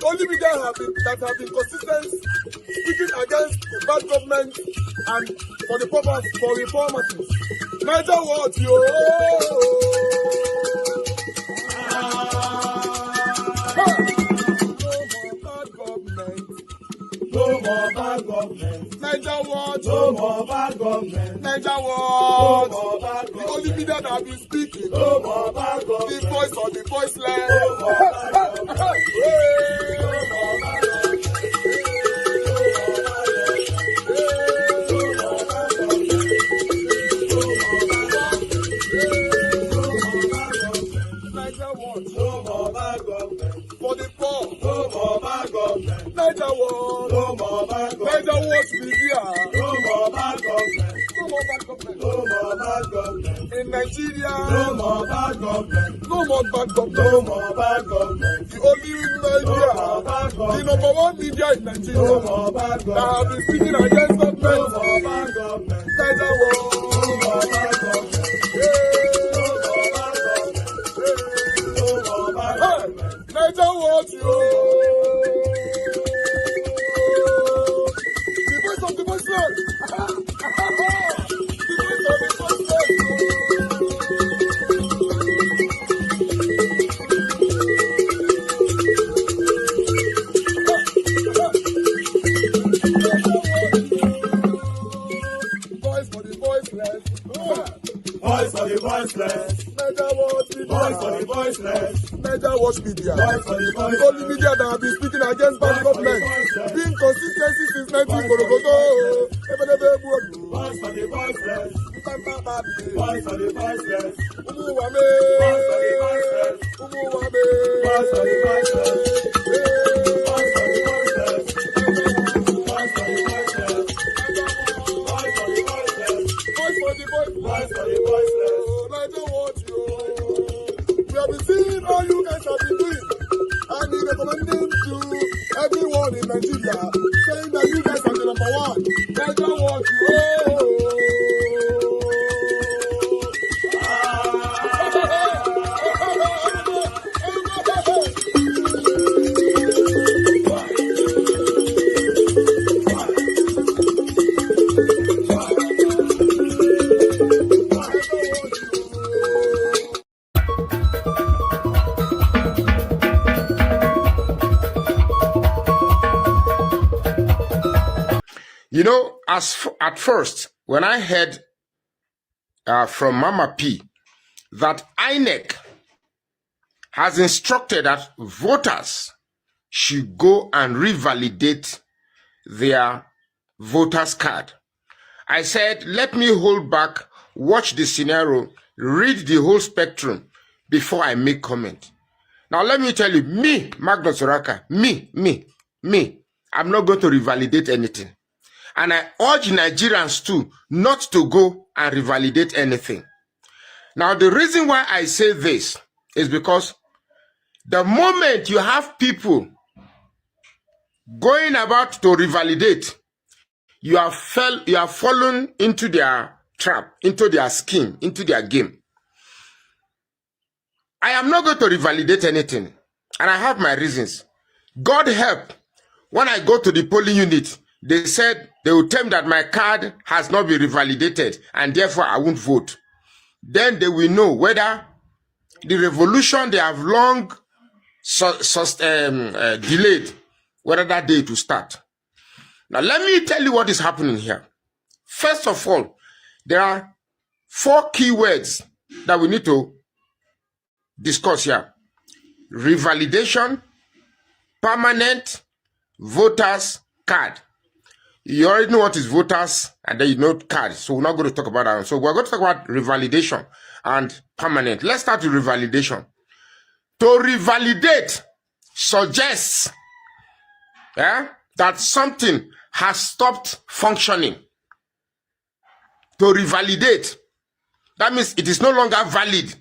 only media that have been consistent speaking against the bad government and for the purpose for reformers. Niger what yo? No more bad government. Niger what? No more bad government. Niger what? No more bad government. The only media that have been speaking. No more bad government. The voice of the voiceless. No more bad government. No more bad government. For the poor, no more bad government. Niger what? No more bad government. Niger what be here? No more bad government. No more bad government. No more bad government. In Nigeria, no more bad government. No more bad government. No more bad government. The only media, the number one media in Nigeria, no more bad government. That have been speaking against government. No more bad government. Niger what? No more bad government. Niger what you? The voice of the voiceless. The voice of the voiceless. Voice for the voiceless. Voice for the voiceless. Niger what media? Voice for the voiceless. Niger what media? Voice for the voiceless. The only media that have been speaking against bad government. Being consistency since 1944. Voice for the voiceless. Voice for the voiceless. Umuwame. Voice for the voiceless. Umuwame. Voice for the voiceless. Voice for the voiceless. Voice for the voiceless. Voice for the voiceless. Voice for the voiceless. Voice for the voiceless. Niger what you? We have been seeing all you guys have been doing, and we recommending to everyone in Nigeria, saying that you guys are the number one. Niger what you? You know, at first, when I heard from Mama P that INEC has instructed that voters should go and revalidate their voters card, I said, let me hold back, watch the scenario, read the whole spectrum before I make comment. Now, let me tell you, me, Magnus Oraka, me, I'm not going to revalidate anything. And I urge Nigerians too not to go and revalidate anything. Now, the reason why I say this is because the moment you have people going about to revalidate, you have fallen into their trap, into their scheme, into their game. I am not going to revalidate anything, and I have my reasons. God help, when I go to the polling unit, they said they will tell me that my card has not been revalidated and therefore I won't vote. Then they will know whether the revolution they have long delayed, whether that day to start. Now let me tell you what is happening here. First of all, there are 4 keywords that we need to discuss here. Revalidation, permanent, voters card. You already know what is voters, and then you know card. So we're not going to talk about that one. So we're going to talk about revalidation and permanent. Let's start with revalidation. To revalidate suggests that something has stopped functioning. To revalidate, that means it is no longer valid.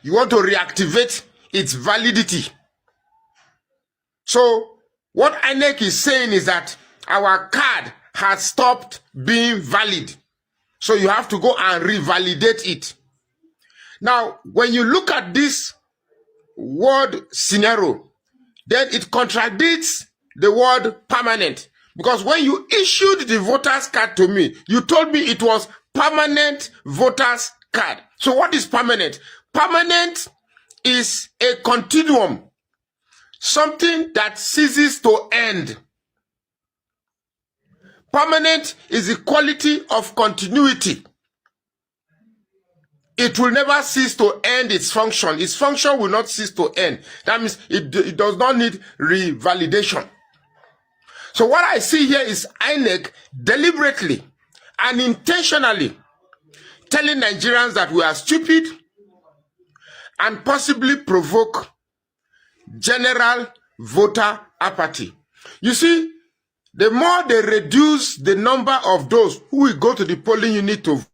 You want to reactivate its validity. So what INEC is saying is that our card has stopped being valid. So you have to go and revalidate it. Now, when you look at this word scenario, then it contradicts the word permanent. Because when you issued the voter's card to me, you told me it was permanent voter's card. So what is permanent? Permanent is a continuum, something that ceases to end. Permanent is the quality of continuity. It will never cease to end its function. Its function will not cease to end. That means it does not need revalidation. So what I see here is INEC deliberately and intentionally telling Nigerians that we are stupid and possibly provoke general voter apathy. You see, the more they reduce the number of those who will go to the polling unit to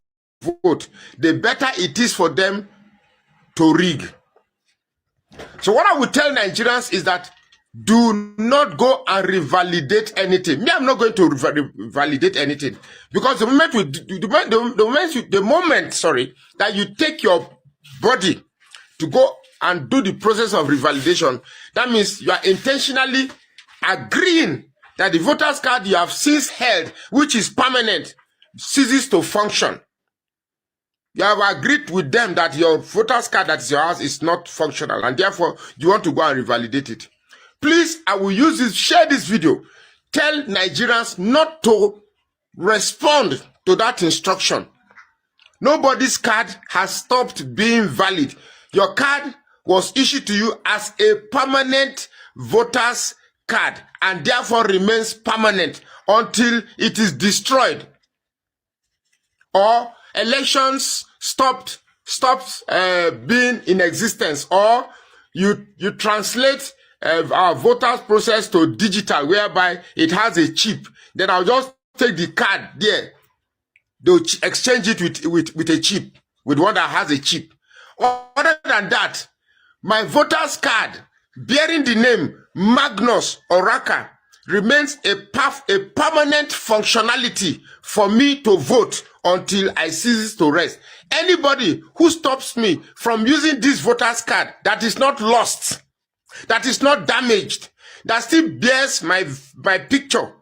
vote, the better it is for them to rig. So what I would tell Nigerians is that do not go and revalidate anything. Me, I'm not going to revalidate anything, because the moment that you take your body to go and do the process of revalidation, that means you are intentionally agreeing that the voter's card you have since held, which is permanent, ceases to function. You have agreed with them that your voter's card that is your house is not functional, and therefore you want to go and revalidate it. Please, I will use this, share this video. Tell Nigerians not to respond to that instruction. Nobody's card has stopped being valid. Your card was issued to you as a permanent voter's card and therefore remains permanent until it is destroyed or elections stopped being in existence, or you translate our voters process to digital, whereby it has a chip. Then I'll just take the card there. They'll exchange it with a chip, with one that has a chip. Other than that, my voter's card bearing the name Magnus Oraka remains a permanent functionality for me to vote until I cease to rest. Anybody who stops me from using this voter's card that is not lost, that is not damaged, that still bears my picture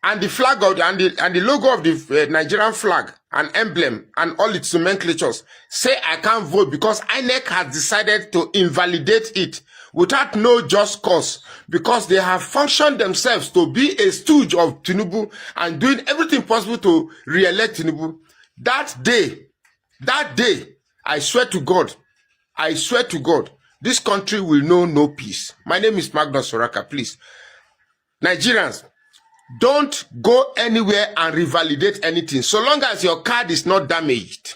and the flag of and the logo of the Nigerian flag and emblem and all its nomenclatures, say I can't vote because INEC has decided to invalidate it without no just cause, because they have functioned themselves to be a stooge of Tinubu and doing everything possible to re-elect Tinubu. That day, I swear to God, this country will know no peace. My name is Magnus Oraka. Please, Nigerians, don't go anywhere and revalidate anything. So long as your card is not damaged,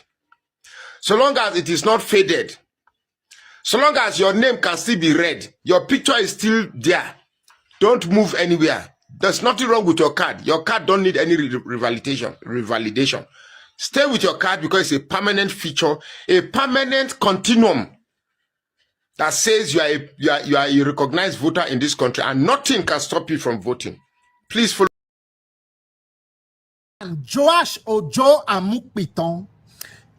so long as it is not faded, so long as your name can still be read, your picture is still there, don't move anywhere. There's nothing wrong with your card. Your card don't need any revalidation. Stay with your card because it's a permanent feature, a permanent continuum that says you are a recognized voter in this country, and nothing can stop you from voting. Please follow. Joash Ojo Amukpiton,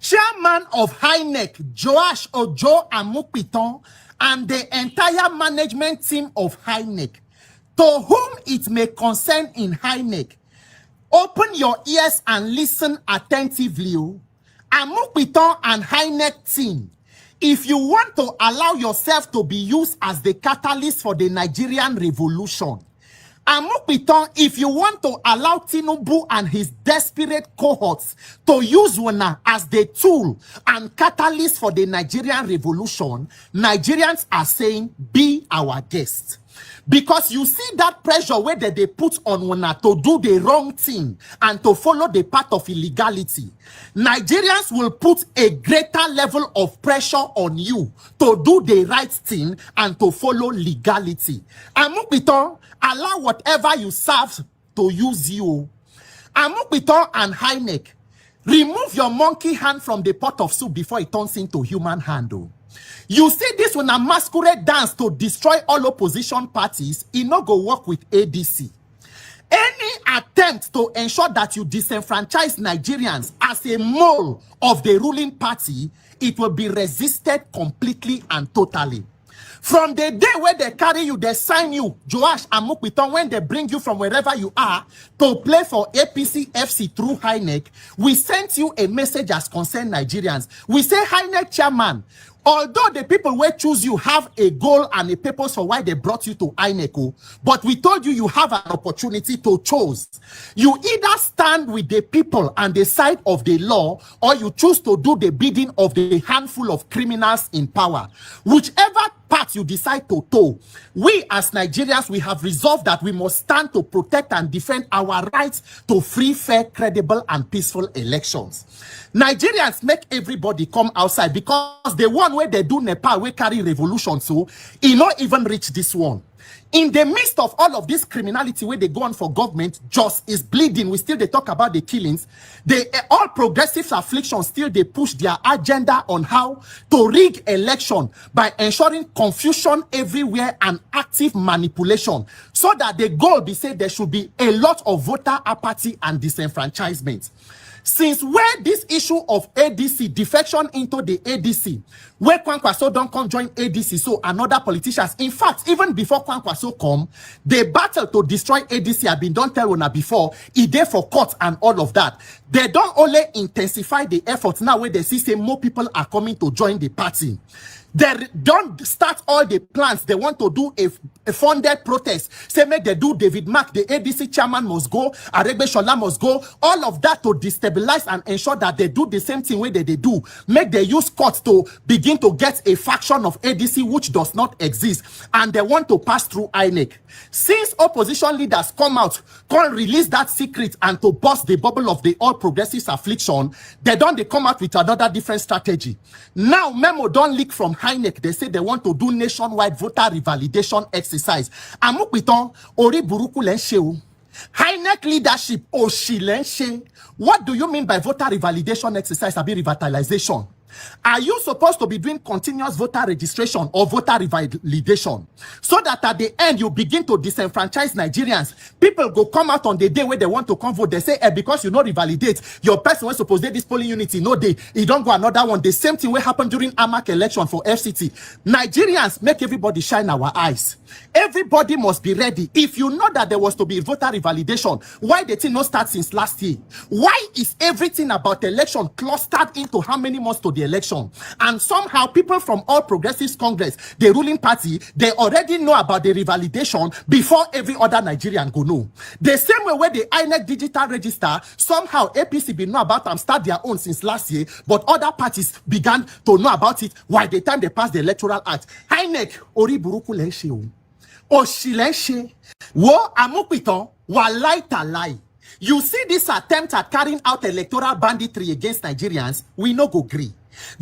chairman of INEC, Joash Ojo Amukpiton, and the entire management team of INEC, to whom it may concern in INEC, open your ears and listen attentively. Amukpiton and INEC team, if you want to allow yourself to be used as the catalyst for the Nigerian revolution, Amukpiton, if you want to allow Tinubu and his desperate cohorts to use Wana as the tool and catalyst for the Nigerian revolution, Nigerians are saying, be our guest. Because you see that pressure where they put on Wana to do the wrong thing and to follow the path of illegality, Nigerians will put a greater level of pressure on you to do the right thing and to follow legality. Amukpiton, allow whatever you serve to use you. Amukpiton and INEC, remove your monkey hand from the pot of soup before it turns into human hand. You see this when a masquerade dance to destroy all opposition parties, it no go work with ADC. Any attempt to ensure that you disenfranchise Nigerians as a mole of the ruling party, it will be resisted completely and totally. From the day where they carry you, they sign you, Joash Amukpiton, when they bring you from wherever you are to play for APC FC through HINEC, we sent you a message as concerned Nigerians. We say, HINEC chairman, although the people who choose you have a goal and a purpose for why they brought you to INECO, but we told you you have an opportunity to choose. You either stand with the people and the side of the law, or you choose to do the bidding of the handful of criminals in power. Whichever part you decide to toe, we as Nigerians, we have resolved that we must stand to protect and defend our rights to free, fair, credible, and peaceful elections. Nigerians make everybody come outside because the one where they do Nepal, we carry revolution, so it not even reach this one. In the midst of all of this criminality where they go on for government, just is bleeding. We still they talk about the killings. They all progressive afflictions still they push their agenda on how to rig election by ensuring confusion everywhere and active manipulation, so that the goal be said there should be a lot of voter apathy and disenfranchisement. Since where this issue of ADC, defection into the ADC, where Kwankwaso don't come join ADC, so another politicians, in fact, even before Kwankwaso come, the battle to destroy ADC have been done tell una before, it there for court and all of that. They don't only intensify the efforts now where they see say more people are coming to join the party. They don't start all the plans. They want to do a funded protest. Say make they do David Mark, the ADC chairman must go, Aregbe Shola must go. All of that to destabilize and ensure that they do the same thing where they do. Make they use courts to begin to get a faction of ADC which does not exist. And they want to pass through INEC. Since opposition leaders come out, can't release that secret and to burst the bubble of the all progressives affliction, they come out with another different strategy. Now memo don't leak from HINEC. They say they want to do nationwide voter revalidation exercise. Amukpiton ori buruku lensheu. HINEC leadership oshi lenshe. What do you mean by voter revalidation exercise? Abi revitalization. Are you supposed to be doing continuous voter registration or voter revalidation, so that at the end you begin to disenfranchise Nigerians? People go come out on the day where they want to come vote. They say, because you know revalidate, your person was supposed to this polling unity, no day, you don't go another one. The same thing will happen during AMAC election for FCT. Nigerians, make everybody shine our eyes. Everybody must be ready. If you know that there was to be voter revalidation, why the thing not start since last year? Why is everything about election clustered into how many months to the election? And somehow people from All Progressives Congress, the ruling party, they already know about the revalidation before every other Nigerian go know. The same way where the INEC digital register, somehow APC be know about them, start their own since last year, but other parties began to know about it while the time they passed the electoral act. INEC ori buruku lenshe o. Oshilenshe, wo Amukpiton, walai talai. You see this attempt at carrying out electoral banditry against Nigerians, we no go agree.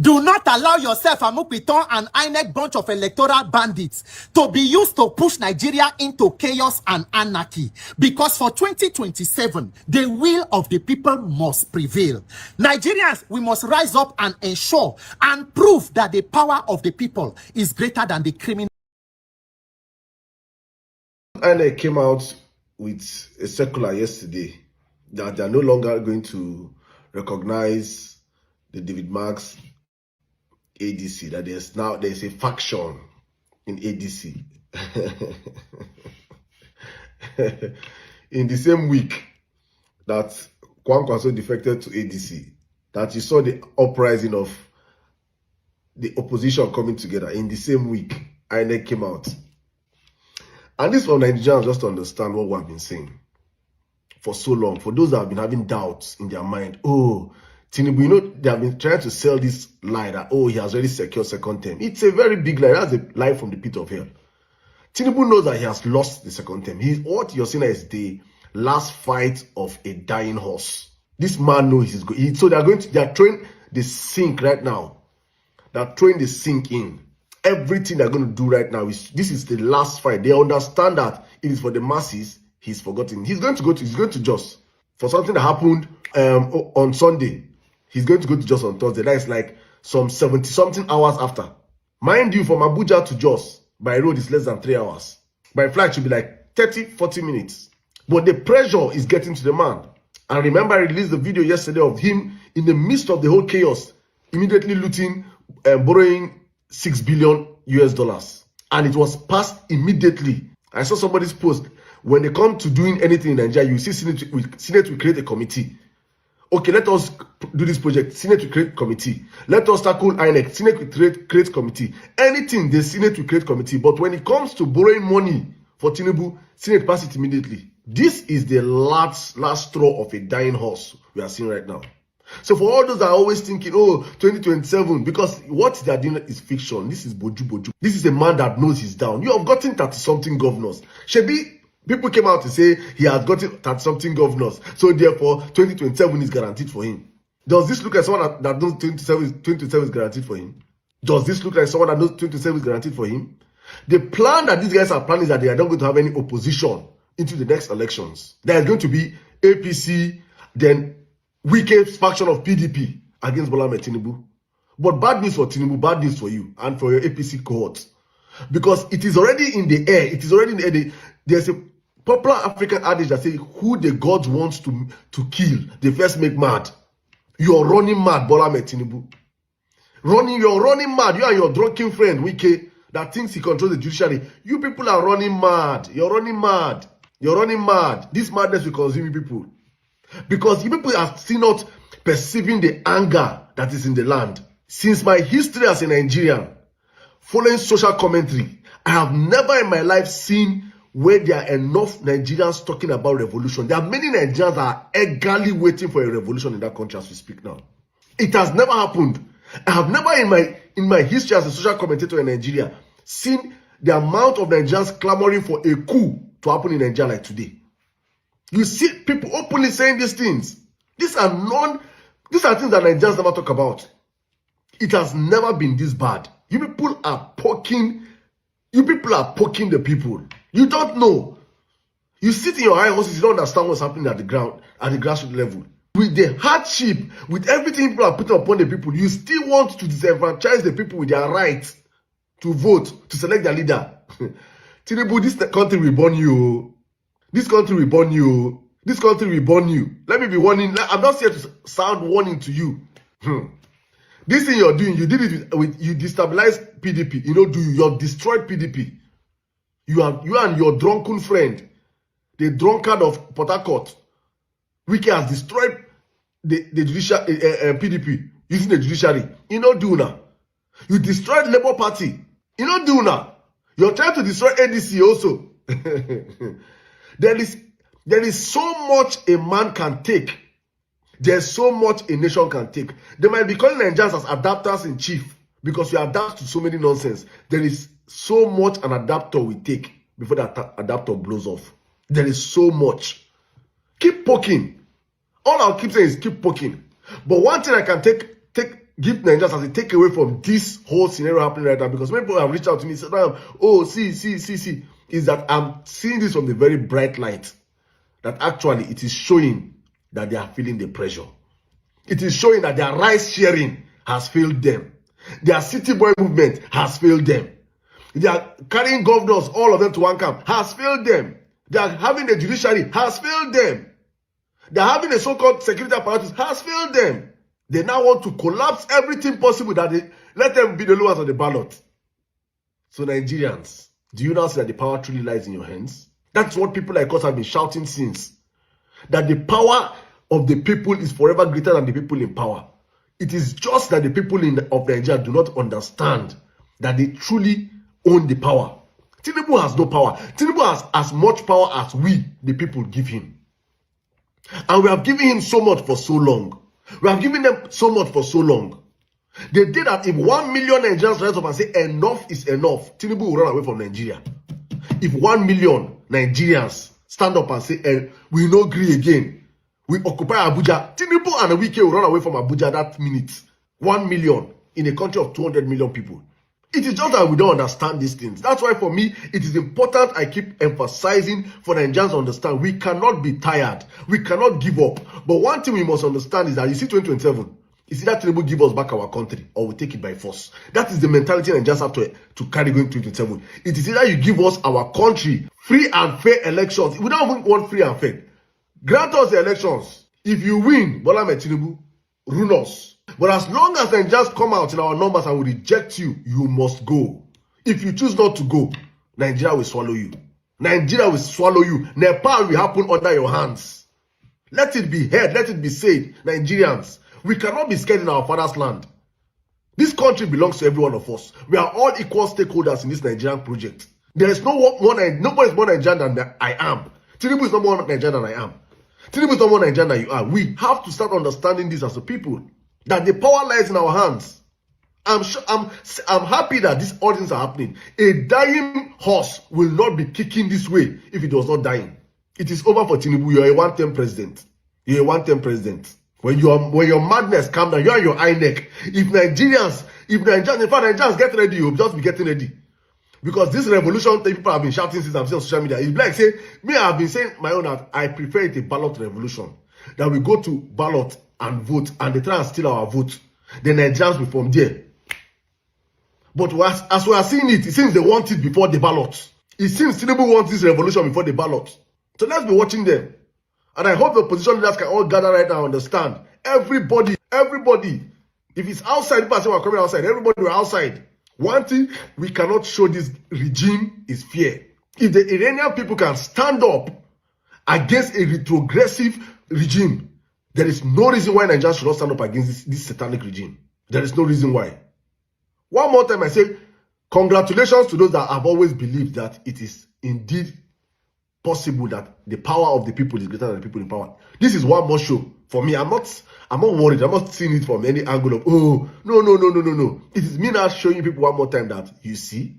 Do not allow yourself, Amukpiton and INEC bunch of electoral bandits, to be used to push Nigeria into chaos and anarchy. Because for 2027, the will of the people must prevail. Nigerians, we must rise up and ensure and prove that the power of the people is greater than the criminal. INEC came out with a circular yesterday that they are no longer going to recognize the David Marks ADC, that there's a faction in ADC. In the same week that Kwankwaso defected to ADC, that you saw the uprising of the opposition coming together, in the same week, INEC came out. And this for Nigerians just to understand what we have been saying for so long. For those that have been having doubts in their mind, oh, Tinubu, you know, they have been trying to sell this lie that, oh, he has already secured second term. It's a very big lie. That's a lie from the pit of hell. Tinubu knows that he has lost the second term. What you're seeing is the last fight of a dying horse. This man knows he's going. So they are throwing the sink right now. They're throwing the sink in. Everything they're going to do right now this is the last fight. They understand that it is for the masses. He's forgotten. He's going to Jos for something that happened on Sunday. He's going to go to Jos on Thursday. That is like some 70-something hours after. Mind you, from Abuja to Jos by road is less than 3 hours. By flight, it should be like 30-40 minutes. But the pressure is getting to the man. And remember, I released the video yesterday of him in the midst of the whole chaos, immediately looting and borrowing $6 billion US. and it was passed immediately. I saw somebody's post. When they come to doing anything in Nigeria, you see Senate will create a committee. Okay, let us do this project. Senate will create committee. Let us tackle INEC. Senate will create committee. Anything, the Senate will create committee. But when it comes to borrowing money for Tinubu, Senate pass it immediately. This is the last straw of a dying horse we are seeing right now. So for all those that are always thinking, oh, 2027, because what they are doing is fiction. This is boju. This is a man that knows he's down. You have gotten 30-something governors. Shebi, people came out to say he has gotten 30-something governors. So therefore, 2027 is guaranteed for him. Does this look like someone that knows 2027 is guaranteed for him? Does this look like someone that knows 2027 is guaranteed for him? The plan that these guys are planning is that they are not going to have any opposition into the next elections. There is going to be APC, then weakest faction of PDP against Bola Ahmed Tinubu. But bad news for Tinubu, bad news for you and for your APC cohort. Because it is already in the air. It is already in the air. There's a popular African adage that says, who the gods wants to kill, they first make mad. You're running mad, Bola Ahmed Tinubu. You're running mad. You and your drunken friend, Wike, that thinks he controls the judiciary. You people are running mad. You're running mad. You're running mad. This madness will consume you people. Because you people are still not perceiving the anger that is in the land. Since my history as a Nigerian, following social commentary, I have never in my life seen where there are enough Nigerians talking about revolution. There are many Nigerians that are eagerly waiting for a revolution in that country as we speak now. It has never happened. I have never in my history as a social commentator in Nigeria seen the amount of Nigerians clamoring for a coup to happen in Nigeria like today. You see people openly saying these things. These are things that Nigerians never talk about. It has never been this bad. You people are poking the people. You don't know. You sit in your high horses, you don't understand what's happening at the ground, at the grassroots level. With the hardship, with everything people are putting upon the people, you still want to disenfranchise the people with their right to vote, to select their leader. Tinubu, this country will burn you. This country will burn you. This country will burn you. Let me be warning. I'm not here to sound warning to you. This thing you're doing, you did it with you destabilized PDP. You have destroyed PDP. You and your drunken friend, the drunkard of Port Harcourt, Wike has destroyed the judicial PDP using the judiciary. Do now. You destroyed Labour Party. Do now. You're trying to destroy ADC also. There is so much a man can take. There's so much a nation can take. They might be calling Nigerians as adapters in chief because we adapt to so many nonsense. There is so much an adapter will take before that adapter blows off. There is so much. Keep poking. All I'll keep saying is keep poking. But one thing I can give Nigerians as a takeaway from this whole scenario happening right now, because many people have reached out to me and said, oh, see, is that I'm seeing this from the very bright light. That actually it is showing that they are feeling the pressure. It is showing that their rice sharing has failed them. Their city boy movement has failed them. They are carrying governors, all of them to one camp, has failed them. They are having the judiciary, has failed them. They are having a so-called security apparatus, has failed them. They now want to collapse everything possible that they let them be the lowest on the ballot. So Nigerians, do you now see that the power truly lies in your hands? That's what people like us have been shouting since. That the power of the people is forever greater than the people in power. It is just that the people of Nigeria do not understand that they truly own the power. Tinubu has no power. Tinubu has as much power as we, the people, give him. And we have given him so much for so long. We have given them so much for so long. They did that. If 1 million Nigerians rise up and say enough is enough, Tinubu will run away from Nigeria. If 1 million Nigerians stand up and say, we no agree again, we occupy Abuja, Tinubu and Wike will run away from Abuja that minute. 1 million in a country of 200 million people. It is just that we don't understand these things. That's why for me, it is important I keep emphasizing for Nigerians to understand we cannot be tired. We cannot give up. But one thing we must understand is that you see 2027, it's either Tinubu give us back our country or we take it by force. That is the mentality Nigerians have to carry going 2027. It is either you give us our country, free and fair elections. We don't even want free and fair. Grant us the elections. If you win, Bola Ahmed Tinubu, rule us. But as long as Nigerians come out in our numbers and we reject you, you must go. If you choose not to go, Nigeria will swallow you. Nigeria will swallow you. Nepal will happen under your hands. Let it be heard. Let it be said. Nigerians, we cannot be scared in our father's land. This country belongs to every one of us. We are all equal stakeholders in this Nigerian project. There is nobody is more Nigerian than I am. Tinubu is not more Nigerian than I am. Tinubu is not more Nigerian than you are. We have to start understanding this as a people, that the power lies in our hands. I'm happy that all things are happening. A dying horse will not be kicking this way if it was not dying. It is over for Tinubu. You're a one-term president. You're a one-term president. When your madness comes down, you're your INEC. If Nigerians, in fact, Nigerians get ready, you'll just be getting ready. Because this revolution, people have been shouting since I'm saying on social media. It's like say, me, I've been saying my own that I prefer it a ballot revolution. That we go to ballot and vote, and they try and steal our vote. The Nigerians will from there. But as we are seeing it, it seems they want it before the ballot. It seems Tinubu wants this revolution before the ballot. So let's be watching them. And I hope the opposition leaders can all gather right now and understand. Everybody, if it's outside, people are saying we're coming outside, everybody we're outside. One thing we cannot show this regime is fear. If the Iranian people can stand up against a retrogressive regime, there is no reason why Nigeria should not stand up against this satanic regime. There is no reason why. One more time I say, congratulations to those that have always believed that it is indeed possible that the power of the people is greater than the people in power. This is one more show. For me, I'm not worried. I'm not seeing it from any angle of, oh, no. It is me now showing people one more time that, you see,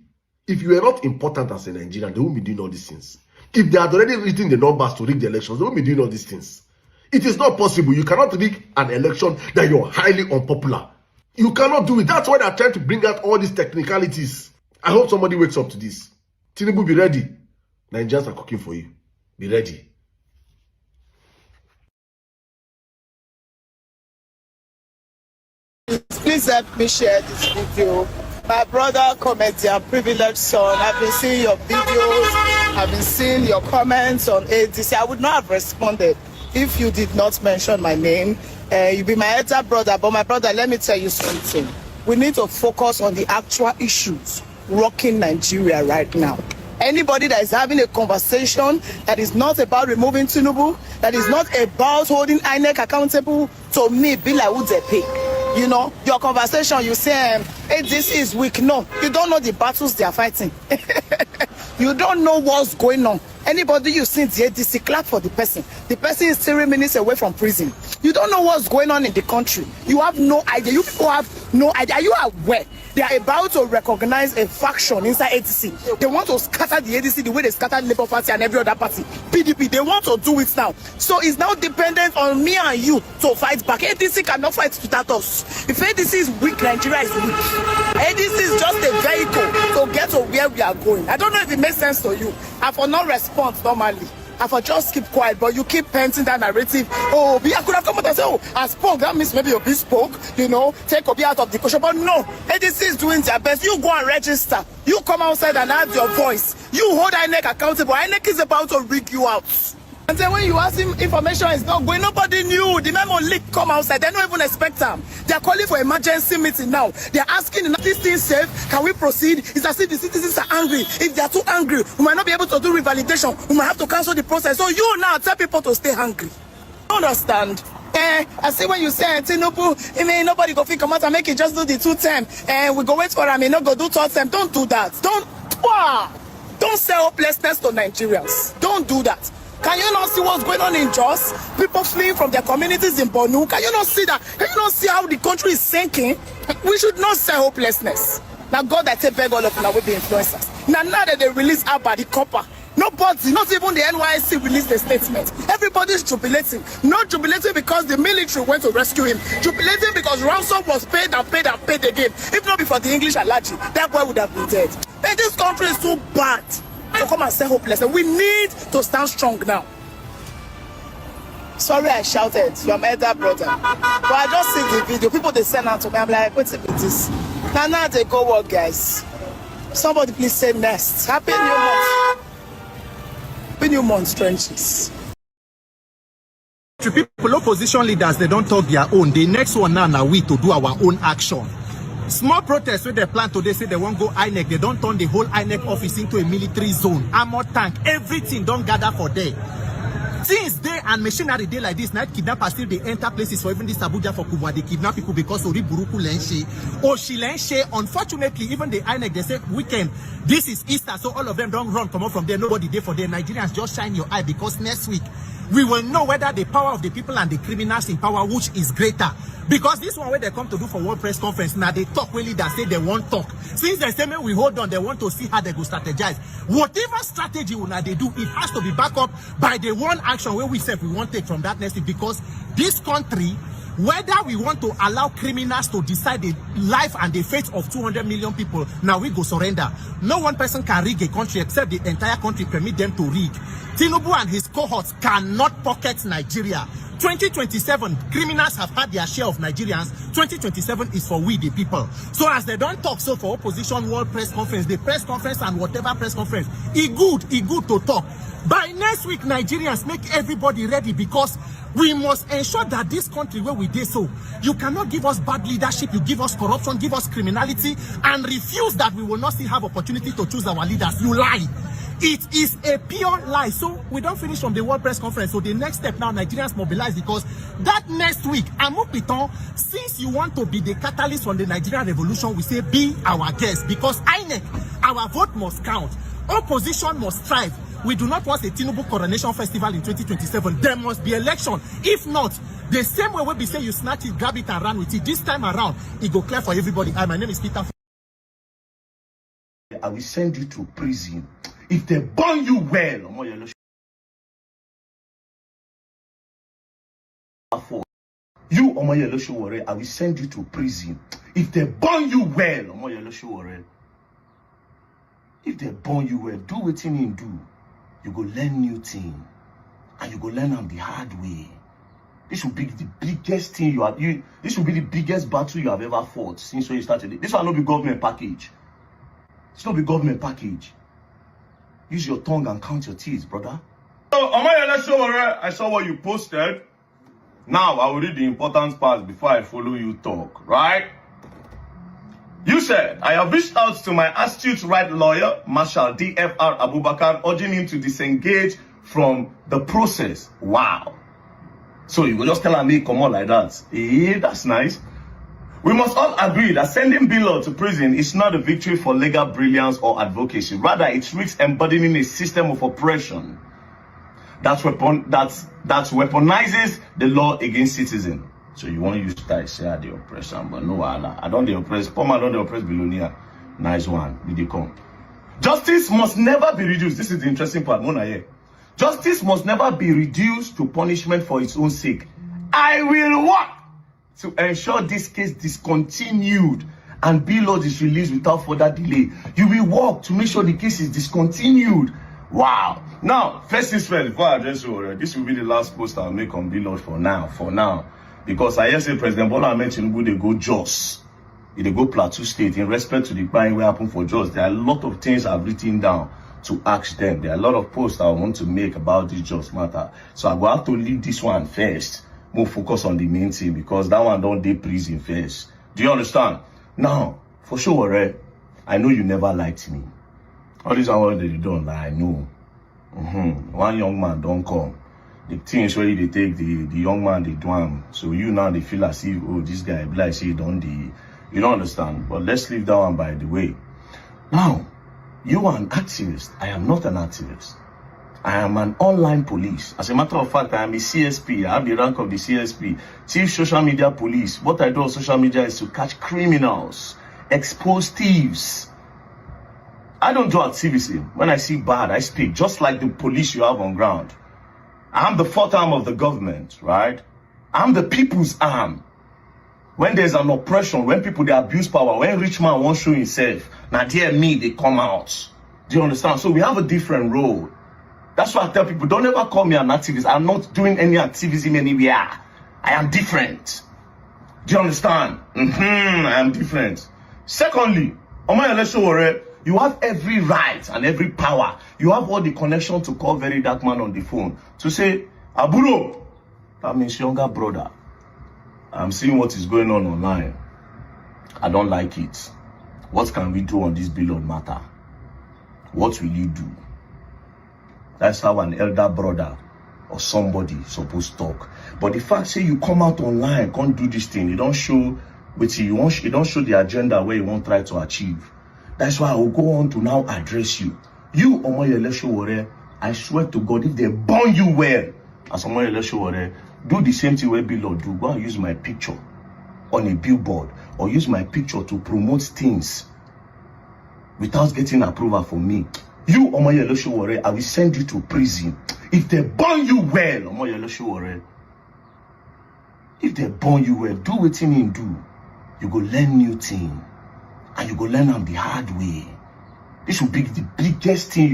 if you are not important as a Nigerian, they won't be doing all these things. If they had already written the numbers to rig the elections, they won't be doing all these things. It is not possible. You cannot rig an election that you're highly unpopular. You cannot do it. That's why they're trying to bring out all these technicalities. I hope somebody wakes up to this. Tinubu, be ready. Nigerians are cooking for you. Be ready. Please help me share this video. My brother, comedian, privileged son, I've been seeing your videos, I've been seeing your comments on ADC. I would not have responded if you did not mention my name. You be my elder brother, but my brother, let me tell you something. We need to focus on the actual issues rocking Nigeria right now. Anybody that is having a conversation that is not about removing Tinubu, that is not about holding INEC accountable, to me, be like who they pay. You know, your conversation, you say, hey, this is weak. No, you don't know the battles they are fighting. You don't know what's going on. Anybody you see in the ADC, clap for the person. The person is 3 minutes away from prison. You don't know what's going on in the country. You have no idea. You people have no idea. Are you aware? They are about to recognize a faction inside ADC. They want to scatter the ADC the way they scattered Labour Party and every other party. PDP, they want to do it now. So it's now dependent on me and you to fight back. ADC cannot fight without us. If ADC is weak, Nigeria is weak. ADC is just a vehicle to get to where we are going. I don't know if it makes sense to you. I for no response normally. I for just keep quiet, but you keep painting that narrative. Oh, I could have come out and say, oh, I spoke. That means maybe Obi spoke, you know, take Obi out of the question. But no, ADC is doing their best. You go and register. You come outside and add your voice. You hold INEC accountable. INEC is about to rig you out. And then when you ask him, information is not going, nobody knew. The memo leak come outside. They don't even expect them. They are calling for emergency meeting now. They are asking, is this thing safe? Can we proceed? It's as if the citizens are angry. If they are too angry, we might not be able to do revalidation. We might have to cancel the process. So you now tell people to stay angry. Understand? I see when you say Tinubu, I mean, nobody go fit come out and make it just do the 2 term. We go wait for him, he not go do 3rd term. Don't do that. Don't say hopelessness to Nigerians. Don't do that. Can you not see what's going on in Jos? People fleeing from their communities in Borno. Can you not see that? Can you not see how the country is sinking? We should not say hopelessness. Now God, I take beg all of them with the influencers. Now that they release Abba, the copper, nobody, not even the NYC released a statement. Everybody's jubilating. Not jubilating because the military went to rescue him. Jubilating because ransom was paid and paid and paid again. If not before the English allergy, that boy would have been dead. And this country is too bad to come and say hopeless. We need to stand strong now. Sorry I shouted. You're my elder brother. But I just see the video. People they send out to me. I'm like, what's it with this? Now they go work, guys. Somebody please say next. Happy New Month. Happy New Month, trenches. People, opposition leaders, they don't talk their own. The next one now we to do our own action. Small protests where they plan today say they won't go INEC. They don't turn the whole INEC office into a military zone. Armor tank, everything don't gather for there. Since they and machinery day like this, night kidnappers still they enter places for even this Abuja for Kubwa. They kidnap people because Ori Buruku Lenshe. Oshi Lenshe. Unfortunately, even the INEC, they say weekend, this is Easter, so all of them don't run, come up from there. Nobody there for there. Nigerians just shine your eye because next week, we will know whether the power of the people and the criminals in power, which is greater. Because this one where they come to do for World Press Conference, now they talk really that say they won't talk. Since they say we hold on, they want to see how they go strategize. Whatever strategy they do, it has to be backed up by the one action where we say we won't take from that next week. Because this country, whether we want to allow criminals to decide the life and the fate of 200 million people, now we go surrender. No one person can rig a country except the entire country permit them to rig. Tinubu and his cohorts cannot pocket Nigeria. 2027, criminals have had their share of Nigerians. 2027 is for we the people. So as they don't talk so for opposition world press conference, the press conference and whatever press conference, it good to talk. By next week, Nigerians make everybody ready because we must ensure that this country where we did so, you cannot give us bad leadership, you give us corruption, give us criminality, and refuse that we will not still have opportunity to choose our leaders. You lie. It is a pure lie. So we don't finish from the World Press Conference. So the next step now, Nigerians mobilize because that next week, Amupiton, since you want to be the catalyst for the Nigerian revolution, we say be our guest because INEC, our vote must count. Opposition must strive. We do not want a Tinubu coronation festival in 2027. There must be election. If not, the same way we say you snatch it, grab it and run with it. This time around, it go clear for everybody. Hi, my name is Peter. I will send you to prison. If they burn you well, you Omoyele, I will send you to prison. If they burn you well, Omoyele, if they burn you well, do what you need to do. You go learn new thing, and you go learn them the hard way. This will be the biggest thing you have. This will be the biggest battle you have ever fought since when you started it. This will not be government package. It's not be government package. Use your tongue and count your teeth, brother. So, I saw what you posted. Now, I will read the important parts before I follow you talk, right? You said, I have reached out to my astute right lawyer, Marshal D.F.R. Abubakar, urging him to disengage from the process. Wow. So you will just tell me, come on like that. That's nice. We must all agree that sending Bilo to prison is not a victory for legal brilliance or advocacy. Rather, it risks embodying a system of oppression that weaponizes the law against citizens. So you want to use that say the oppression, but no, I don't the oppress. Poor man don't the oppress Bilonia. Nice one. Did they come? Justice must never be reduced. This is the interesting part. Mona here. Justice must never be reduced to punishment for its own sake. I will work to ensure this case discontinued and Bilo is released without further delay. You will work to make sure the case is discontinued. Wow. Now, first things first, before I address you, this will be the last post I'll make on Bilo for now. Because I hear say President Bola Ahmed Tinubu, they go Jos. They go Plateau State. In respect to the crime what happened for Jos, there are a lot of things I've written down to ask them. There are a lot of posts I want to make about this Jos matter. So I will have to leave this one first. More focus on the main thing because that one don't dey prison first. Do you understand? Now, for sure, right? I know you never liked me. All these hours that you done, like I know. One young man don't come. The things where they take the young man, they do him. So you now they feel as if, oh, this guy like say don't the. You don't understand. But let's leave that one by the way. Now, you are an activist. I am not an activist. I am an online police. As a matter of fact, I am a CSP. I have the rank of the CSP, Chief Social Media Police. What I do on social media is to catch criminals, expose thieves. I don't do activism. When I see bad, I speak, just like the police you have on ground. I'm the fourth arm of the government, right? I'm the people's arm. When there's an oppression, when people, they abuse power, when rich man won't show himself, now dear me, they come out. Do you understand? So we have a different role. That's why I tell people, don't ever call me an activist. I'm not doing any activism anywhere. I am different. Do you understand? I am different. Secondly, you have every right and every power. You have all the connection to call very dark man on the phone. To say, Aburo, that means younger brother. I'm seeing what is going on online. I don't like it. What can we do on this bill of matter? What will you do? That's how an elder brother or somebody supposed to talk. But the fact say you come out online, can't do this thing, you don't show you don't show the agenda where you want to try to achieve. That's why I will go on to now address you. You, Omoyele Sowore, I swear to God, if they burn you well, as Omoyele Sowore, do the same thing where Bill do. Go and use my picture on a billboard or use my picture to promote things without getting approval from me. You, Omoyele Sowore, I will send you to prison. If they burn you well, Omoyele Sowore, if they burn you well, do what you need to do. You go learn new thing. And you go learn them the hard way. This will be the biggest thing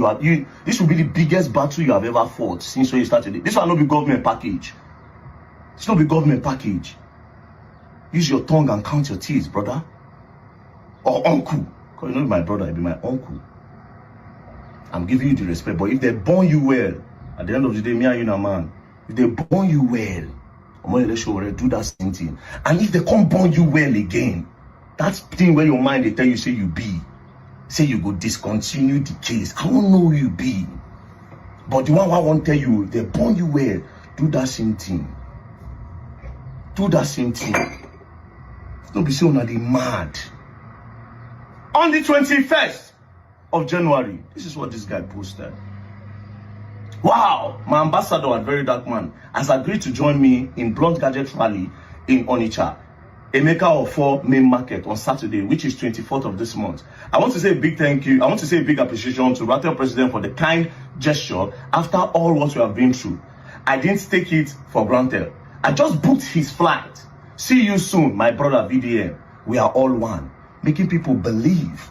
this will be the biggest battle you have ever fought since when you started it. This will not be government package. It's not be government package. Use your tongue and count your teeth, brother. Or uncle. Because you know my brother, he'll be my uncle. I'm giving you the respect. But if they burn you well, at the end of the day, me and you na man. If they burn you well, Omoyele Sowore, do that same thing. And if they can't burn you well again, that thing where your mind they tell you say you be, say you go discontinue the case. I don't know who you be. But the one I want to tell you, they burn you well, do that same thing. Do that same thing. Don't be so now they mad. On the 21st of January, this is what this guy posted. Wow, my ambassador at Very Dark Man has agreed to join me in Blunt Gadget Rally in Onitsha, Emeka of 4 main market on Saturday, which is 24th of this month. I want to say a big thank you. I want to say a big appreciation to Rattel President for the kind gesture after all what we have been through. I didn't take it for granted. I just booked his flight. See you soon, my brother VDM. We are all one, making people believe.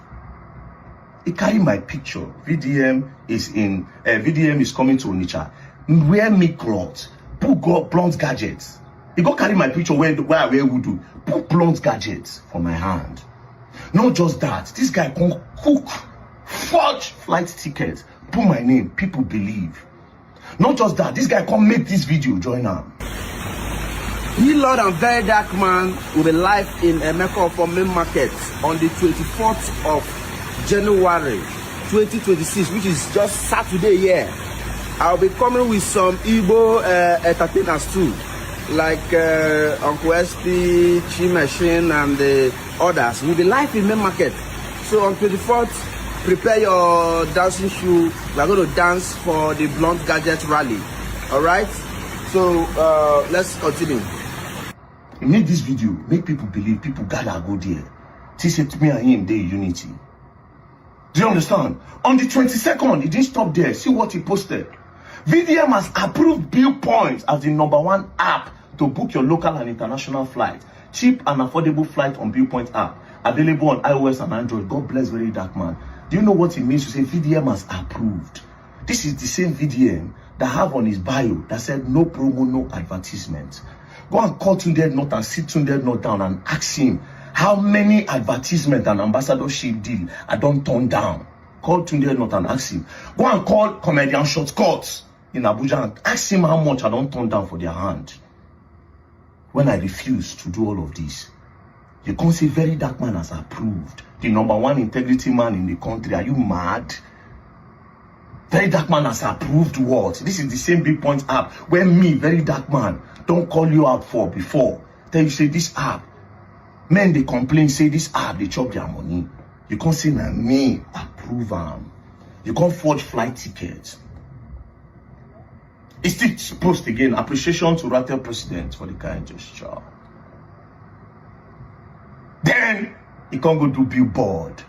He carry my picture. VDM is coming to Onitsha. Wear me clothes. Put blunt gadgets. He go carry my picture where I wear voodoo. Put blunt gadgets for my hand. Not just that. This guy can cook, forge flight tickets. Put my name. People believe. Not just that. This guy can make this video. Join him. He Lord and Very Dark Man will be live in Emeka for main market on the 24th of January 2026, which is just Saturday here. I'll be coming with some Igbo entertainers too, like Uncle SP, Chi Machine, and the others. We'll be live in main market. So on 24th, prepare your dancing shoe. We're going to dance for the Blunt Gadget Rally. Alright? So let's continue. You make this video, make people believe, people gotta go there. Teach it to me and him, they unity. Do you understand? On the 22nd, he didn't stop there. See what he posted. VDM has approved Bill Points as the #1 app to book your local and international flight. Cheap and affordable flight on Bill Point app. Available on iOS and Android. God bless Very Dark Man. Do you know what it means to say VDM has approved? This is the same VDM that have on his bio that said no promo, no advertisement. Go and call Tunde Not and sit Tunde Not down and ask him how many advertisement and ambassadorship deal I don't turn down. Call Tunde Not and ask him. Go and call comedian Shortcuts in Abuja and ask him how much I don't turn down for their hand. When I refuse to do all of this, you can't say Very Dark Man has approved. The #1 integrity man in the country. Are you mad? Very Dark Man has approved what? This is the same Big Point app where me, Very Dark Man, don't call you out for before. Then you say this app. Men they complain, say this app, they chop their money. You can't say na me approve them. You can't forge flight tickets. It's still post again. Appreciation to Rattel President for the kind gesture. Then he can't go do billboard.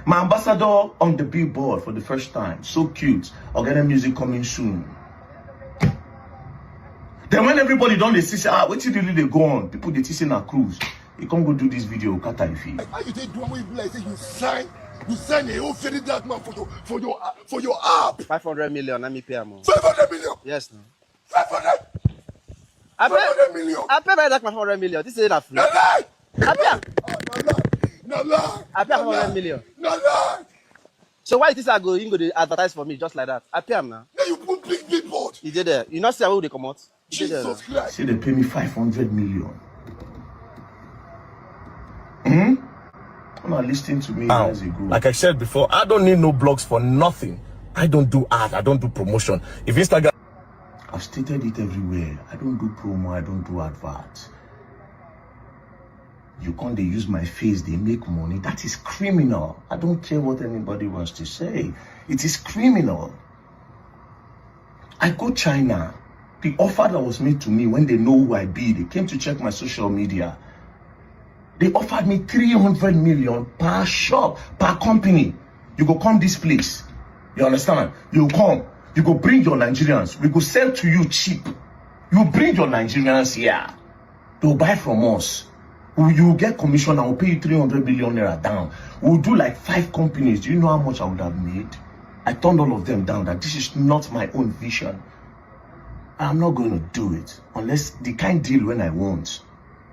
My ambassador on the billboard for the first time. So cute. Organic music coming soon. Then when everybody done, they see, what did really they go on? People they teaching a cruise. You can't go do this video, Kata Ifi. How you take do what you like? You sign a whole Very Dark Man for your app. 500 million, let me pay more. 500 million. Yes, no. 500. I 500 million. I pay Very Dark Man 500 million. This is not free. No lie. I pay. No lie. I pay 500 million. No lie. So why this I go? You go to advertise for me just like that? I pay him now. Then you put big billboard. You did there. You not see how they come out. Jesus Christ. Say they pay me 500 million. I'm not listening to me Now, years ago. like I said before, I don't need no blogs for nothing. I don't do ad, I don't do promotion. If Instagram... I've stated it everywhere. I don't do promo, I don't do adverts. You can't they use my face, they make money. That is criminal. I don't care what anybody wants to say. It is criminal. I go China. The offer that was made to me when they know who I be, they came to check my social media. They offered me 300 million per shop, per company. You go come this place. You understand? You come. You go bring your Nigerians. We go sell to you cheap. You bring your Nigerians here. They'll buy from us. You get commission and we'll pay you 300 million naira down. We'll do like 5 companies. Do you know how much I would have made? I turned all of them down. That this is not my own vision. I'm not going to do it unless the kind deal when I want.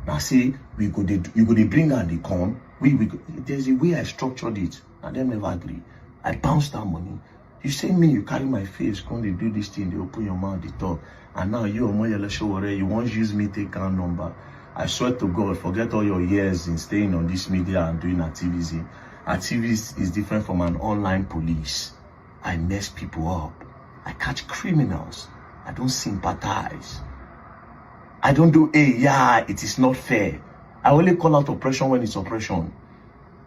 Now say you go they bring and they come. There's a way I structured it and them never agree. I bounce that money. You say me, you carry my face, come they do this thing, they open your mouth, they talk. And now you you won't use me take account number. I swear to God, forget all your years in staying on this media and doing activism. Activism is different from an online police. I mess people up. I catch criminals. I don't sympathize. I don't do, hey, yeah, it is not fair. I only call out oppression when it's oppression.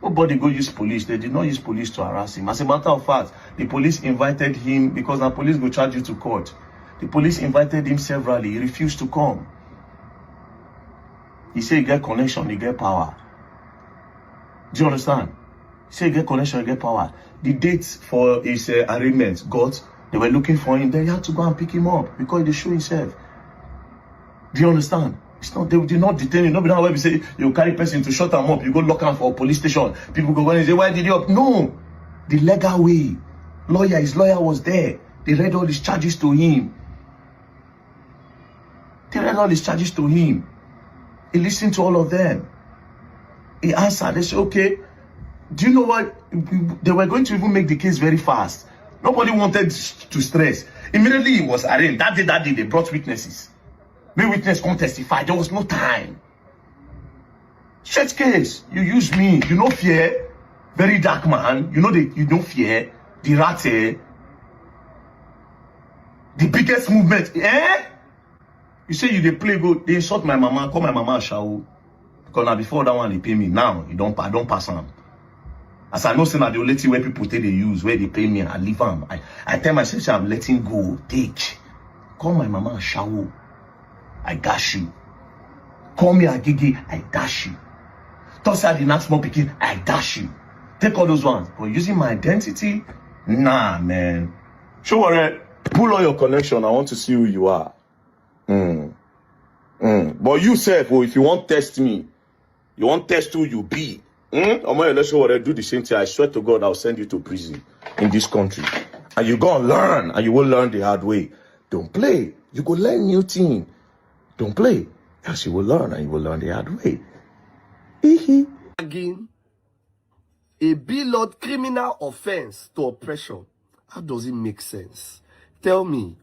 Nobody go use police. They did not use police to harass him. As a matter of fact, the police invited him because the police go charge you to court. The police invited him severally. He refused to come. He said he get connection, he get power. Do you understand? He said he get connection, he get power. The dates for his arraignment they were looking for him. They had to go and pick him up because they show himself. Do you understand? It's not, they did not detain him. Nobody know where we say you carry person to shut him up. You go lock him for a police station. People go and say, why did you? No, the legal way. His lawyer was there. They read all these charges to him. He listened to all of them. He answered. They said, okay. Do you know what? They were going to even make the case very fast. Nobody wanted to stress. Immediately he was arraigned. That day, they brought witnesses. No witness come testify. There was no time. Straight case. You use me. You know fear. Very dark man. You know you don't fear. The rat. The biggest movement. You say you they play good. They insult my mama. Call my mama a show. Because now before that one they pay me. Now you don't pass on. As I know, say now the only thing where people take they use, where they pay me, I leave them. I tell myself, I'm letting go. Take. Call my mama a show. I dash you. Call me a gigi, I dash you. Toss out the next small picking, I dash you. Take all those ones. But using my identity, nah, man. Show worry, pull all your connection. I want to see who you are. But you said, well, if you want test me, you want test who you be. Let's show do the same thing. I swear to God, I'll send you to prison in this country. And you go and learn, and you will learn the hard way. Don't play. You go learn new thing. Don't play. Else you will learn, and you will learn the hard way. Again, a beloved criminal offense to oppression. How does it make sense? Tell me.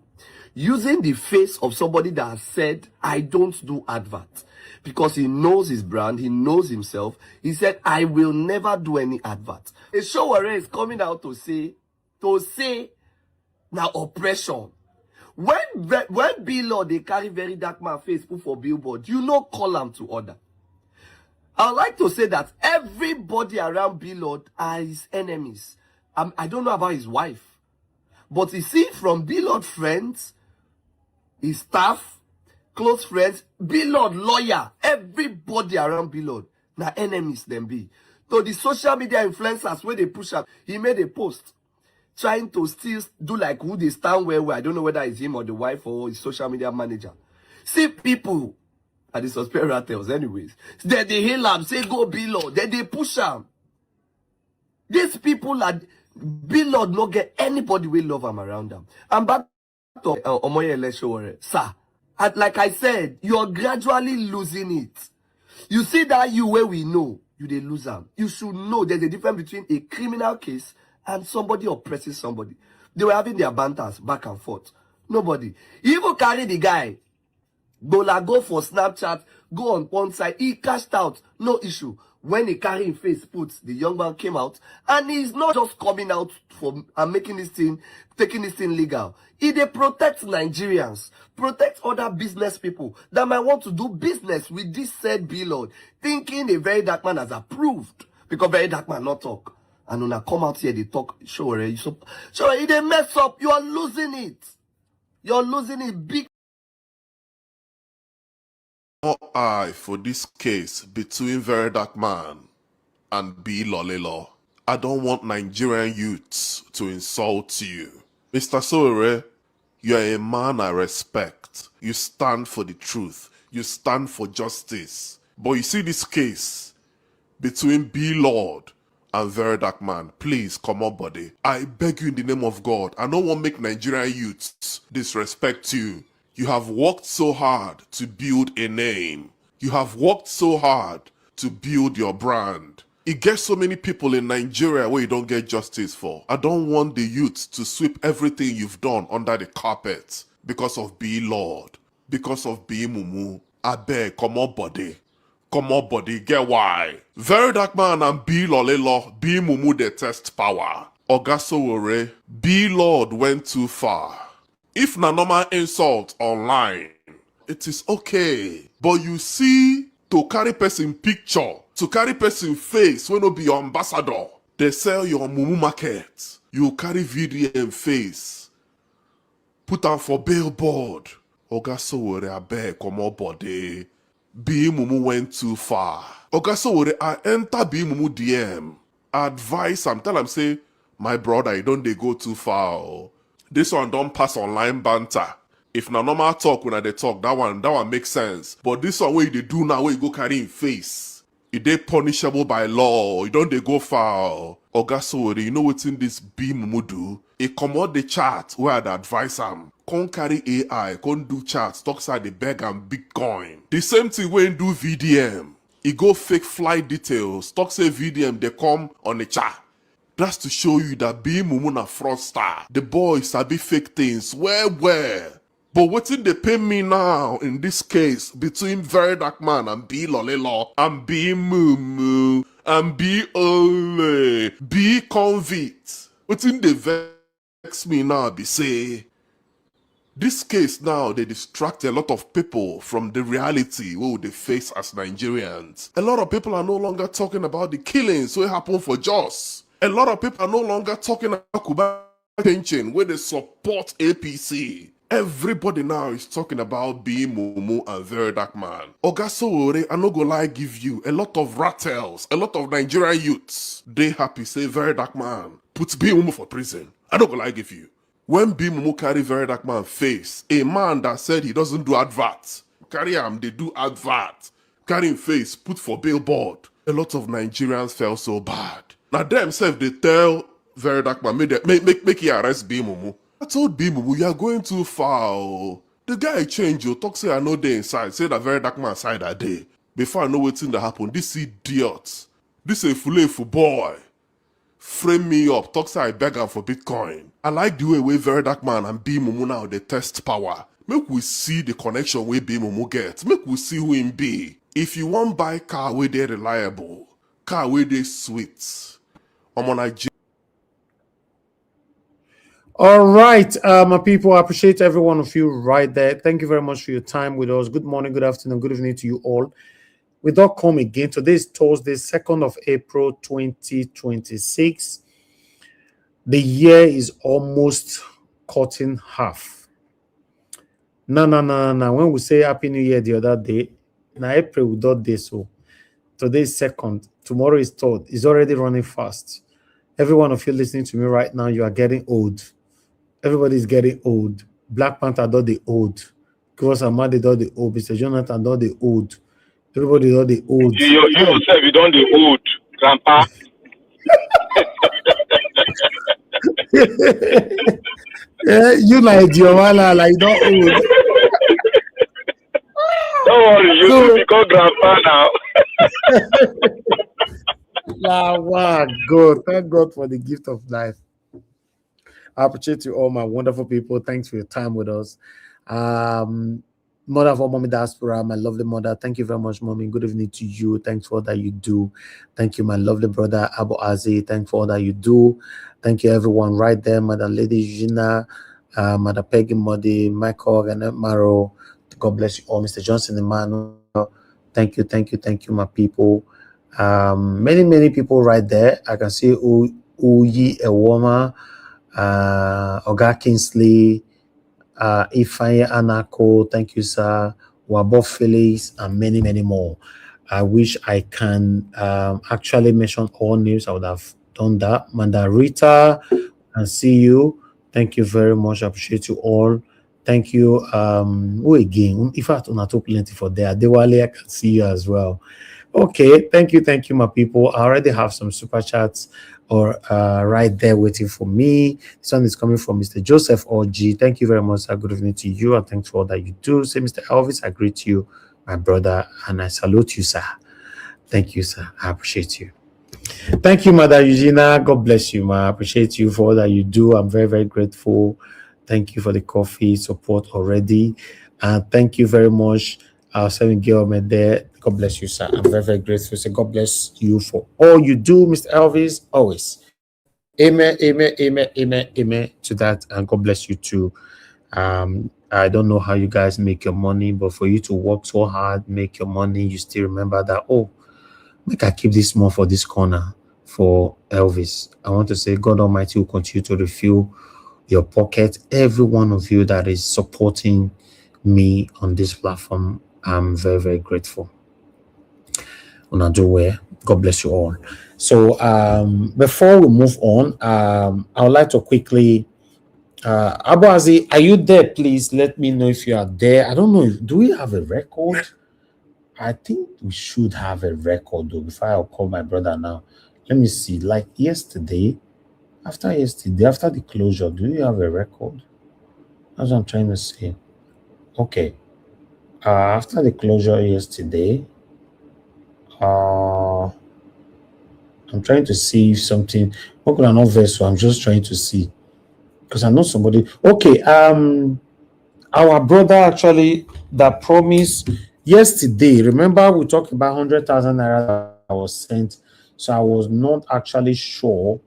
Using the face of somebody that has said, I don't do adverts. Because he knows his brand, he knows himself. He said, I will never do any adverts. A show is coming out to say now oppression. When Billboard they carry very dark man face put for billboard, you know call them to order. I would like to say that everybody around Billboard are his enemies. I don't know about his wife. But you see, from Billboard friends, his staff, close friends, Billboard lawyer, everybody around Billboard, now enemies them be. So the social media influencers, where they push up, he made a post trying to still do like who they stand where I don't know whether it's him or the wife or his social media manager. See people at the suspect rattles anyways. Then they hail him, say go Billboard. Then they push him. These people are Billboard not get anybody will love him around them. And back to Omoye Eleshowore, sir. And like I said, you're gradually losing it. You see that you where we know, you they lose them. You should know there's a difference between a criminal case and somebody oppressing somebody. They were having their banters back and forth. Nobody. Even carry the guy. Go for Snapchat, go on one side. He cashed out. No issue. when he carry him face put, the young man came out, and he's not just coming out for and making this thing, taking this thing legal. He dey protect Nigerians, protect other business people that might want to do business with this said billboard, thinking a very dark man has approved, because very dark man not talk. And when I come out here, they talk, sure, if they mess up, you are losing it. You're losing it big. Eye for this case between Very Dark Man and B. Lolelo. I don't want Nigerian youths to insult you. Mr. Sowore, you are a man I respect. You stand for the truth. You stand for justice. But you see this case between B. Lord and Very Dark Man, please come up, buddy. I beg you in the name of God. I don't want to make Nigerian youths disrespect you. You have worked so hard to build a name. You have worked so hard to build your brand. It gets so many people in Nigeria where you don't get justice for. I don't want the youth to sweep everything you've done under the carpet because of B. Lord, because of B. Mumu. I beg, come on, buddy. Come on, buddy, get why. Very Dark Man and B. Lolelo, B. Mumu detest power. Oga Sowore, B. Lord went too far. If na normal insult online, it is okay. But you see, to carry person picture, to carry person face when no be your ambassador, they sell your mumu market. You carry VDM face, put am for billboard. Oga Sowore, abeg, come on, body. B Mumu went too far. Oga Sowore, I enter B Mumu DM. Advise am, tell am say, my brother, you don't dey go too far. Oh. This one don't pass online banter. If na normal talk when I dey talk, that one makes sense. But this one where you dey do now, where you go carry in face, it dey punishable by law. You don't dey go far. Oga Sowore, you know what's in this B Mumu do? He comot the chat where I'd advise am. Can't carry AI, can't do chats, talk side the beg and Bitcoin. The same thing when do VDM. He go fake flight details, talk say VDM, they come on the chat. That's to show you that B Mumu na fraudster. The boy sabi fake things well. But wetin dey pain me now in this case between Very Dark Man and B Lolelo and B Mumu and B Ole, B convict. Wetin dey vex me now be say this case now they distract a lot of people from the reality wey they face as Nigerians. A lot of people are no longer talking about the killings wey happen for Jos. A lot of people are no longer talking about Kuba pension where they support APC. Everybody now is talking about B Mumu and Very Dark Man. Oga Sowore, I no go lie give you a lot of rattles, a lot of Nigerian youths. They happy say Very Dark Man put B Mumu for prison. I no go lie give you. When B Mumu carry Very Dark Man face, a man that said he doesn't do advert, carry him, they do advert, carry him face, put for billboard. A lot of Nigerians felt so bad. Now themselves they tell Very Dark Man, make he arrest B Mumu. I told B Mumu, you are going too far. Oh. The guy change you, talk say I know they inside, say that Very Dark Man side that day. Before I know what's in that happen, this idiot, this a full boy, frame me up, talk say I beg him for Bitcoin. I like the way Very Dark Man and B Mumu now they test power. Make we see the connection where B Mumu get. Make we see who him be. If you want buy car where they reliable, car where they sweet. I'm on Nigeria. All right, my people, I appreciate every one of you right there. Thank you very much for your time with us. Good morning, good afternoon, good evening to you all. We don't come again. Today is Thursday, 2nd of April, 2026. The year is almost cut in half. No. When we say Happy New Year the other day, in April we don't do so. Today is 2nd. Tomorrow is 3rd. It's already running fast. Every one of you listening to me right now, you are getting old. Everybody's getting old. Black Panther don't the old. Cross Amadi don't the old. Mr. Jonathan don't the old. Everybody don't the old. You yourself, you don't the old, grandpa. Yeah, you like Giovanna, like not old. Don't worry, you will become grandpa now. Wow, God. Thank God for the gift of life. I appreciate you all, my wonderful people. Thanks for your time with us. mother of all mommy diaspora, my lovely mother. Thank you very much, mommy. Good evening to you. Thanks for all that you do. Thank you, my lovely brother Abu Azi. Thanks for all that you do. Thank you, everyone right there, Madam Lady Gina, Madam Peggy Muddy, Michael, and Maro. God bless you all, Mr. Johnson Emmanuel. Thank you, my people. Many people right there. I can see Uyi Ewoma, Oga Kingsley, Ifeanyi Anako, thank you, sir. Wabo Felix, and many more. I wish I can actually mention all names. I would have done that. Mandarita, and see you. Thank you very much. I appreciate you all. Thank you. Who again? In fact, on top plenty for there. Dewale, I can see you as well. Okay, thank you, my people. I already have some super chats or right there waiting for me. This one is coming from Mr. Joseph OG. Thank you very much, sir. Good evening to you, and thanks for all that you do. Say, Mr. Elvis, I greet you, my brother, and I salute you, sir. Thank you, sir. I appreciate you. Thank you, Mother Eugenia. God bless you, ma. I appreciate you for all that you do. I'm very grateful. Thank you for the coffee support already. And thank you very much, our 7 girl there. God bless you, sir. I'm very grateful. So God bless you for all you do, Mr. Elvis. Always. Amen to that. And God bless you too. I don't know how you guys make your money, but for you to work so hard, make your money, you still remember that, oh, make I keep this more for this corner for Elvis. I want to say God Almighty will continue to refill your pocket. Every one of you that is supporting me on this platform, I'm very grateful. God bless you all. So before we move on, I would like to quickly Abu Azi, are you there? Please let me know if you are there. I don't know, do we have a record? I think we should have a record though. Before I'll call my brother now. Let me see. Like yesterday, after the closure, do you have a record? That's what I'm trying to say. Okay. After the closure yesterday, I'm trying to see if something. Okay, I'm not there, so I'm just trying to see because I know somebody. Okay. Our brother actually that promised yesterday. Remember, we talked about 100,000 naira that was sent. So I was not actually sure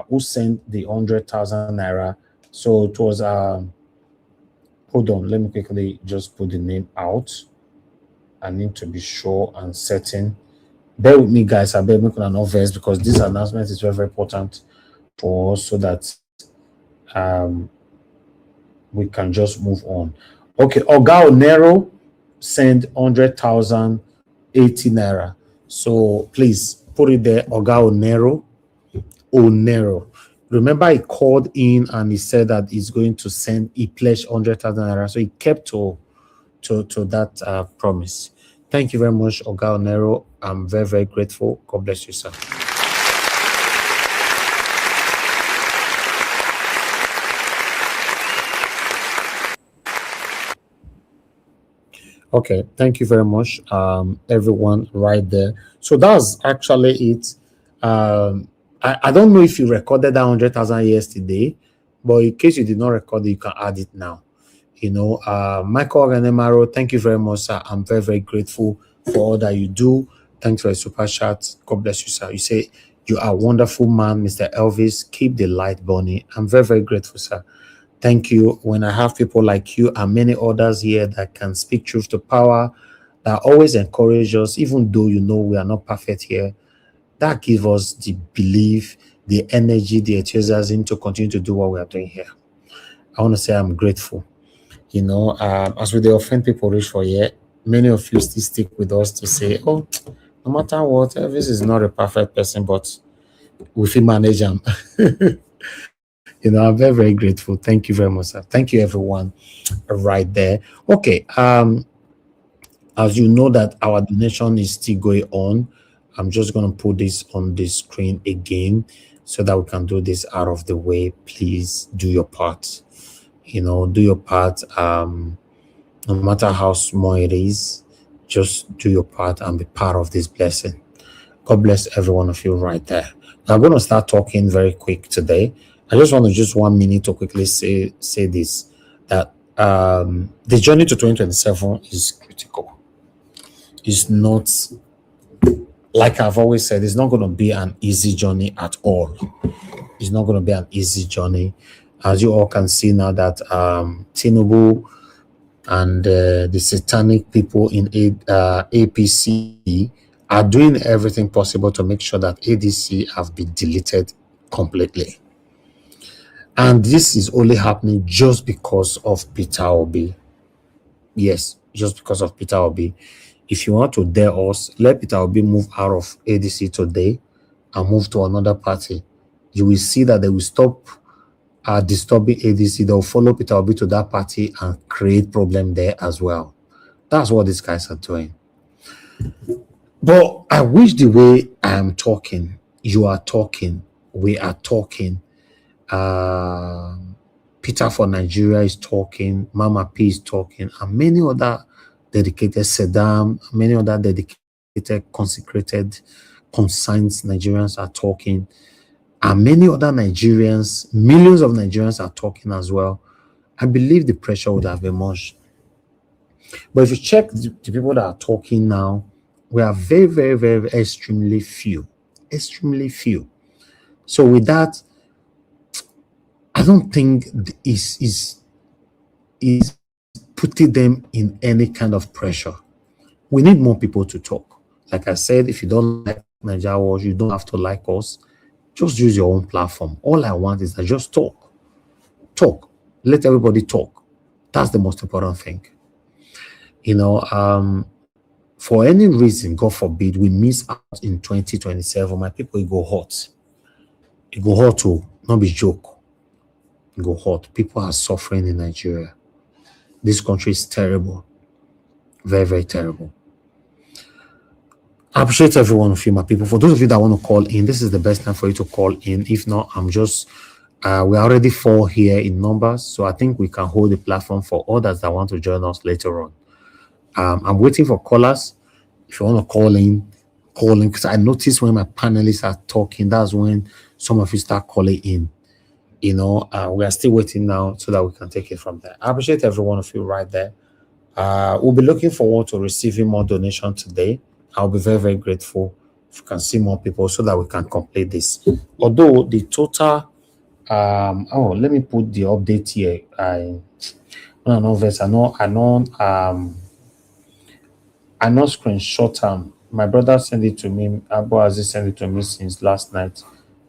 who sent the 100,000 naira. So it was hold on, let me quickly just put the name out. I need to be sure and certain. Bear with me, guys. I better make an obvious because this announcement is very important for us so that we can just move on. Okay, Oga Onero send 100,080 naira. So please put it there, Oga Onero. Remember, he called in and he said that he's going to send. He pledged 100,000 naira, so he kept to that promise. Thank you very much, Oga Onero. I'm very grateful. God bless you, sir. Okay, thank you very much, everyone right there. So that's actually it. I don't know if you recorded that 100,000 yesterday, but in case you did not record it, you can add it now. You know, Michael Ganemaro, thank you very much, sir. I'm very grateful for all that you do. Thanks for a super chat. God bless you, sir. You say you are a wonderful man, Mr. Elvis. Keep the light burning. I'm very grateful, sir. Thank you. When I have people like you and many others here that can speak truth to power, that always encourage us, even though you know we are not perfect here, that gives us the belief, the energy, the enthusiasm to continue to do what we are doing here. I want to say I'm grateful. You know, as we offend people reach for here, many of you still stick with us to say, oh, no matter what, Elvis is not a perfect person, but we can manage him. You know, I'm very grateful. Thank you very much, sir. Thank you, everyone, right there. Okay. As you know that our donation is still going on, I'm just going to put this on the screen again so that we can do this out of the way. Please do your part. You know, do your part. No matter how small it is, just do your part and be part of this blessing. God bless every one of you right there. I'm going to start talking very quick today. I just want to 1 minute to quickly say this, that the journey to 2027 is critical. It's not, like I've always said, it's not going to be an easy journey at all. It's not going to be an easy journey. As you all can see now that Tinubu and the satanic people in APC are doing everything possible to make sure that ADC have been deleted completely. And this is only happening just because of Peter Obi. Yes, just because of Peter Obi. If you want to dare us, let Peter Obi move out of ADC today and move to another party. You will see that they will stop disturbing ADC. They'll follow Peter Obi to that party and create problem there as well. That's what these guys are doing. But I wish the way I am talking, you are talking, we are talking, Peter for Nigeria is talking, Mama P is talking, and many other dedicated Saddam, many other dedicated, consecrated, concerned Nigerians are talking, and many other Nigerians, millions of Nigerians are talking as well. I believe the pressure would have emerged. But if you check the people that are talking now, we are very, very, very, very extremely few. Extremely few. So with that, I don't think is putting them in any kind of pressure. We need more people to talk. Like I said, if you don't like Nigeria Watch, you don't have to like us. Just use your own platform. All I want is that just talk. Talk. Let everybody talk. That's the most important thing. You know, for any reason, God forbid, we miss out in 2027, my people, it go hot. It go hot too, not be joke. It go hot. People are suffering in Nigeria. This country is terrible. Very, very terrible. I appreciate every one of you, my people. For those of you that want to call in, this is the best time for you to call in. If not, I'm just, we're already 4 here in numbers, so I think we can hold the platform for others that want to join us later on. I'm waiting for callers. If you want to call in, because I notice when my panelists are talking, that's when some of you start calling in. You know, we are still waiting now so that we can take it from there. I appreciate every one of you right there. We'll be looking forward to receiving more donations today. I'll be very, very grateful if you can see more people so that we can complete this. Although the total, let me put the update here. I know screenshot my brother sent it to me. Abu Aziz sent it to me since last night.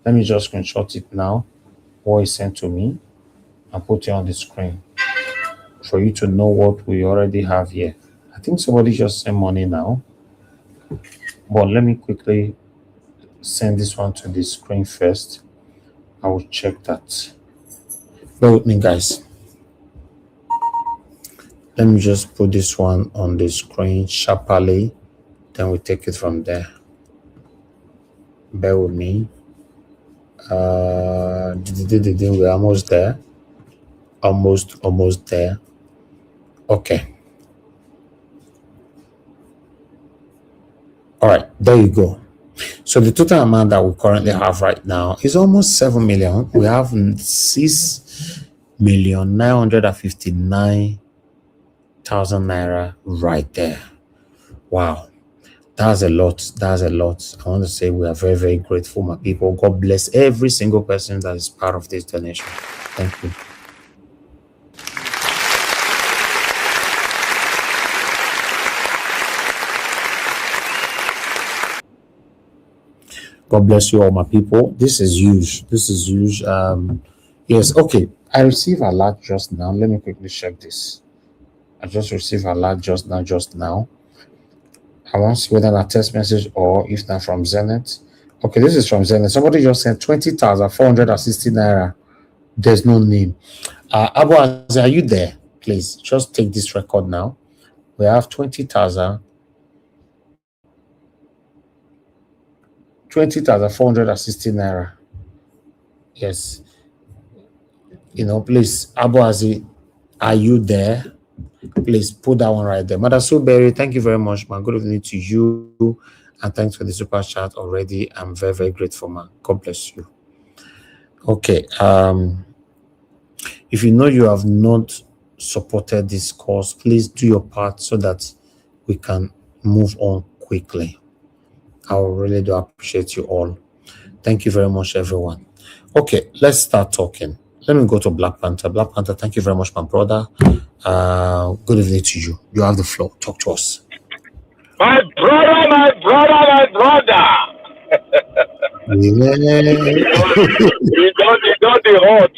Let me just screenshot it now. What he sent to me and put it on the screen for you to know what we already have here. I think somebody just sent money now, but let me quickly send this one to the screen first. I will check that. Bear with me, guys. Let me just put this one on the screen sharply, then we take it from there. Bear with me. We're almost there. Almost there. Okay. All right, there you go. So the total amount that we currently have right now is almost 7 million. We have 6,959,000 naira right there. Wow. That's a lot. That's a lot. I want to say we are very, very grateful, my people. God bless every single person that is part of this donation. Thank you. God bless you all, my people. This is huge. This is huge. Yes, okay. I received a alert just now. Let me quickly check this. I just received a alert just now. I want to see whether a text message or if not from Zenith. Okay, this is from Zenith. Somebody just sent 20,460 naira. There's no name. Abu Aziz, are you there? Please, just take this record now. We have 20,460 naira. Yes. You know, please, Abu Aziz, are you there? Please put that one right there. Mother Suberry, thank you very much, man. Good evening to you. And thanks for the super chat already. I'm very, very grateful, man. God bless you. Okay. If you know you have not supported this cause. Please do your part so that we can move on quickly. I really do appreciate you all. Thank you very much, everyone. Okay, let's start talking. Let me go to Black Panther. Black Panther, thank you very much, my brother. Good evening to you. You have the floor. Talk to us. My brother, my brother, my brother. Yeah. You don't the hot.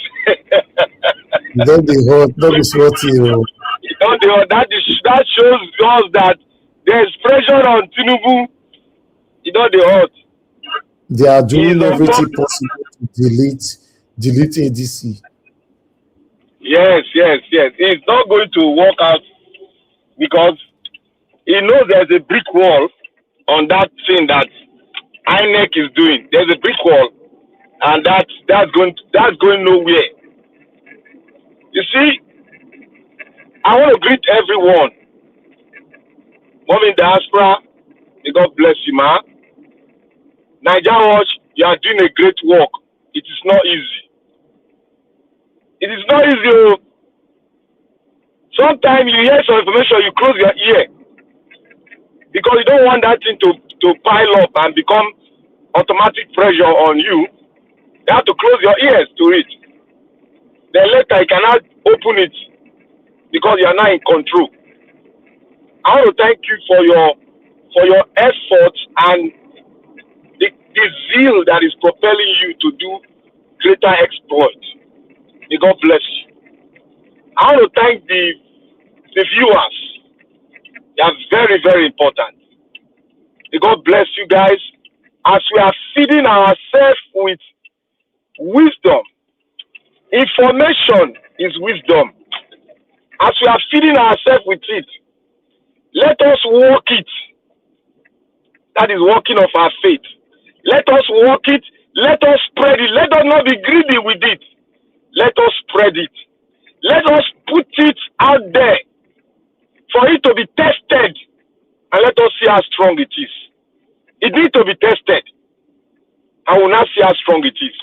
Don't be hot. Don't be sweaty. You don't the hot. That shows us that there's pressure on Tinubu. You don't the hot. They are doing everything possible to delete ADC. Yes. It's not going to work out because he knows there's a brick wall on that thing that INEC is doing. There's a brick wall, and that's going nowhere. You see, I want to greet everyone. Mom in diaspora, may God bless you, ma. Nigeria Watch, you are doing a great work. It is not easy. It is not easy. Sometimes you hear some information, you close your ear because you don't want that thing to pile up and become automatic pressure on you. You have to close your ears to it. Then later you cannot open it because you are not in control. I want to thank you for your efforts and the zeal that is propelling you to do greater exploits. May God bless you. I want to thank the viewers. They are very, very important. May God bless you guys as we are feeding ourselves with wisdom. Information is wisdom. As we are feeding ourselves with it, let us walk it. That is walking of our faith. Let us walk it. Let us spread it. Let us not be greedy with it. Let us spread it. Let us put it out there for it to be tested. And let us see how strong it is. It needs to be tested. I will not see how strong it is.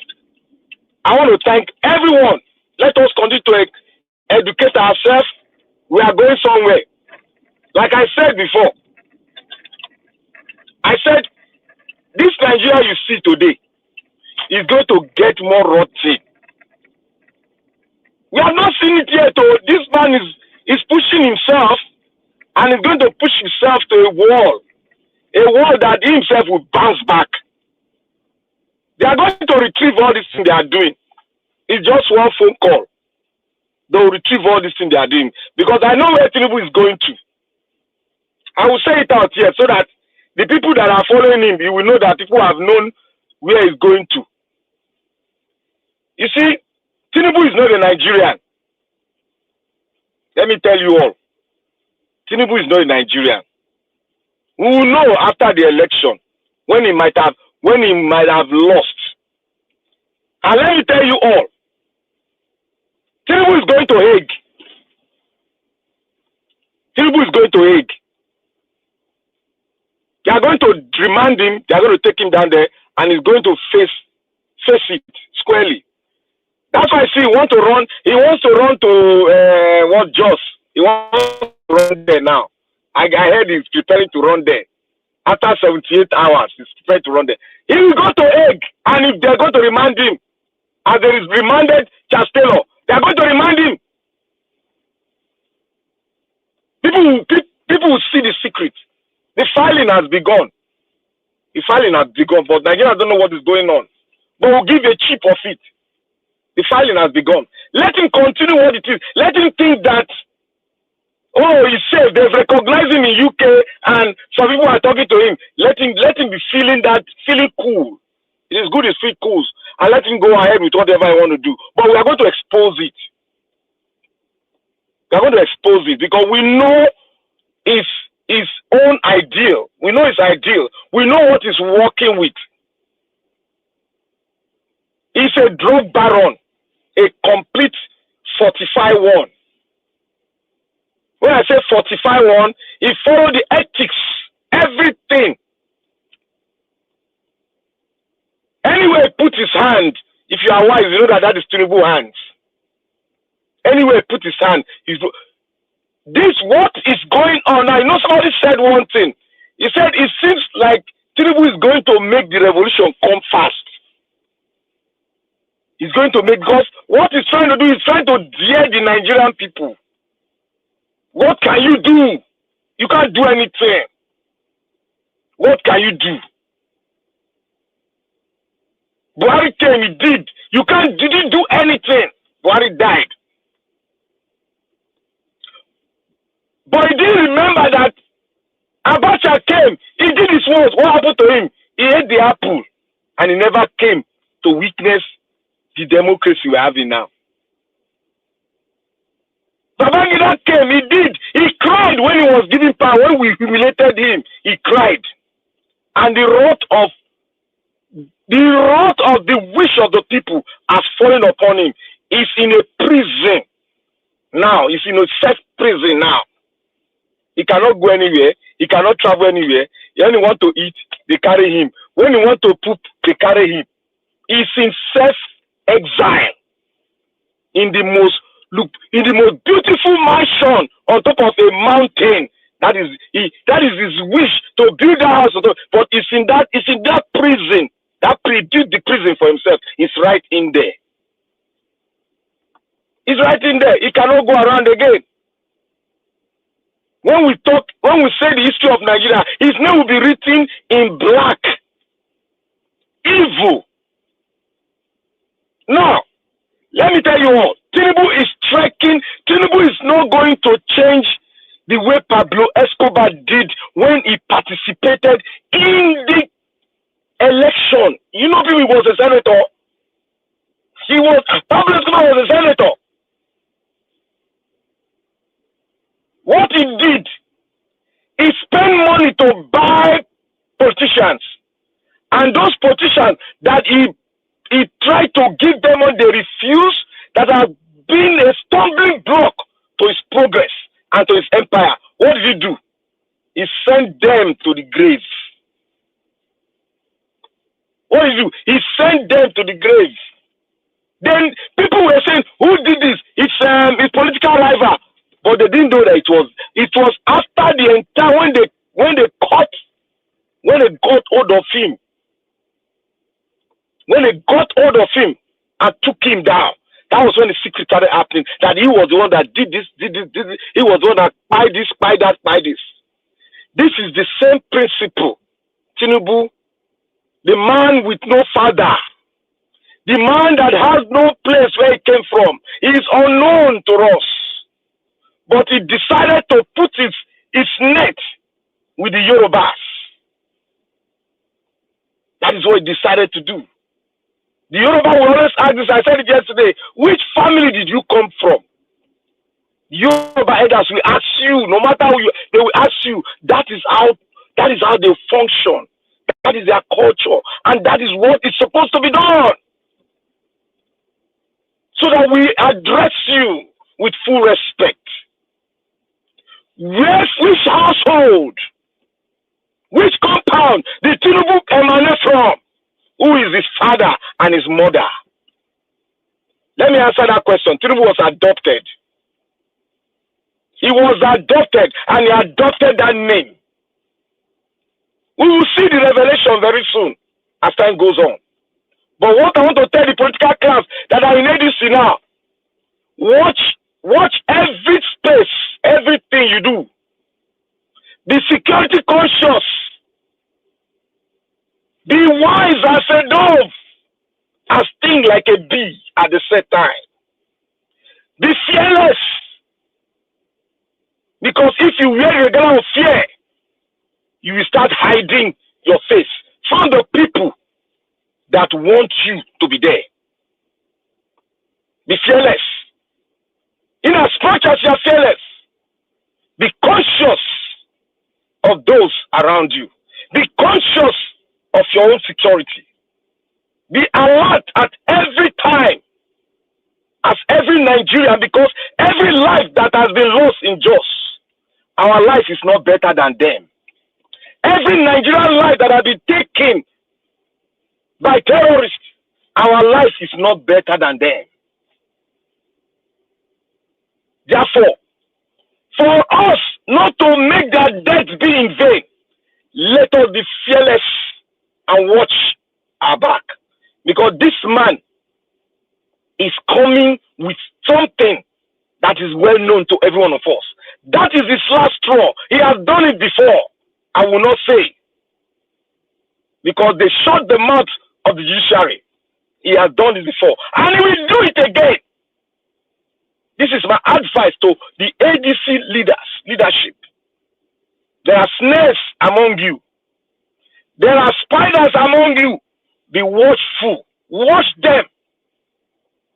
I want to thank everyone. Let us continue to educate ourselves. We are going somewhere. Like I said before, I said, this Nigeria you see today is going to get more rotten. We have not seen it yet. Oh. This man is pushing himself and is going to push himself to a wall that he himself will bounce back. They are going to retrieve all this thing they are doing. It's just one phone call. They will retrieve all this thing they are doing. Because I know where Tinubu is going to. I will say it out here so that the people that are following him, you will know that people have known where he's going to. You see, Tinubu is not a Nigerian. Let me tell you all. Tinubu is not a Nigerian. We will know after the election when he might have lost. And let me tell you all, Tinubu is going to Hague. Tinubu is going to Hague. They are going to remand him, they are going to take him down there, and he's going to face it squarely. That's why I see he wants to run to Jos. He wants to run there now. I heard he's preparing to run there. After 78 hours, he's preparing to run there. He will go to Hague, and if they're going to remand him, as there is remanded Chastello, they are going to remand him. People will see the secret. The filing has begun. The filing has begun, but Nigeria don't know what is going on. But we'll give a chip of it. The filing has begun. Let him continue what it is. Let him think that, oh, he's safe. They've recognized him in UK, and some people are talking to him. Let him be feeling cool. It is good, he feels cool. And let him go ahead with whatever he want to do. But we are going to expose it. We are going to expose it because we know his own ideal. We know his ideal. We know what he's working with. He's a drug baron, a complete 45-1. When I say 45-1, he followed the ethics, everything. Anywhere he puts his hand, if you are wise, you know that is Tinubu hands. Anywhere put his hand, this what is going on now. You know, somebody said one thing. He said it seems like Tinubu is going to make the revolution come fast. He's going to make, because what he's trying to do is trying to dare the Nigerian people. What can you do? You can't do anything. What can you do? Buhari came, he did. Didn't do anything. Buhari died. But he didn't remember that Abacha came. He did his worst. What happened to him? He ate the apple. And he never came to witness the democracy we're having now. Babangida came. He did. He cried when he was giving power. When we humiliated him, he cried. And the wrath of the wish of the people has fallen upon him. He's in a prison now. He's in a safe prison now. He cannot go anywhere. He cannot travel anywhere. When he want to eat, they carry him. When he want to poop, they carry him. He's in self-exile in the most beautiful mansion on top of a mountain. That is his wish to build a house. But it's in that prison. That built the prison for himself. It's right in there. It's right in there. He cannot go around again. When we say the history of Nigeria, his name will be written in black. Evil. Now, let me tell you what. Tinubu is trekking. Tinubu is not going to change the way Pablo Escobar did when he participated in the election. You know, he was a senator. Pablo Escobar was a senator. What he did, he spent money to buy politicians. And those politicians that he tried to give them what they refused, that have been a stumbling block to his progress and to his empire. What did he do? He sent them to the grave. What did he do? He sent them to the grave. Then people were saying, who did this? It's his political rival. But they didn't know that it was after the entire when they got hold of him. When they got hold of him and took him down, that was when the secret started happening. That he was the one that did this. He was the one that buy this, buy that, buy this. This is the same principle. Tinubu, the man with no father, the man that has no place where he came from, he is unknown to us. But he decided to put his net with the Yorubas. That is what he decided to do. The Yoruba will always ask this, I said it yesterday, which family did you come from? Yoruba elders will ask you, no matter who they will ask you, that is how they function. That is their culture. And that is what is supposed to be done. So that we address you with full respect. Which household, which compound did Tinubu emanate from? Who is his father and his mother? Let me answer that question. Tinubu was adopted. He was adopted and he adopted that name. We will see the revelation very soon as time goes on. But what I want to tell the political class that are in ADC now, watch every space, everything you do. Be security conscious. Be wise as a dove, and sting like a bee at the same time. Be fearless. Because if you wear a gown of fear, you will start hiding your face from the people that want you to be there. Be fearless. In as much as you are fearless, be conscious of those around you. Be conscious of your own security. Be alert at every time, as every Nigerian, because every life that has been lost in Jos, our life is not better than them. Every Nigerian life that has been taken by terrorists, our life is not better than them. Therefore, for us not to make their death be in vain, let us be fearless and watch our back. Because this man is coming with something that is well known to every one of us. That is his last straw. He has done it before. I will not say. Because they shut the mouth of the judiciary. He has done it before. And he will do it again. This is my advice to the ADC leadership. There are snares among you. There are spiders among you. Be watchful. Watch them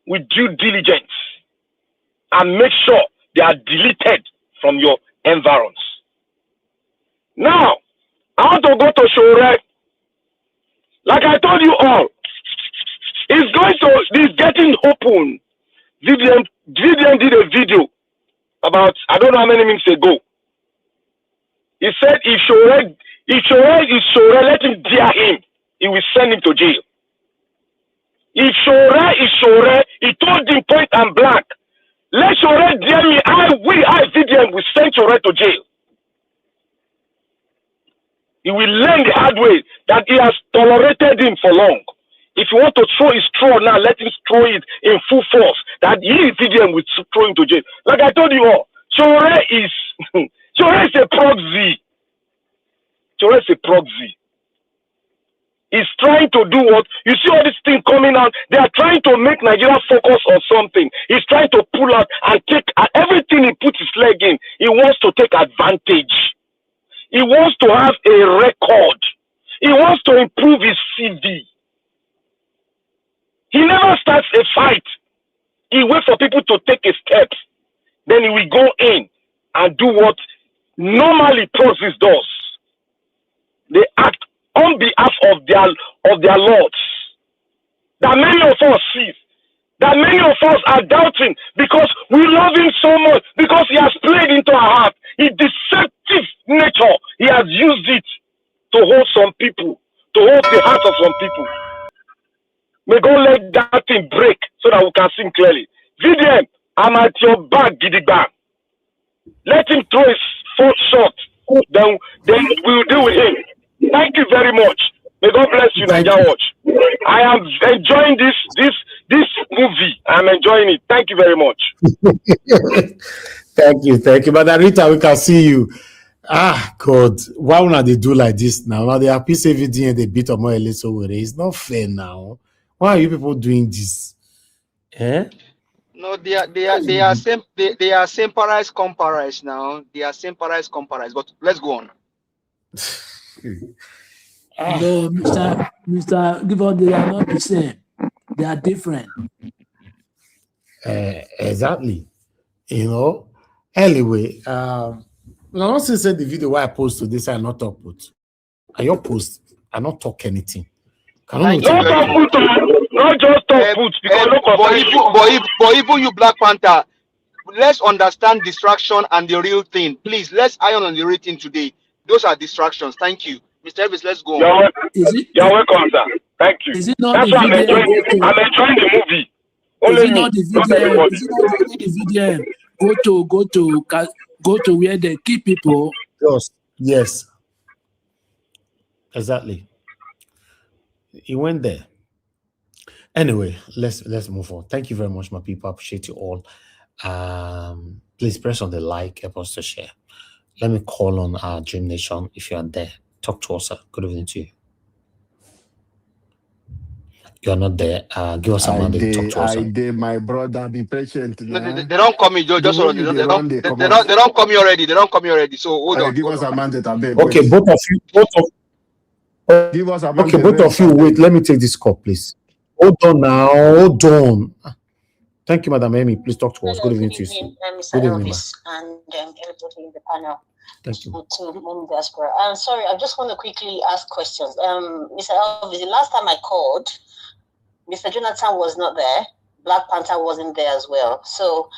with due diligence. And make sure they are deleted from your environs. Now, I want to go to Shore. Like I told you all, it's getting open. VDM did a video about, I don't know how many minutes ago. He said if Shore is Shore, let him dare him. He will send him to jail. If Shore is Shore, he told him point and blank, let Shore dare me, I VDM will send Shore to jail. He will learn the hard way that he has tolerated him for long. If you want to throw his straw now, let him throw it in full force. That he, VDM, will throw him to jail. Like I told you all, Shore is a proxy. Shore is a proxy. He's trying to do what? You see all this thing coming out. They are trying to make Nigeria focus on something. He's trying to pull out and take everything he puts his leg in. He wants to take advantage. He wants to have a record. He wants to improve his CV. He never starts a fight. He waits for people to take a step. Then he will go in and do what normally proxies does. They act on behalf of their lords. That many of us see. That many of us are doubting because we love him so much, because he has played into our heart. His deceptive nature, he has used it to hold some people, to hold the hearts of some people. May God let that thing break so that we can see clearly. VDM, I'm at your back, Gidigba. Let him throw his fourth shot. Then we will deal with him. Thank you very much. May God bless you, Nigeria Watch. I am enjoying this movie. I'm enjoying it. Thank you very much. Thank you. But Rita, we can see you. God, why would they do like this now? Now they are APC everything and they beat up more a little way. It's not fair now. Why are you people doing this? No, they are semparized comparised now. They are semparized comparised. But let's go on. No, Mr. Gibbon, they are not the same. They are different. Exactly. You know. Anyway, I also said the video why I post to this I not talk put. I your post, I not talk anything. Not just talk put because but even you Black Panther, let's understand distraction and the real thing. Please, let's iron on the real thing today. Those are distractions. Thank you. Mr. Elvis, let's go on. You're welcome, sir. Thank you. Is it not That's the why I'm video? enjoying the movie. Is it not the video? Go to where they keep people. Yes. Exactly. He went there. Anyway, let's move on. Thank you very much, my people. I appreciate you all. Please press on the like, help us to share. Let me call on our Dream Nation. If you are there, talk to us, sir. Good evening to you. You are not there. Give us a mandate. Talk to us. I did, my brother. Be patient. No, they don't come in. They don't come here already. They don't come here already. So hold on. Give us a mandate. Okay, both of you. Give us a mandate. Okay, both of you. Wait. Let me take this call, please. Hold on now. Hold on. Thank you, Madam Amy. Please talk to us. Good evening to you. Mr. Elvis and everybody in the panel. Thank you. To Mom Diaspora. I'm sorry, I just want to quickly ask questions. Mr. Elvis, the last time I called, Mr. Jonathan was not there. Black Panther wasn't there as well. So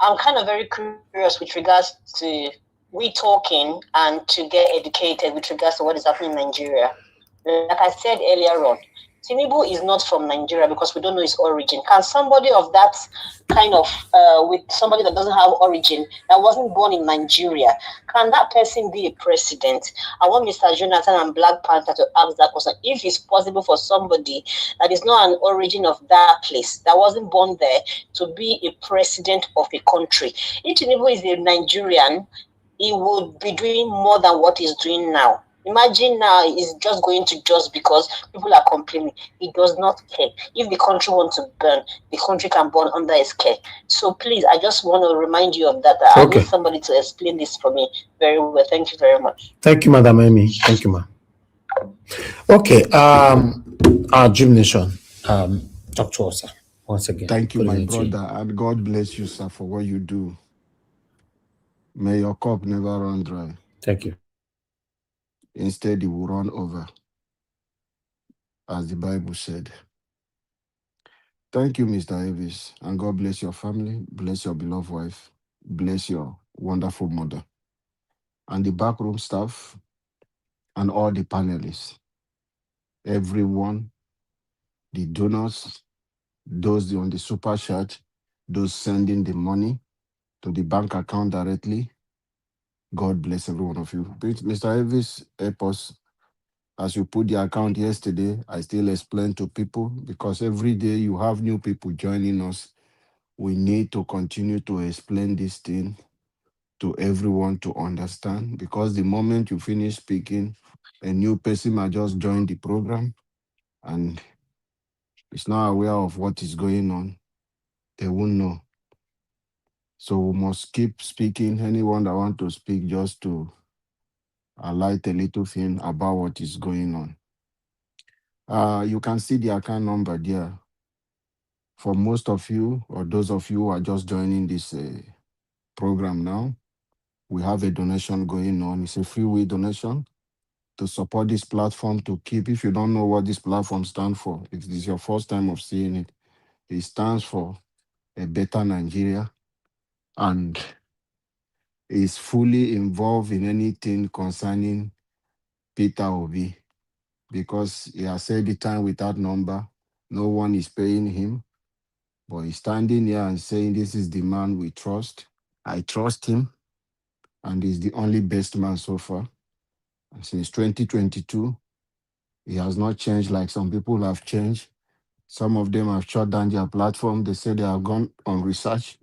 I'm kind of very curious with regards to we talking and to get educated with regards to what is happening in Nigeria. Like I said earlier on, Tinubu is not from Nigeria because we don't know his origin. Can somebody of that kind of, with somebody that doesn't have origin, that wasn't born in Nigeria, can that person be a president? I want Mr. Jonathan and Black Panther to ask that question. If it's possible for somebody that is not an origin of that place, that wasn't born there, to be a president of a country. If Tinubu is a Nigerian, he would be doing more than what he's doing now. Imagine now he's just going to just because people are complaining. He does not care. If the country wants to burn, the country can burn under his care. So please, I just want to remind you of that. I need somebody to explain this for me very well. Thank you very much. Thank you, Madam Amy. Thank you, ma'am. Okay, our Gym Nation, talk to us, sir, once again. Thank you, Good my evening to you. brother, and God bless you, sir, for what you do. May your cup never run dry. Thank you. Instead, it will run over, as the Bible said. Thank you, Mr. Elvis, and God bless your family, bless your beloved wife, bless your wonderful mother, and the backroom staff, and all the panelists, everyone, the donors, those on the super chat, those sending the money to the bank account directly. God bless every one of you. Mr. Elvis, help us. As you put the account yesterday, I still explain to people, because every day you have new people joining us. We need to continue to explain this thing to everyone to understand, because the moment you finish speaking, a new person might just join the program and is not aware of what is going on. They won't know. So we must keep speaking. Anyone that wants to speak, just to highlight a little thing about what is going on. You can see the account number there. For most of you, or those of you who are just joining this program now, we have a donation going on. It's a free-will donation to support this platform to keep. If you don't know what this platform stands for, if this is your first time of seeing it, it stands for a better Nigeria, and is fully involved in anything concerning Peter Obi, because he has said the time without number, no one is paying him, but he's standing here and saying, this is the man we trust. I trust him, and he's the only best man so far. And since 2022, he has not changed like some people have changed. Some of them have shut down their platform. They say they have gone on research.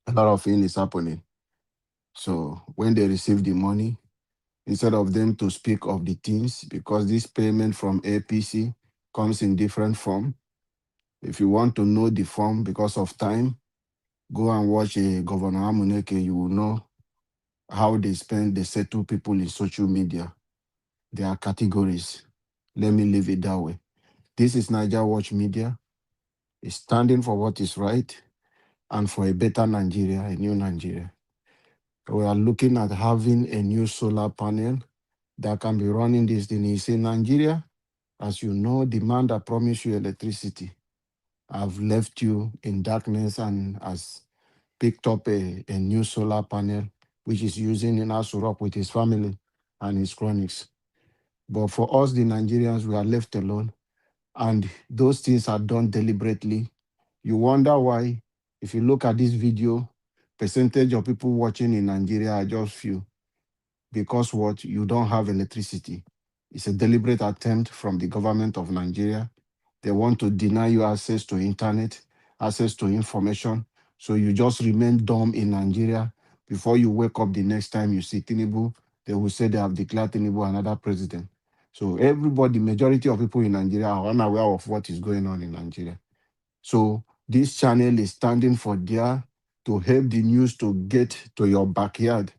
A lot of things is happening. So when they receive the money, instead of them to speak of the things, because this payment from APC comes in different form. If you want to know the form, because of time, go and watch Governor Amuneke. You will know how they settle people in social media. There are categories. Let me leave it that way. This is Niger Watch Media. It's standing for what is right and for a better Nigeria, a new Nigeria. We are looking at having a new solar panel that can be running this thing. You see, Nigeria, as you know, the man that promised you electricity have left you in darkness and has picked up a new solar panel, which is using in Asurok with his family and his chronics. But for us, the Nigerians, we are left alone. And those things are done deliberately. You wonder why, if you look at this video, percentage of people watching in Nigeria are just few. Because what? You don't have electricity. It's a deliberate attempt from the government of Nigeria. They want to deny you access to internet, access to information. So you just remain dumb in Nigeria. Before you wake up the next time you see Tinubu, they will say they have declared Tinubu another president. So everybody, majority of people in Nigeria are unaware of what is going on in Nigeria. So this channel is standing for there to help the news to get to your backyard.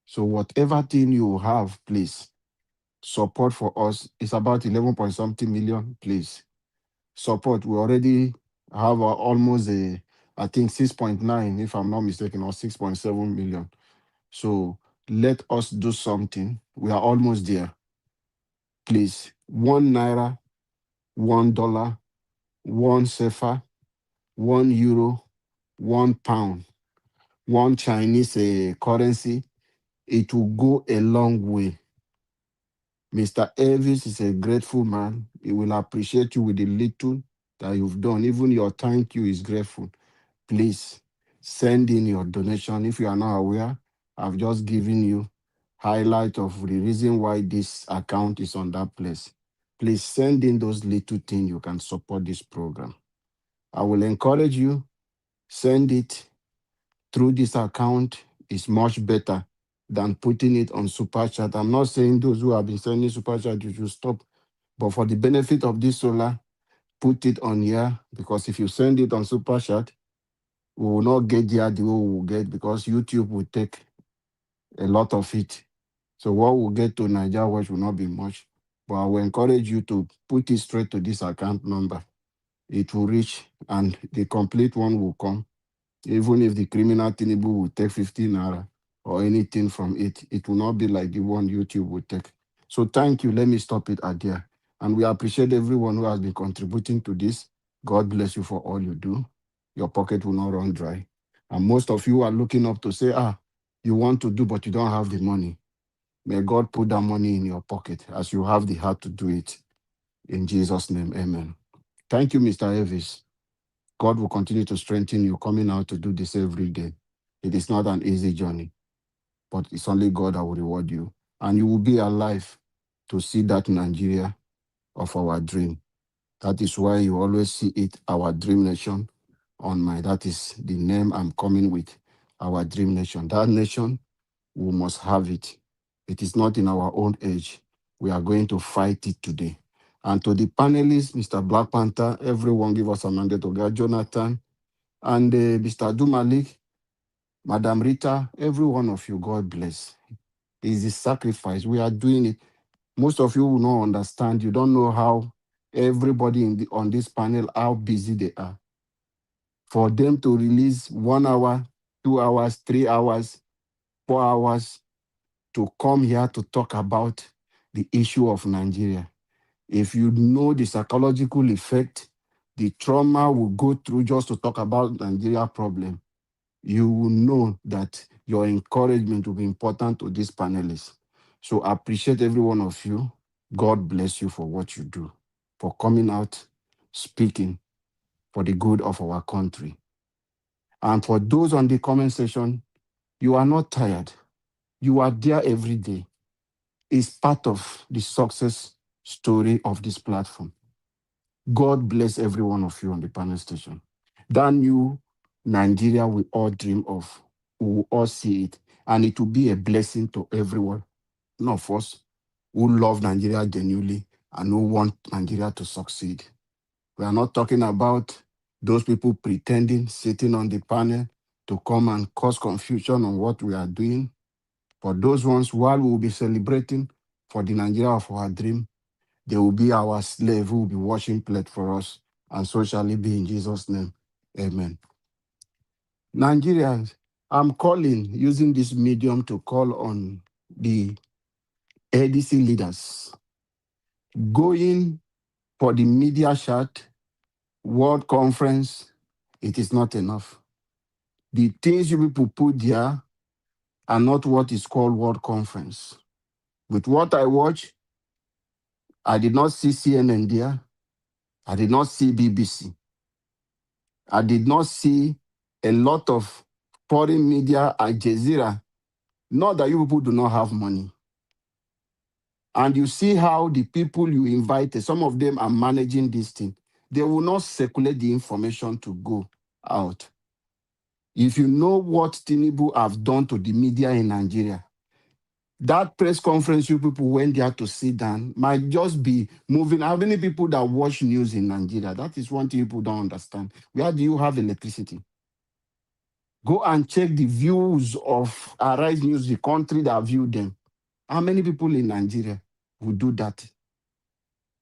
So whatever thing you have, please, support for us. It's about 11 point something million, please. Support. We already have almost I think 6.9, if I'm not mistaken, or 6.7 million. So let us do something. We are almost there. Please, €1, $1, one CFA, €1, £1, one Chinese currency. It will go a long way. Mr. Elvis is a grateful man. He will appreciate you with the little that you've done. Even your thank you is grateful. Please send in your donation. If you are not aware, I've just given you highlight of the reason why this account is on that place. Please send in those little things you can support this program. I will encourage you, send it through this account. Is much better than putting it on Super Chat. I'm not saying those who have been sending Super Chat, you should stop. But for the benefit of this solar, put it on here, because if you send it on Super Chat, we will not get there the way we will get, because YouTube will take a lot of it. So what we'll get to Nigeria Watch will not be much. But I will encourage you to put it straight to this account number. It will reach, and the complete one will come. Even if the criminal Tinubu will take 15 naira or anything from it, it will not be like the one YouTube will take. So thank you. Let me stop it at there. And we appreciate everyone who has been contributing to this. God bless you for all you do. Your pocket will not run dry. And most of you are looking up to say, you want to do, but you don't have the money. May God put that money in your pocket as you have the heart to do it. In Jesus' name, amen. Thank you, Mr. Elvis. God will continue to strengthen you coming out to do this every day. It is not an easy journey, but it's only God that will reward you. And you will be alive to see that Nigeria of our dream. That is why you always see it, our dream nation, on my, that is the name I'm coming with, our dream nation. That nation, we must have it. It is not in our own age. We are going to fight it today. And to the panelists, Mr. Black Panther, everyone give us a mandate to get Jonathan, and Mr. Dumalik, Madam Rita, every one of you, God bless. It's a sacrifice. We are doing it. Most of you will not understand. You don't know how everybody on this panel, how busy they are. For them to release 1 hour, 2 hours, 3 hours, 4 hours to come here to talk about the issue of Nigeria. If you know the psychological effect, the trauma will go through just to talk about Nigeria problem, you will know that your encouragement will be important to these panelists. So I appreciate every one of you. God bless you for what you do, for coming out, speaking for the good of our country. And for those on the comment section, you are not tired. You are there every day. It's part of the success story of this platform. God bless every one of you on the panel station. That new Nigeria we all dream of, we will all see it, and it will be a blessing to everyone, not of us, who love Nigeria genuinely and who want Nigeria to succeed. We are not talking about those people pretending, sitting on the panel to come and cause confusion on what we are doing. For those ones, while we will be celebrating for the Nigeria of our dream, they will be our slave who will be washing plate for us, and so shall it be in Jesus' name. Amen. Nigerians, I'm calling, using this medium to call on the ADC leaders. Going for the media chat, World Conference, it is not enough. The things you people put there are not what is called World Conference. With what I watch, I did not see CNN there. I did not see BBC. I did not see a lot of foreign media, Al Jazeera. Not that you people do not have money. And you see how the people you invited, some of them are managing this thing. They will not circulate the information to go out. If you know what Tinubu have done to the media in Nigeria, that press conference you people went there to sit down might just be moving. How many people that watch news in Nigeria? That is one thing people don't understand. Where do you have electricity? Go and check the views of Arise News, the country that view them. How many people in Nigeria would do that?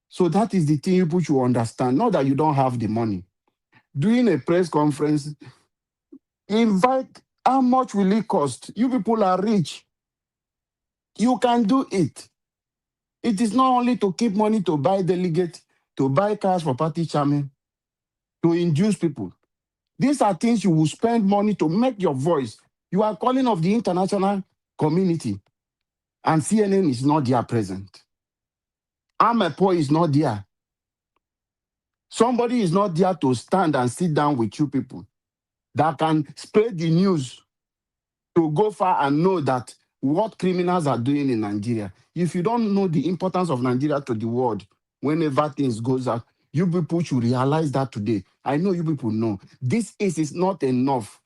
So that is the thing you people should understand. Not that you don't have the money. Doing a press conference, invite, how much will it cost? You people are rich. You can do it. It is not only to keep money to buy delegates, to buy cars for party chairman, to induce people. These are things you will spend money to make your voice. You are calling of the international community, and CNN is not there present. Amepo is not there. Somebody is not there to stand and sit down with you people that can spread the news to go far and know that what criminals are doing in Nigeria. If you don't know the importance of Nigeria to the world, whenever things goes out, you people should realize that today. I know you people know. This is not enough.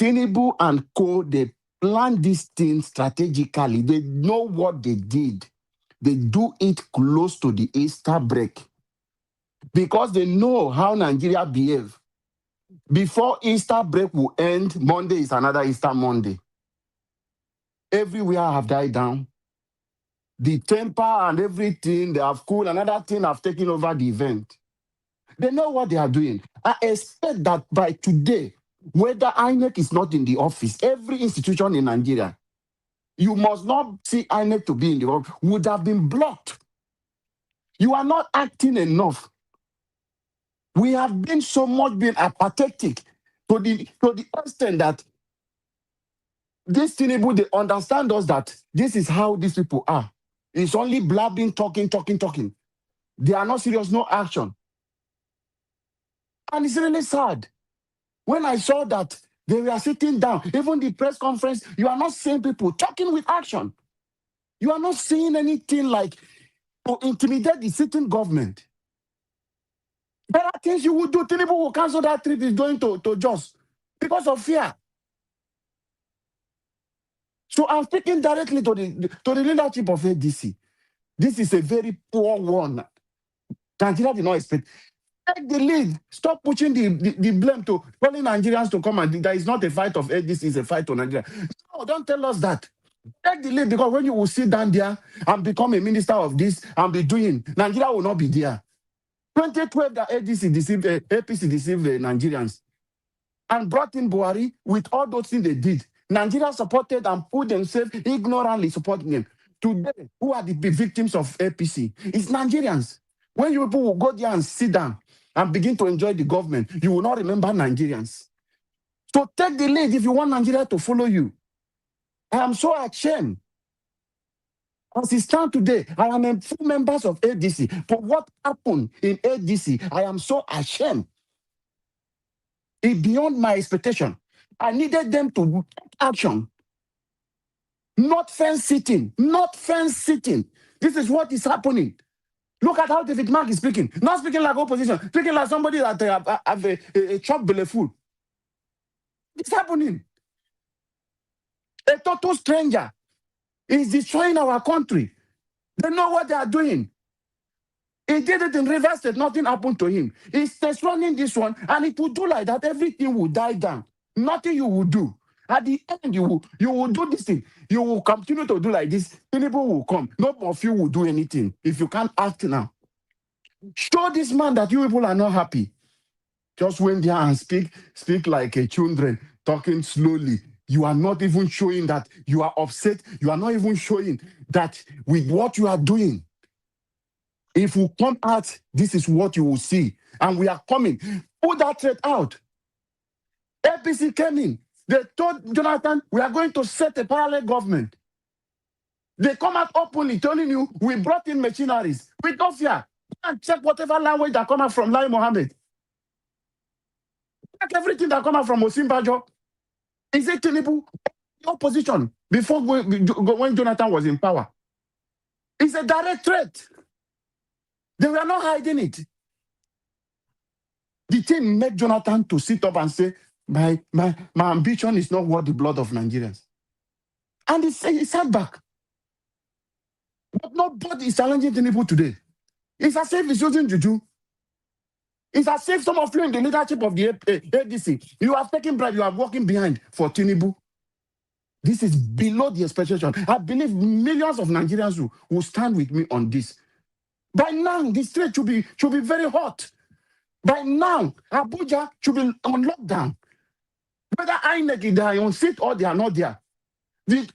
Tinubu and co, they plan this thing strategically. They know what they did. They do it close to the Easter break because they know how Nigeria behave. Before Easter break will end, Monday is another Easter Monday. Everywhere have died down. The temper and everything, they have cooled. Another thing have taken over the event. They know what they are doing. I expect that by today, whether INEC is not in the office, every institution in Nigeria, you must not see INEC to be in the office, would have been blocked. You are not acting enough. We have been so much being apathetic to the extent that this Tinubu, they understand us that this is how these people are. It's only blabbing, talking. They are not serious, no action. And it's really sad. When I saw that they were sitting down, even the press conference, you are not seeing people talking with action. You are not seeing anything like to intimidate the sitting government. There are things you would do. Tinubu will cancel that trip he's going to Jos because of fear. So I'm speaking directly to the leadership of ADC. This is a very poor one. Nigeria did not expect. Take the lead. Stop pushing the blame to calling Nigerians to come and that is not a fight of ADC, it's a fight to Nigeria. No, don't tell us that. Take the lead, because when you will sit down there and become a minister of this and be doing, Nigeria will not be there. 2012, the ADC deceived, APC deceived Nigerians and brought in Buhari with all those things they did. Nigeria supported and put themselves ignorantly supporting them. Today, who are the victims of APC? It's Nigerians. When you people will go there and sit down and begin to enjoy the government, you will not remember Nigerians. So take the lead if you want Nigeria to follow you. I am so ashamed. As it stands today, I am a full member of ADC. But what happened in ADC, I am so ashamed. It's beyond my expectation. I needed them to take action. Not fence sitting. This is what is happening. Look at how David Mark is speaking. Not speaking like opposition, speaking like somebody that have a chopped belly full. It's happening. A total stranger is destroying our country. They know what they are doing. He did it in Rivers State, nothing happened to him. He's just running this one, and it will do like that, everything will die down. Nothing you will do. At the end, you will do this thing. You will continue to do like this. People will come. None of you will do anything if you can't act now. Show this man that you people are not happy. Just went there and speak like a children, talking slowly. You are not even showing that you are upset. You are not even showing that with what you are doing. If we come out, this is what you will see. And we are coming. Put that threat out. APC came in. They told Jonathan, we are going to set a parallel government. They come out openly telling you, we brought in machineries. We don't fear. And check whatever language that come out from Lai Mohammed. Check everything that come out from Osinbajo. Is it Tinubu? Opposition before when Jonathan was in power. It's a direct threat. They were not hiding it. The thing made Jonathan to sit up and say, my ambition is not worth the blood of Nigerians. And he sat back. But nobody is challenging Tinubu today. It's as if he's using juju. It's as if some of you in the leadership of the ADC, you have taken bribe, you are walking behind for Tinubu. This is below the expectation. I believe millions of Nigerians will stand with me on this. By now, the state should be very hot. By now, Abuja should be on lockdown. Whether INEC is there on seat or they are not there. The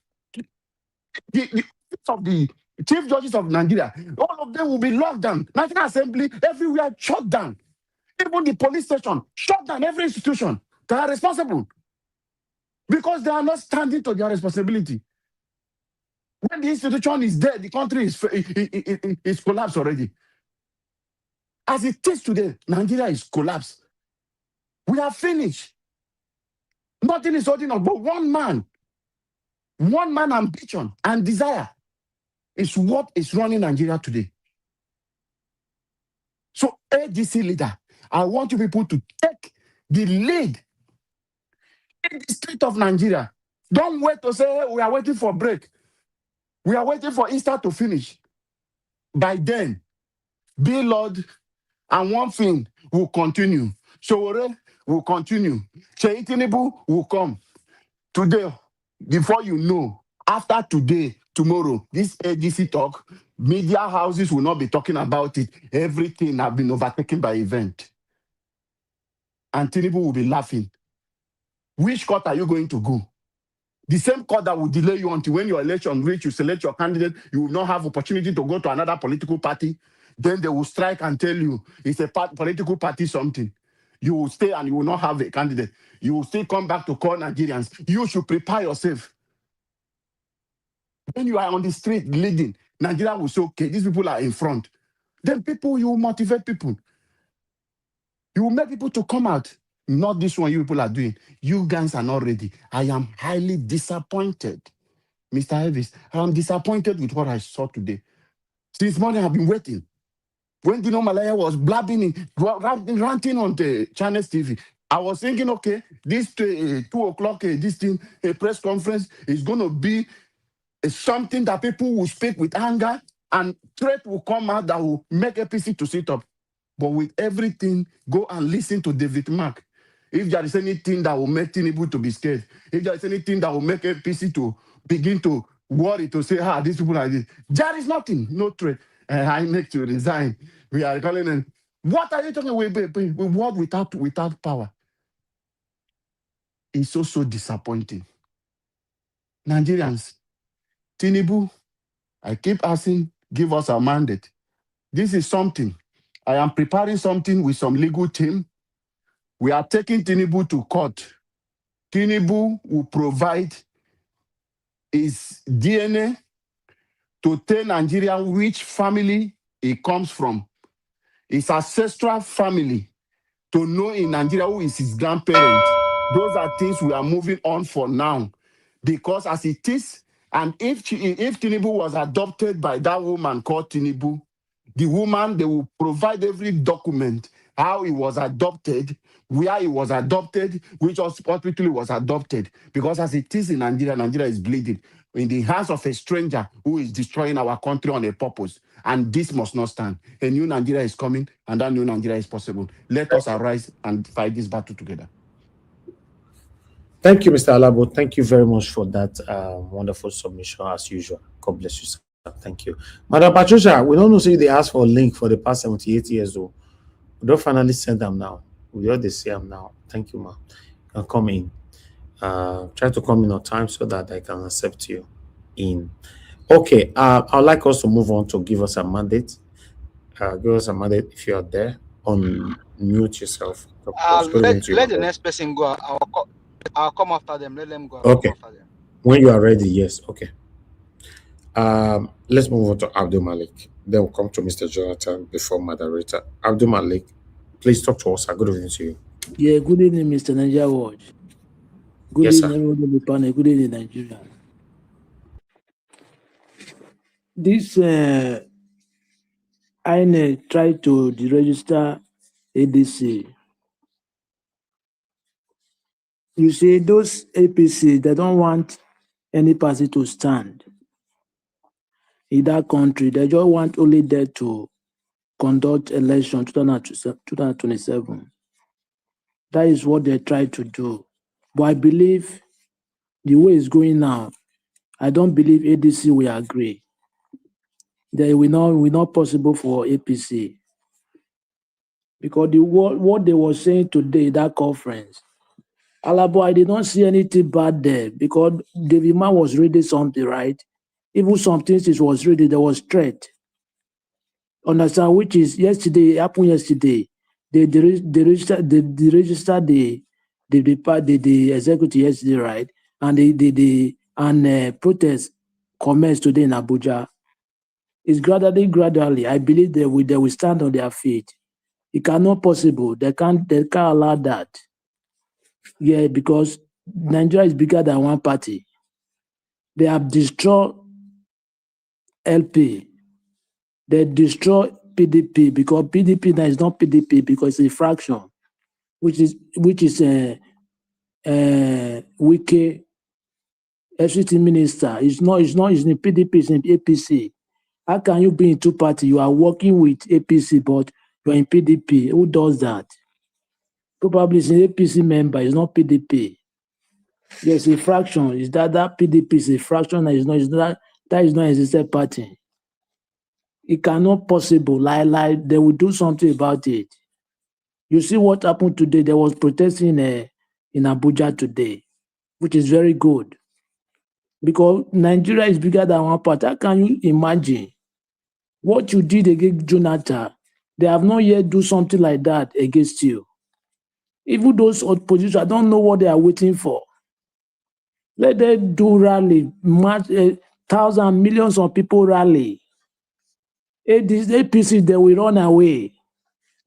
of the chief judges of Nigeria, all of them will be locked down. National Assembly, everywhere shut down. Even the police station, shut down every institution. They are responsible. Because they are not standing to their responsibility. When the institution is there, the country is collapsed already. As it is today, Nigeria is collapsed. We are finished. Nothing is holding us but one man ambition and desire is what is running Nigeria today. So, ADC leader, I want you people to take the lead in the state of Nigeria. Don't wait to say, hey, we are waiting for break. We are waiting for Easter to finish. By then, be Lord, and one thing will continue. Sowore will continue. Tinubu will come. Today, before you know, after today, tomorrow, this ADC talk, media houses will not be talking about it. Everything has been overtaken by event. And Tinubu will be laughing. Which court are you going to go? The same court that will delay you until when your election reach, you select your candidate, you will not have opportunity to go to another political party. Then they will strike and tell you it's a political party something. You will stay and you will not have a candidate. You will still come back to call Nigerians. You should prepare yourself. When you are on the street leading, Nigeria will say, okay, these people are in front. Then you will motivate people. You will make people to come out. Not this one you people are doing. You guys are not ready. I am highly disappointed. Mr. Elvis, I am disappointed with what I saw today. Since morning, I've been waiting. When Dino Malaya was blabbing, ranting on the Channels TV, I was thinking, okay, this 2 o'clock, this thing, a press conference is going to be something that people will speak with anger and threat will come out that will make APC to sit up. But with everything, go and listen to David Mark. If there is anything that will make Tinubu to be scared, if there is anything that will make APC to begin to worry, to say, these people are this, there is nothing, no threat. I make to resign. We are calling them. What are you talking about? We work without power. It's so disappointing. Nigerians, Tinubu, I keep asking, give us a mandate. This is something. I am preparing something with some legal team. We are taking Tinubu to court. Tinubu will provide his DNA to tell Nigeria which family he comes from, his ancestral family, to know in Nigeria who is his grandparent. Those are things we are moving on for now. Because as it is, and if Tinubu was adopted by that woman called Tinubu, the woman, they will provide every document, how he was adopted, where he was adopted, which hospital he was adopted. Because as it is in Nigeria, Nigeria is bleeding in the hands of a stranger who is destroying our country on a purpose. And this must not stand. A new Nigeria is coming, and that new Nigeria is possible. Let us arise and fight this battle together. Thank you, Mr. Alabo. Thank you very much for that wonderful submission, as usual. God bless you, sir. Thank you. Madam Patricia, we don't know if they asked for a link for the past 78 years, though. We don't finally send them now. We already see them now. Thank you, ma'am. You can come in. Try to come in on time so that I can accept you in. Okay, I'd like us to move on to give us a mandate. Give us a mandate if you're there. Unmute yourself. Let the next person go. I'll come after them. Let them go. Okay. After them. When you are ready, yes. Okay. Let's move on to Abdul Malik. Then we'll come to Mr. Jonathan before moderator. Abdul Malik, please talk to us. Good evening to you. Yeah, good evening, Mr. Nigeria Watch. Good yes, evening, everyone on the panel. Good evening, Nigeria. This INEC tried to deregister ADC. You see, those APC, they don't want any party to stand in that country. They just want only there to conduct election 2027. That is what they try to do. But I believe the way it's going now, I don't believe ADC will agree. They will not possible for APC. Because what they were saying today, that conference, Alabo, I did not see anything bad there because David Man was reading something, right? Even some things it was reading, there was threat. Understand, which is happened yesterday. They registered the executive yesterday, right? And they protest comments today in Abuja. It's gradually. I believe they will stand on their feet. It cannot possible. They can't allow that. Yeah, because Nigeria is bigger than one party. They have destroyed LP. They destroy PDP because PDP now is not PDP because it's a fraction, which is Wike, FCT minister. It's in PDP, it's in APC. How can you be in two parties? You are working with APC, but you're in PDP. Who does that? Probably it's an APC member, it's not PDP. Yes, a fraction. Is that PDP is a fraction that is not existed party. It cannot possible. Like they will do something about it. You see what happened today? There was protesting in Abuja today, which is very good. Because Nigeria is bigger than one part. How can you imagine what you did against Jonathan? They have not yet do something like that against you. Even those opposition, I don't know what they are waiting for. Let them do rally, thousands, millions of people rally. This APC, they will run away.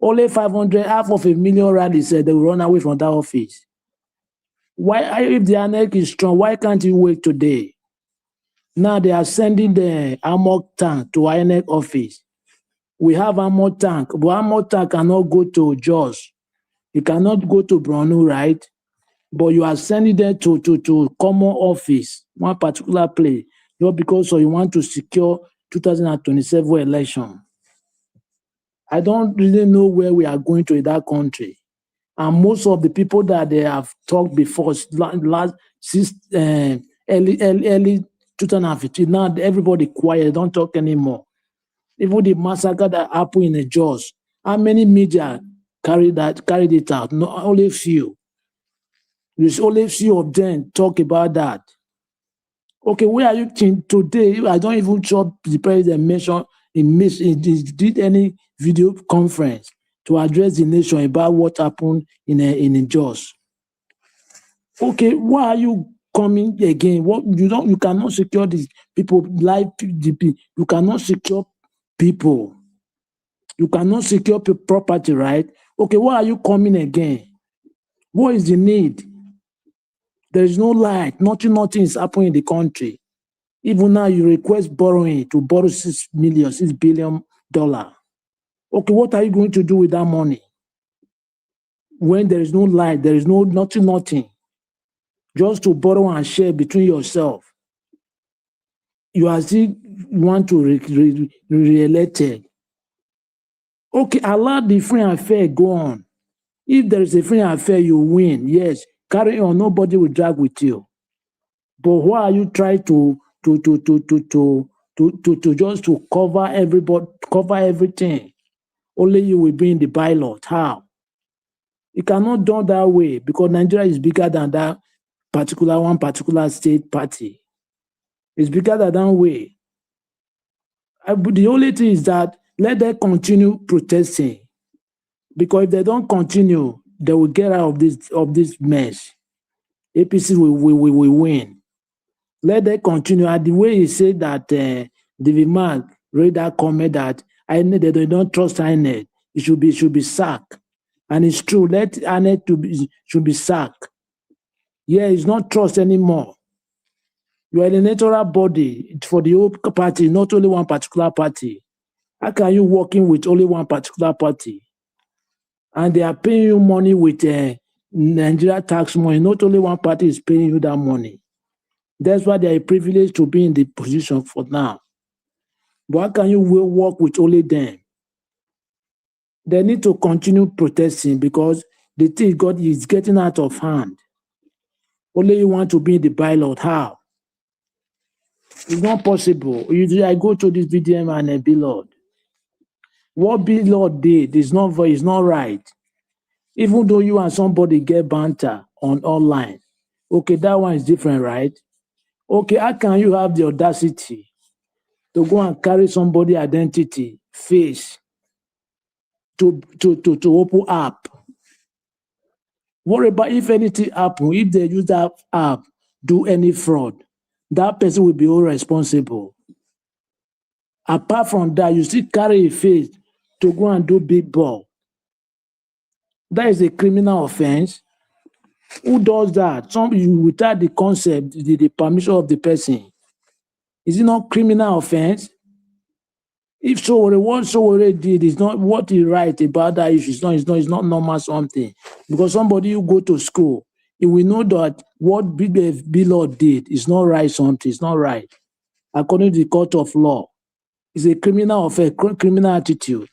Only 500, half of a million rally said they will run away from that office. Why, if the anarchy is strong, why can't you wait today? Now they are sending the armored tank to INEC office. We have armored tank, but armored tank cannot go to Jos. It cannot go to Bronu, right? But you are sending them to common office, one particular place, not because you want to secure 2027 election. I don't really know where we are going to in that country. And most of the people that they have talked before, early 2015, now everybody quiet, don't talk anymore. Even the massacre that happened in the Jaws, how many media carried it out? No, only few. There's only few of them talk about that. Okay, where are you today? I don't even sure the president mentioned did any video conference to address the nation about what happened in Jos. Okay, why are you coming again? What you cannot secure these people like PDP. You cannot secure people. You cannot secure property, right? Okay, why are you coming again? What is the need? There is no light. Nothing is happening in the country. Even now, you request borrowing to borrow $6 billion. Okay, what are you going to do with that money? When there is no light, there is nothing. Just to borrow and share between yourself. You are still want to re-elected. Okay, allow the free and fair go on. If there is a free and fair, you win. Yes, carry on. Nobody will drag with you. But why are you trying to just to cover everybody, cover everything? Only you will be in the ballot. How? It cannot done that way because Nigeria is bigger than that one particular state party. It's bigger than that way. The only thing is that let them continue protesting. Because if they don't continue, they will get out of this mess. APC will win. Let them continue. And the way he said that David Mark read that comment that they don't trust INEC, it should be sacked. And it's true. Let INEC should be sacked. Yeah, it's not trust anymore. You are an electoral body for the whole party, not only one particular party. How can you working with only one particular party? And they are paying you money with Nigeria tax money. Not only one party is paying you that money. That's why they are privileged to be in the position for now. But how can you work with only them? They need to continue protesting because the thing is getting out of hand. Only you want to be in the ballot. How? It's not possible. I go to this VDM and Billord. What Billord did is not right. Even though you and somebody get banter online, okay, that one is different, right? Okay, how can you have the audacity to go and carry somebody's identity, face, to open app? What about if anything happen, if they use that app, do any fraud? that person will be all responsible. Apart from that, you still carry a face to go and do big ball. That is a criminal offense. Who does that? Somebody without the concept, the permission of the person. Is it not criminal offense? If so, what Sowore did is not what he write about that issue. It's not normal something. Because somebody who go to school, he will know that what Bill did is not right something. It's not right. According to the court of law, it's a criminal offense, criminal attitude.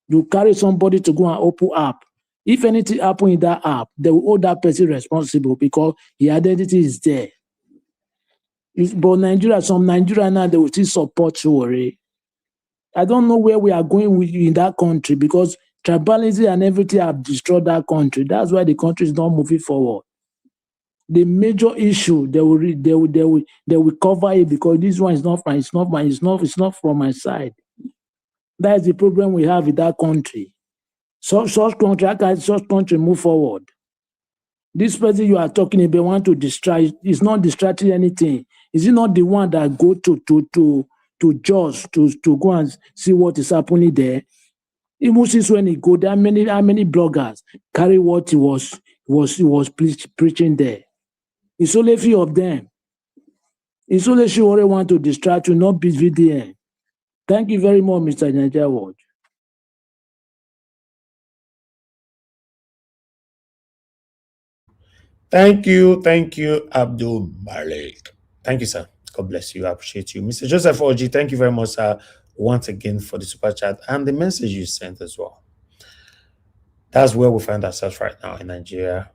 You carry somebody to go and open app. If anything happen in that app, they will hold that person responsible because his identity is there. But Nigeria, some Nigeria now, they will still support Sowore. I don't know where we are going with in that country because tribalism and everything have destroyed that country. That's why the country is not moving forward. The major issue they will cover it because this one is not fine. It's not from my side. That is the problem we have in that country. Such country, how can such country move forward? This person you are talking about want to distract. It's not distracting anything. Is it not the one that go to judge to go and see what is happening there? Even since when he go there, how many bloggers carry what he was preaching there? It's only a few of them. It's only she already want to distract you, not be VDN. Thank you very much, Mr. Nigeria Watch. Thank you, Abdul Malik. Thank you, sir. God bless you. I appreciate you. Mr. Joseph Oji, thank you very much, sir, once again for the super chat and the message you sent as well. That's where we find ourselves right now in Nigeria.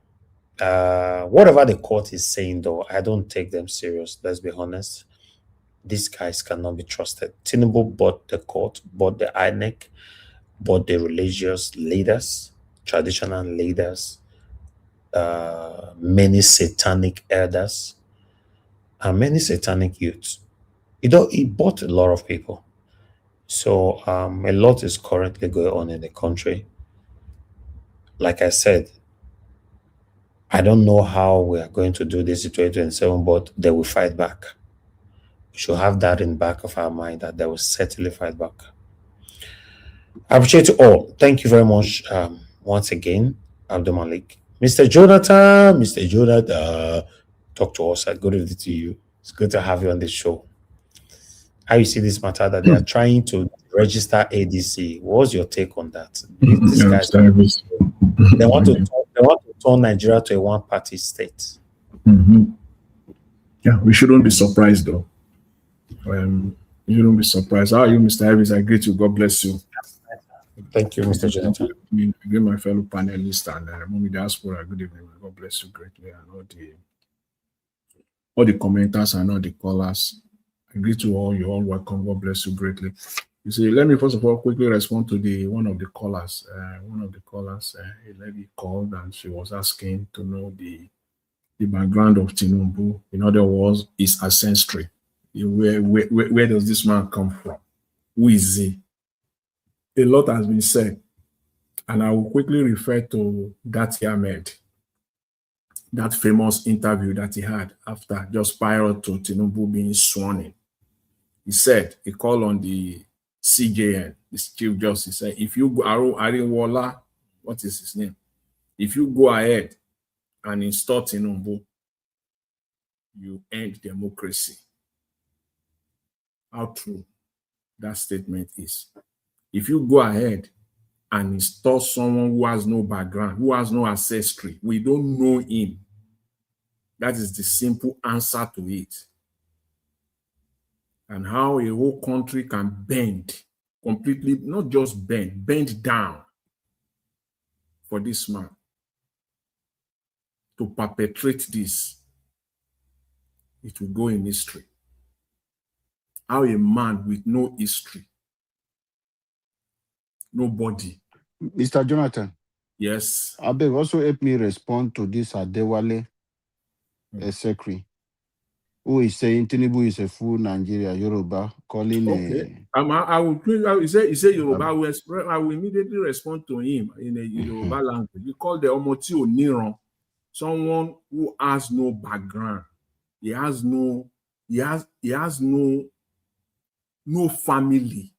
Whatever the court is saying, though, I don't take them serious. Let's be honest. These guys cannot be trusted. Tinubu bought the court, bought the INEC, bought the religious leaders, traditional leaders, many satanic elders, and many satanic youths. He bought a lot of people. So a lot is currently going on in the country. Like I said, I don't know how we are going to do this in 2027, but they will fight back. We should have that in the back of our mind that they will certainly fight back. I appreciate you all. Thank you very much once again, Abdul Malik. Mr. Jonathan, talk to us. Good evening to you. It's good to have you on this show. How you see this matter that they are trying to register ADC? What's your take on that? These guys, they want to turn Nigeria to a one-party state. Yeah, we shouldn't be surprised though. You shouldn't be surprised. How are you, Mr. Harris? I greet you. God bless you. Thank you, Mr. Jonathan. I greet my fellow panelists and Mommy Diaspora. Good evening. God bless you greatly. And all the commenters and all the callers. I greet you all. You're all welcome. God bless you greatly. You see, let me first of all quickly respond to one of the callers. A lady called and she was asking to know the background of Tinubu. In other words, his ancestry. Where does this man come from? Who is he? A lot has been said, and I will quickly refer to Dati Ahmed, that famous interview that he had after just prior to Tinubu being sworn in. He said, he called on the CJN, the Chief Justice, said, if you go, Ariwola, what is his name? If you go ahead and install Tinubu, you end democracy. How true that statement is. If you go ahead and install someone who has no background, who has no ancestry, we don't know him. That is the simple answer to it. And how a whole country can bend completely, not just bend down for this man to perpetrate this. It will go in history. How a man with no history, nobody. Mr. Jonathan. Yes. Abeg also help me respond to this Adewale Esekri, who is saying Tinubu is a full Nigeria Yoruba, calling I will say Yoruba. I will immediately respond to him in a Yoruba language. You call the Omoti Oniran someone who has no background. He has no family.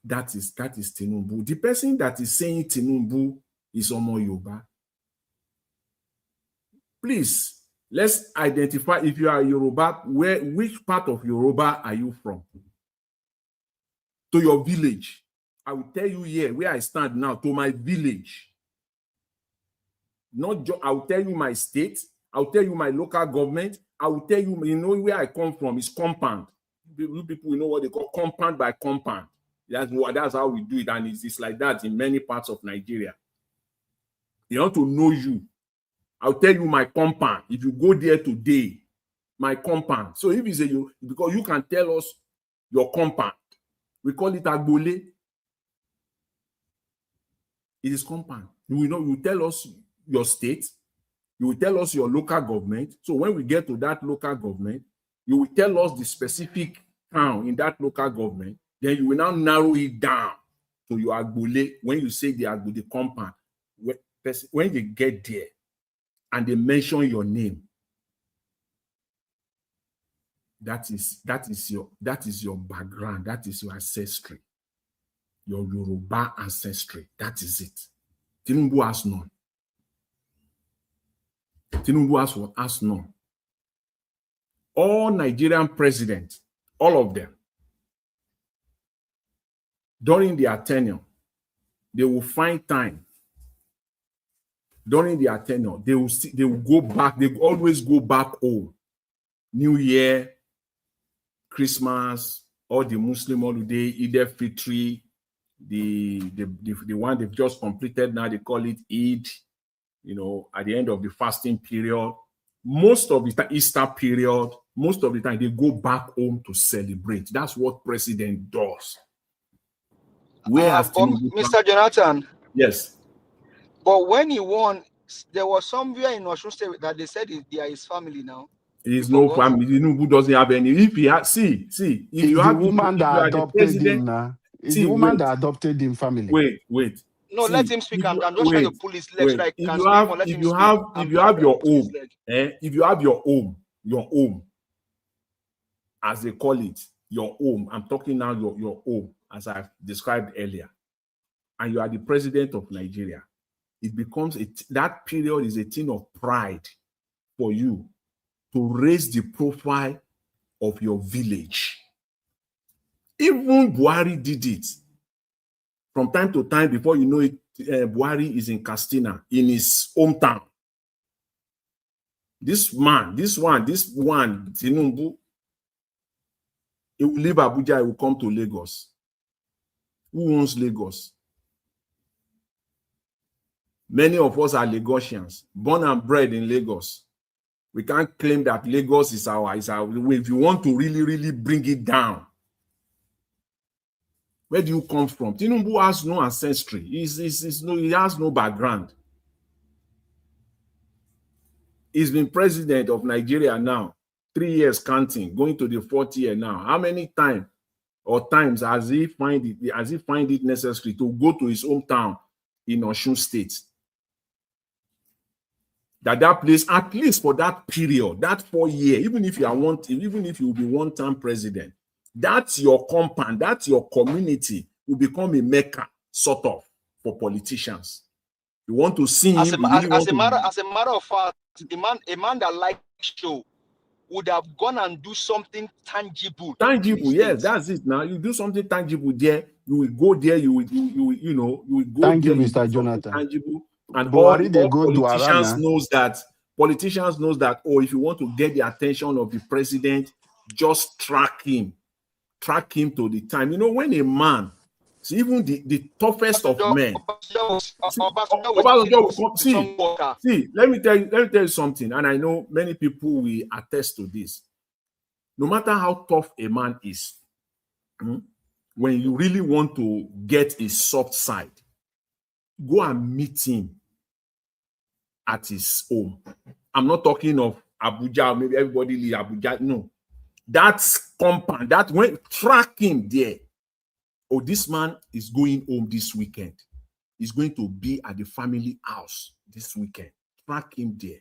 That is Tinubu. The person that is saying Tinubu is Omo Yoruba. Please, let's identify if you are Yoruba, which part of Yoruba are you from? To your village. I will tell you here where I stand now, to my village. I will tell you my state. I will tell you my local government. I will tell you, where I come from is compound. You people know what they call compound by compound. That's how we do it, and it's like that in many parts of Nigeria. They want to know you. I'll tell you my compound. If you go there today, my compound. So if you say because you can tell us your compound, we call it Agbole. It is compound. You tell us your state, you will tell us your local government. So when we get to that local government, you will tell us the specific town in that local government. Then you will now narrow it down to your Agbole. When you say the Agbole compound, when they get there and they mention your name, that is your background, that is your ancestry, your Yoruba ancestry. That is it. Tinubu has none. Tinubu has none. All Nigerian presidents, all of them, during their tenure, they will find time. During their tenure, they will go back. They will always go back home. New Year, Christmas, or the Muslim holiday, Eid al-Fitr, the one they've just completed now, they call it Eid. At the end of the fasting period, most of the time, Easter period, most of the time they go back home to celebrate. That's what president does. Mr. Jonathan. Yes. But when he won, there was somewhere in Osun State that they said they are his family now. There is no family. Tinubu doesn't have any. If he has, see, if you have, the woman that adopted him now. It's the woman that adopted him family. Wait. No, let him speak. I'm just trying to pull his leg so that he can speak more. Let him speak. If you have your home, if you have your home, as they call it, your home. I'm talking now your home, as I've described earlier, and you are the president of Nigeria. It becomes that period is a thing of pride for you to raise the profile of your village. Even Buhari did it. From time to time, before you know it, Buhari is in Castina, in his hometown. This one, Tinubu, he will leave Abuja, he will come to Lagos. Who owns Lagos? Many of us are Lagosians, born and bred in Lagos. We can't claim that Lagos is our way. If you want to really, really bring it down, where do you come from? Tinubu has no ancestry. He has no background. He's been president of Nigeria now, 3 years counting, going to the 4th year now. How many times has he find it necessary to go to his hometown in Osun State? That place, at least for that period, that 4 year, even if you will be one-time president, that's your compound, that's your community will become a mecca, sort of, for politicians. You want to see him. As a matter of fact, a man that likes show would have gone and do something tangible. Tangible, yes, that's it. Now you do something tangible there. You will go there. You will go. Thank there, you, Mr. Jonathan. Tangible, and Buhari, all go politicians to knows that. Politicians knows that. Oh, if you want to get the attention of the president, just track him to the time. When a man, see, even the toughest of men. See, let me tell you something, and I know many people will attest to this. No matter how tough a man is, when you really want to get his soft side, go and meet him at his home. I'm not talking of Abuja, maybe everybody leave Abuja. No. That's compound. Track him there. Oh, this man is going home this weekend. He's going to be at the family house this weekend. Track him there.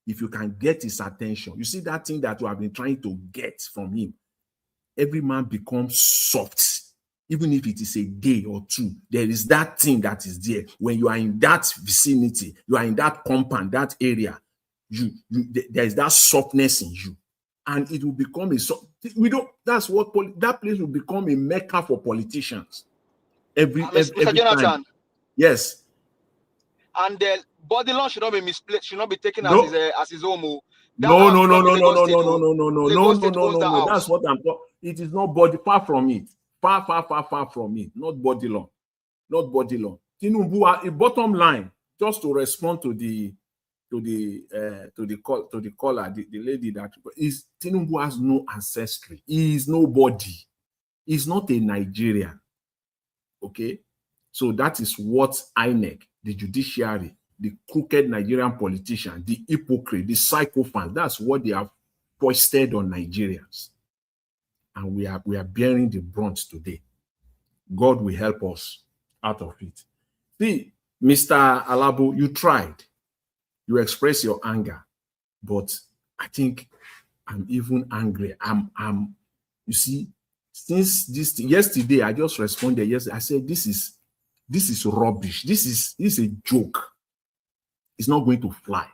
if you can get his attention, you see that thing that you have been trying to get from him, every man becomes soft. Even if it is a day or two, there is that thing that is there. When you are in that vicinity, you are in that compound, that area, there is that softness in you. And it will become that's what, that place will become a mecca for politicians. Every Jonathan. time. Yes. And the body law should not be misplaced, should not be taken No. as his home. No. That's what I'm talking. It is not body, far from it. Far from it. Not body law. Not body law. Tinubu, bottom line, just to respond to the caller, the lady that is, Tinubu has no ancestry. He is nobody. He's not a Nigerian. Okay? So that is what INEC, the judiciary, the crooked Nigerian politician, the hypocrite, the psychopath, that's what they have foisted on Nigerians. And we are bearing the brunt today. God will help us out of it. See, Mr. Alabo, you tried. You express your anger, but I think I'm even angry. You see, since yesterday, I just responded. Yesterday, I said, this is rubbish. This is a joke. It's not going to fly.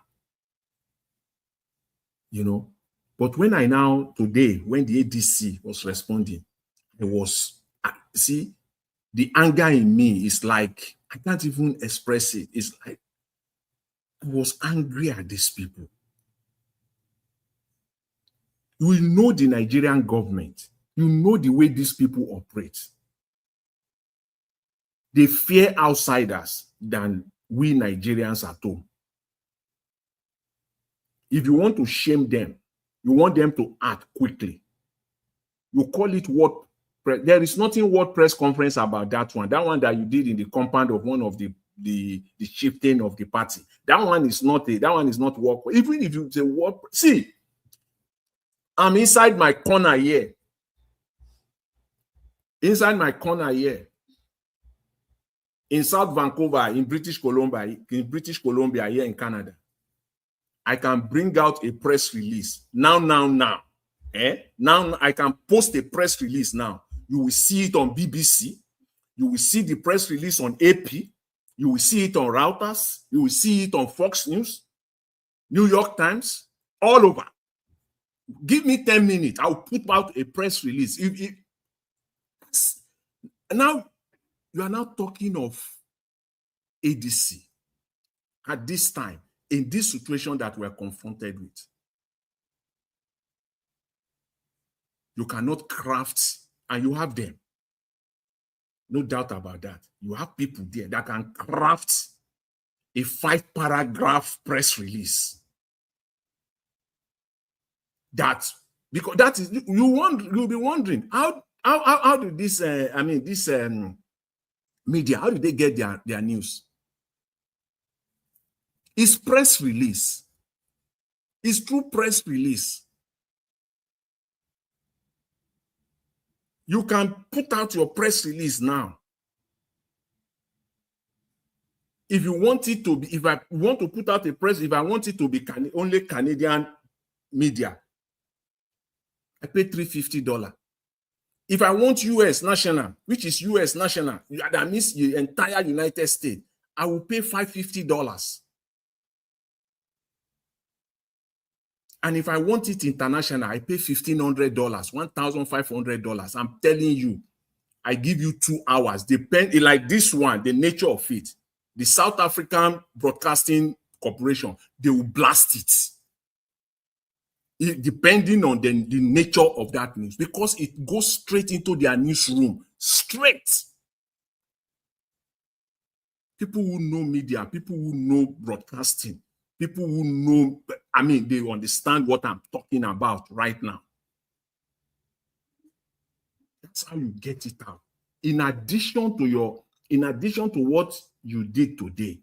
You know, but when I now, today, when the ADC was responding, see, the anger in me is like, I can't even express it. It's like, I was angry at these people. You know the Nigerian government. You know the way these people operate. They fear outsiders than we Nigerians at home. If you want to shame them, you want them to act quickly. You call it what? There is nothing word press conference about that one. That one that you did in the compound of one of the chieftain of the party. That one is not work. Even if you say word, see, I'm inside my corner here. Inside my corner here. In South Vancouver, in British Columbia here in Canada. I can bring out a press release now. Now I can post a press release now. You will see it on BBC. You will see the press release on AP. You will see it on Reuters. You will see it on Fox News, New York Times, all over. Give me 10 minutes. I'll put out a press release. Now, you are now talking of ADC at this time, in this situation that we're confronted with. You cannot craft, and you have them. No doubt about that. You have people there that can craft a 5-paragraph press release. Because that is, you'll be wondering how do this media, how do they get their news? It's press release. It's through press release. You can put out your press release now. If you want it to be, if I want to put out a press, if I want it to be only Canadian media, I pay $350. If I want US national, which is US national, that means the entire United States, I will pay $550. And if I want it international, I pay $1,500, $1,500. I'm telling you, I give you 2 hours. Depend, like this one, the nature of it. The South African Broadcasting Corporation, they will blast it. Depending on the nature of that news, because it goes straight into their newsroom. Straight. People who know media, people who know broadcasting, people who know, they understand what I'm talking about right now. That's how you get it out. In addition to what you did today,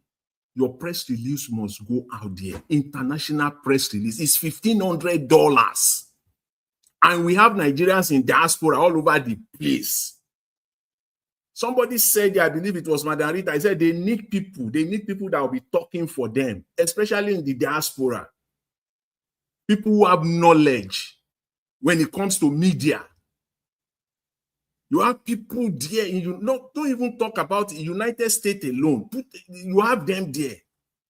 your press release must go out there. International press release is $1,500. And we have Nigerians in diaspora all over the place. Somebody said, I believe it was Madam Rita, I said they need people that will be talking for them, especially in the diaspora. people who have knowledge when it comes to media. You have people there, don't even talk about the United States alone. You have them there.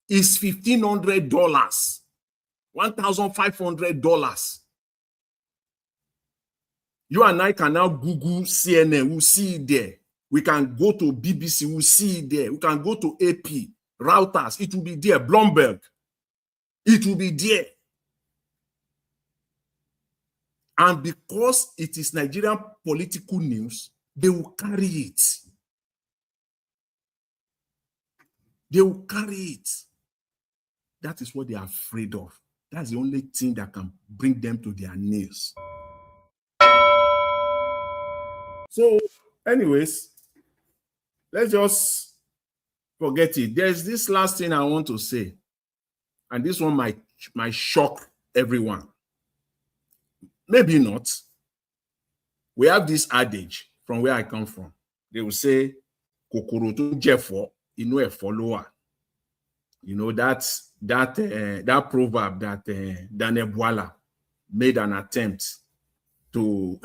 It's $1,500, $1,500. You and I can now Google CNN, we'll see it there. We can go to BBC, we'll see it there. We can go to AP, Reuters, it will be there. Bloomberg, it will be there. And because it is Nigerian political news, they will carry it. They will carry it. That is what they are afraid of. That's the only thing that can bring them to their knees. So, anyways, let's just forget it. There's this last thing I want to say, and this one might shock everyone. Maybe not. We have this adage from where I come from. They will say, "Kokoro to jefo, inu e follower." You know, that proverb that Daniel Bwala made an attempt to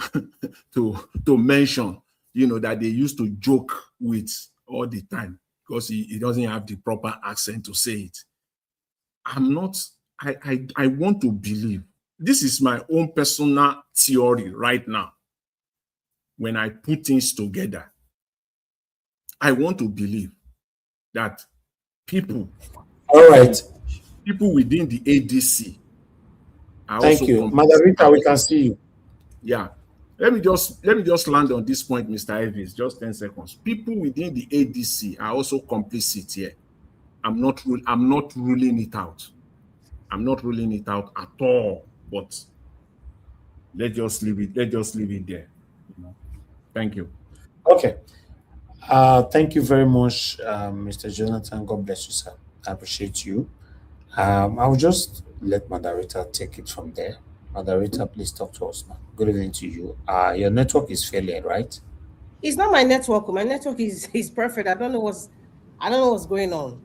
mention, that they used to joke with all the time because he doesn't have the proper accent to say it. I want to believe, this is my own personal theory right now. When I put things together, I want to believe that people within the ADC are Thank also you. Madarita, we can see you. Yeah. Let me just land on this point, Mr. Evans, just 10 seconds. People within the ADC are also complicit here. I'm not ruling it out. I'm not ruling it out at all, but let's just leave it there. Thank you. Okay. Thank you very much, Mr. Jonathan. God bless you, sir. I appreciate you. I'll just let Madarita take it from there. Madarita, please talk to us now. Good evening to you. Your network is failing, right? It's not my network. My network is perfect. I don't know what's going on.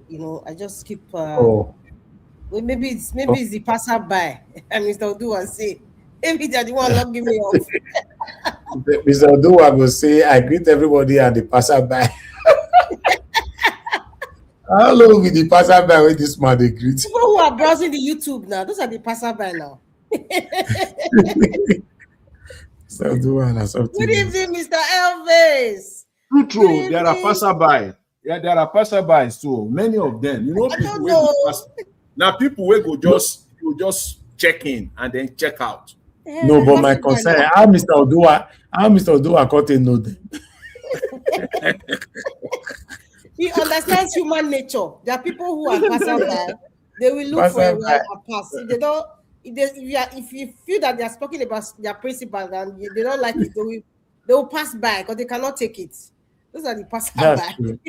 I just keep. Maybe it's the passerby. And Mr. Odua say, maybe they're the one logging me off. Mr. Odua will say, I greet everybody and the passerby. How long will the passerby when this man they greet? People who are browsing the YouTube now, those are the passerby now. Good evening, Mr. Elvis. True. There are passerby. Yeah, there are passerbys too. Many of them. People will just check in and then check out. Yeah, no, but my concern, how Mr. Odua can't know them. He understands human nature. There are people who are passerby. They will look for a while and pass. If they don't, if you feel that they are talking about their principles and they don't like it, they will pass by because they cannot take it. Those are the passerby.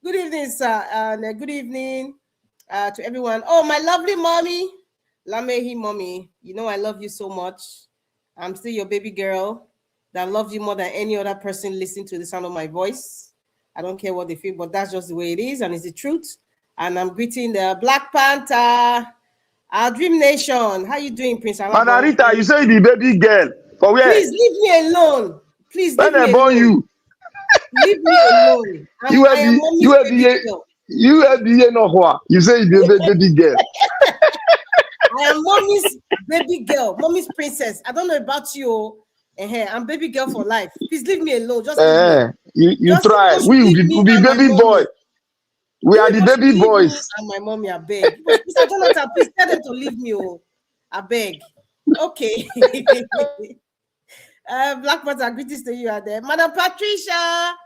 Good evening, sir. And good evening to everyone. Oh, my lovely mommy, Lamehi mommy. I love you so much. I'm still your baby girl that loves you more than any other person listening to the sound of my voice. I don't care what they feel, but that's just the way it is, and it's the truth. And I'm greeting the Black Panther, our Dream Nation. How you doing, Prince? Madarita, you say the baby girl. For where? Please leave me alone. Please leave me alone. You. Leave me alone. You say the baby girl. I am mommy's baby girl, mommy's princess. I don't know about you. I'm baby girl for life. Please leave me alone. Just you try. We will be baby boy. We are the baby boys. And my mommy, I beg. Mr. Jonathan, please tell them to leave me. I beg. Okay. Black Panther, greetings to you out there. Madam Patricia,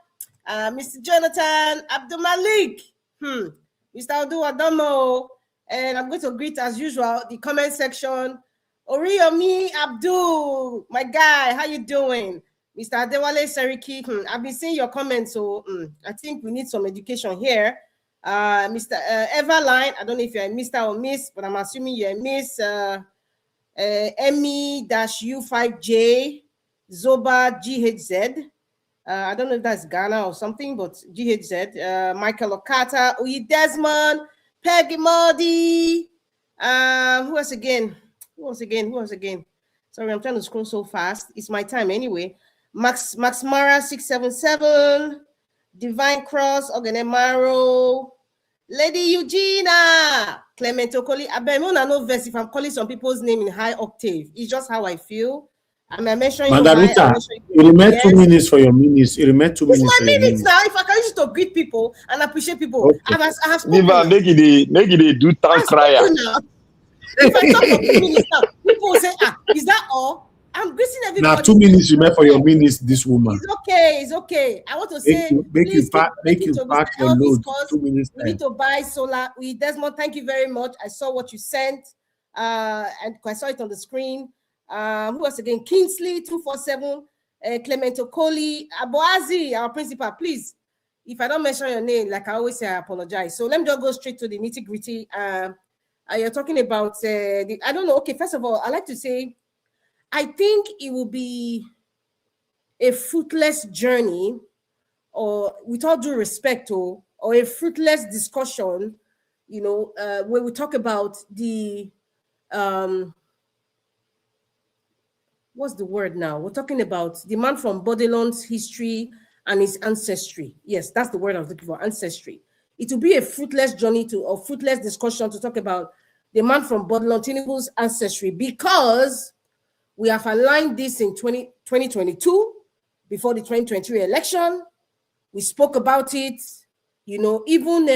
Mr. Jonathan, Abdul Malik, Mr. Odu, I don't know. And I'm going to greet, as usual, the comment section. Oriyomi Abdul, my guy, how you doing? Mr. Adewale Seriki, I've been seeing your comments, so I think we need some education here. Mr. Everline, I don't know if you're a Mr. or Miss, but I'm assuming you're a Miss. Emmy-U5J, Zoba GHZ. I don't know if that's Ghana or something, but GHZ. Michael Okata, Uyi Desmond, Peggy Modi, Who else again? Who else again? Who else again? Sorry, I'm trying to scroll so fast. It's my time anyway. Max Mara 677, Divine Cross, Ogenemaro, Lady Eugenia, Clement Okoli. I bet no verse if I'm calling some people's name in high octave. It's just how I feel. I'm mentioning Madam you Rita, high. you remain Yes. 2 minutes for your minutes. You remain 2 It's minutes my for your minutes minutes. now. If I can use it to greet people and appreciate people, Okay. I have spoken. Diva, make it do town crier. Now. If I talk for 2 minutes now, people will say, is that all? I'm greeting everybody. Now 2 minutes remain for your minutes, this woman. It's okay, it's okay. I want to say, Make you pack your load. because 2 minutes we time. need to buy solar. Desmond, thank you very much. I saw what you sent, and I saw it on the screen. Who else again? Kingsley 247, Clement Okoli, Aboazi, our principal. Please, if I don't mention your name, like I always say, I apologize. So let me just go straight to the nitty gritty. You're talking about I don't know. Okay, first of all, I like to say, I think it will be a fruitless journey, or with all due respect, or a fruitless discussion, when we talk about the what's the word now? We're talking about the man from Babylon's history and his ancestry. Yes, that's the word I was looking for, ancestry. It will be a fruitless journey or fruitless discussion to talk about the man from Babylon, Tinubu's ancestry, because we have aligned this in 2022 before the 2023 election. We spoke about it, even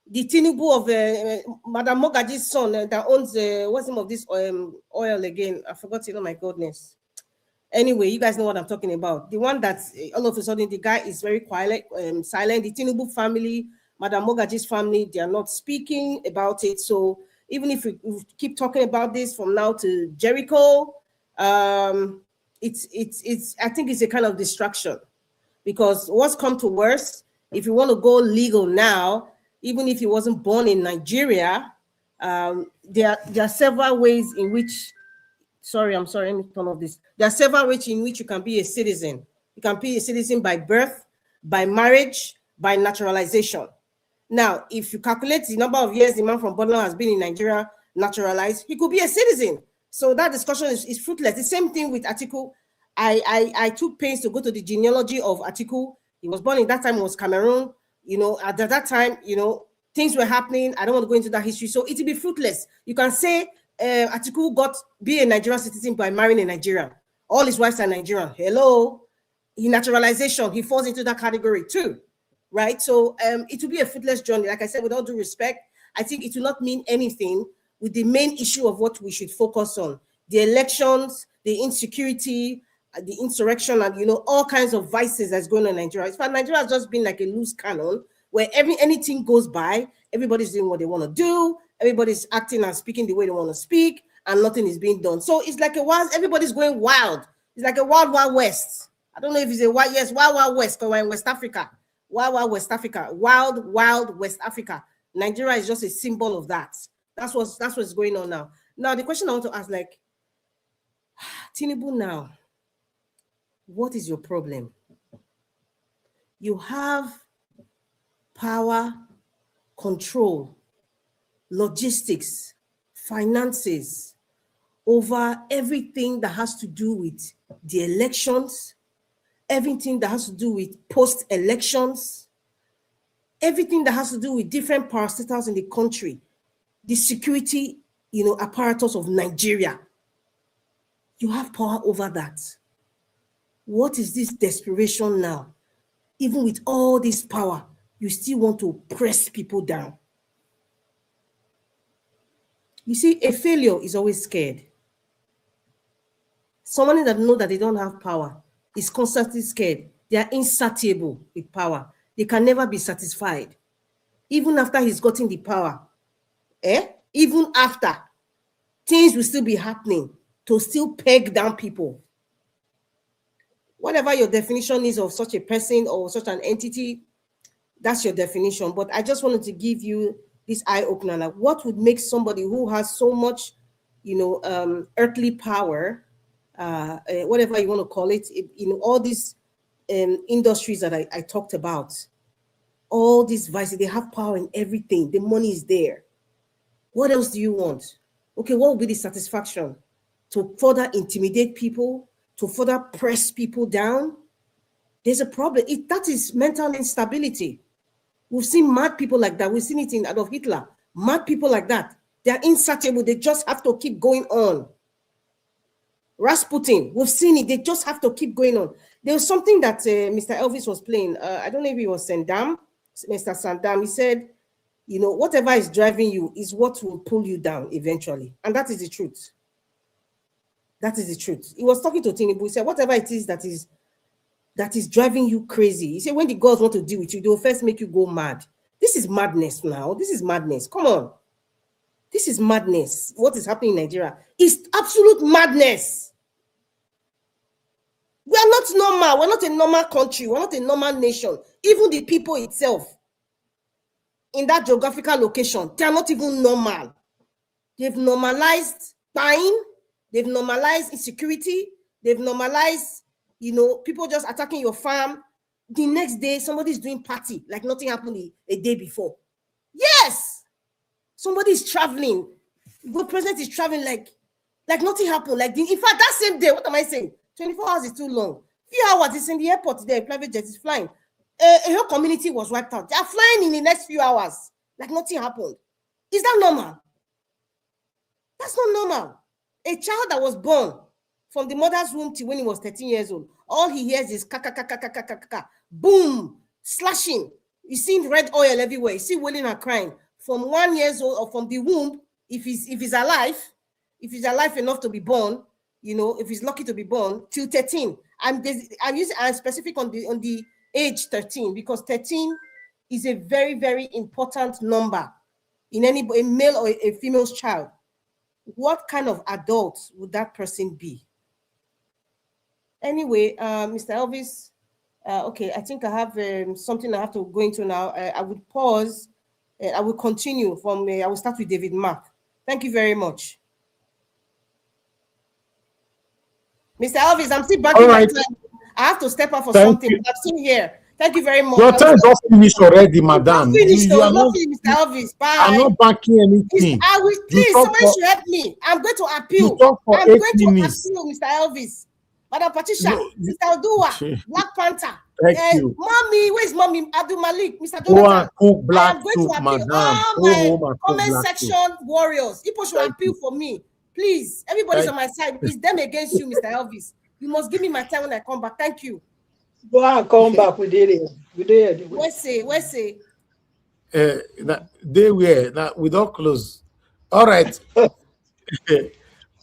the Tinubu of Madam Mogaji's son that owns what's the name of this oil again? I forgot it. Oh my goodness. Anyway, you guys know what I'm talking about. The one that all of a sudden the guy is very quiet, silent. The Tinubu family, Madam Mogaji's family, they are not speaking about it. So even if we keep talking about this from now to Jericho, it's I think it's a kind of distraction, because what's come to worse, if you want to go legal now, even if he wasn't born in Nigeria, there are several ways in which. I'm sorry, let me turn off this. There are several ways in which you can be a citizen. You can be a citizen by birth, by marriage, by naturalization. Now, if you calculate the number of years the man from Babylon has been in Nigeria naturalized, he could be a citizen. So that discussion is fruitless. The same thing with Atiku. I took pains to go to the genealogy of Atiku. He was born in that time, it was Cameroon. At that time, things were happening. I don't want to go into that history. So it will be fruitless. You can say Atiku be a Nigerian citizen by marrying a Nigerian. All his wives are Nigerian. Hello. In naturalization, he falls into that category too, right? So it will be a fruitless journey. Like I said, with all due respect, I think it will not mean anything with the main issue of what we should focus on: the elections, the insecurity, the insurrection, and all kinds of vices that's going on in Nigeria. In fact, Nigeria has just been like a loose cannon where anything goes by, everybody's doing what they want to do, everybody's acting and speaking the way they want to speak, and nothing is being done. So it's like everybody's going wild. It's like a wild, wild west. I don't know if it's wild, wild west, because we're in West Africa. Wild, wild West Africa. Wild, wild West Africa. Nigeria is just a symbol of that. That's what's going on now. Now, the question I want to ask, Tinubu now, what is your problem? You have power, control, logistics, finances over everything that has to do with the elections, everything that has to do with post-elections, everything that has to do with different parastatals in the country, the security, apparatus of Nigeria. You have power over that. What is this desperation now? Even with all this power, you still want to press people down. You see, a failure is always scared. Someone that knows that they don't have power is constantly scared. They are insatiable with power. They can never be satisfied. Even after he's gotten the power, even after, things will still be happening to still peg down people. Whatever your definition is of such a person or such an entity, that's your definition. But I just wanted to give you this eye-opener. Like, what would make somebody who has so much, earthly power, whatever you want to call it, all these industries that I talked about, all these vices, they have power in everything. The money is there. What else do you want? Okay, what will be the satisfaction? To further intimidate people, to further press people down? There's a problem. That is mental instability. We've seen mad people like that. We've seen it in Adolf Hitler. Mad people like that. They're insatiable. They just have to keep going on. Rasputin, we've seen it. They just have to keep going on. There was something that Mr. Elvis was playing. I don't know if it was Sandam, Mr. Sandam. He said, you know, whatever is driving you is what will pull you down eventually. And that is the truth. That is the truth. He was talking to Tinubu. He said, whatever it is that is driving you crazy. He said, when the gods want to deal with you, they will first make you go mad. This is madness now. This is madness. Come on. This is madness. What is happening in Nigeria is absolute madness. We are not normal. We're not a normal country. We're not a normal nation. Even the people itself in that geographical location, they are not even normal. They've normalized buying. They've normalized insecurity. They've normalized, you know, people just attacking your farm. The next day, somebody's doing party like nothing happened a day before. Yes! Somebody is traveling. The president is traveling like nothing happened. In fact, that same day, what am I saying? 24 hours is too long. Few hours, it's in the airport there. Private jet is flying. A whole community was wiped out. They are flying in the next few hours like nothing happened. Is that normal? That's not normal. A child that was born from the mother's womb till when he was 13 years old, all he hears is ka, boom, slashing. You see red oil everywhere. You see wailing and crying. From 1 year old or from the womb, if he's alive enough to be born, you know, if he's lucky to be born, till 13. I'm specific on the age 13 because 13 is a very, very important number in a male or a female's child. What kind of adult would that person be? Anyway, Mr. Elvis, okay, I think I have something I have to go into now. I would pause. I will continue from, I will start with David Mark. Thank you very much. Mr. Elvis, I'm still back in my time. I have to step up for something, but I'm still here. Thank you very much. Your time is not finished already, madam. Finished, you are not finished, Mr. Elvis. Bye. I'm not backing anything. I will, please, somebody should help me. I'm going to appeal. You talk for I'm 8 going minutes. to appeal, Mr. Elvis. Madam Patricia, Mr. Odua, Black Panther. Thank you. Mommy, where's Mommy? Abdul Malik, Mr. Go Jonathan. and cook black I'm going to appeal. madam. All my comment section warriors. People should appeal for me. Please, everybody's on my side. It's them against you, Mr. Elvis. You must give me my time when I come back. Thank you. Go and come back. We did it. Where's say? They were that we don't close. All right.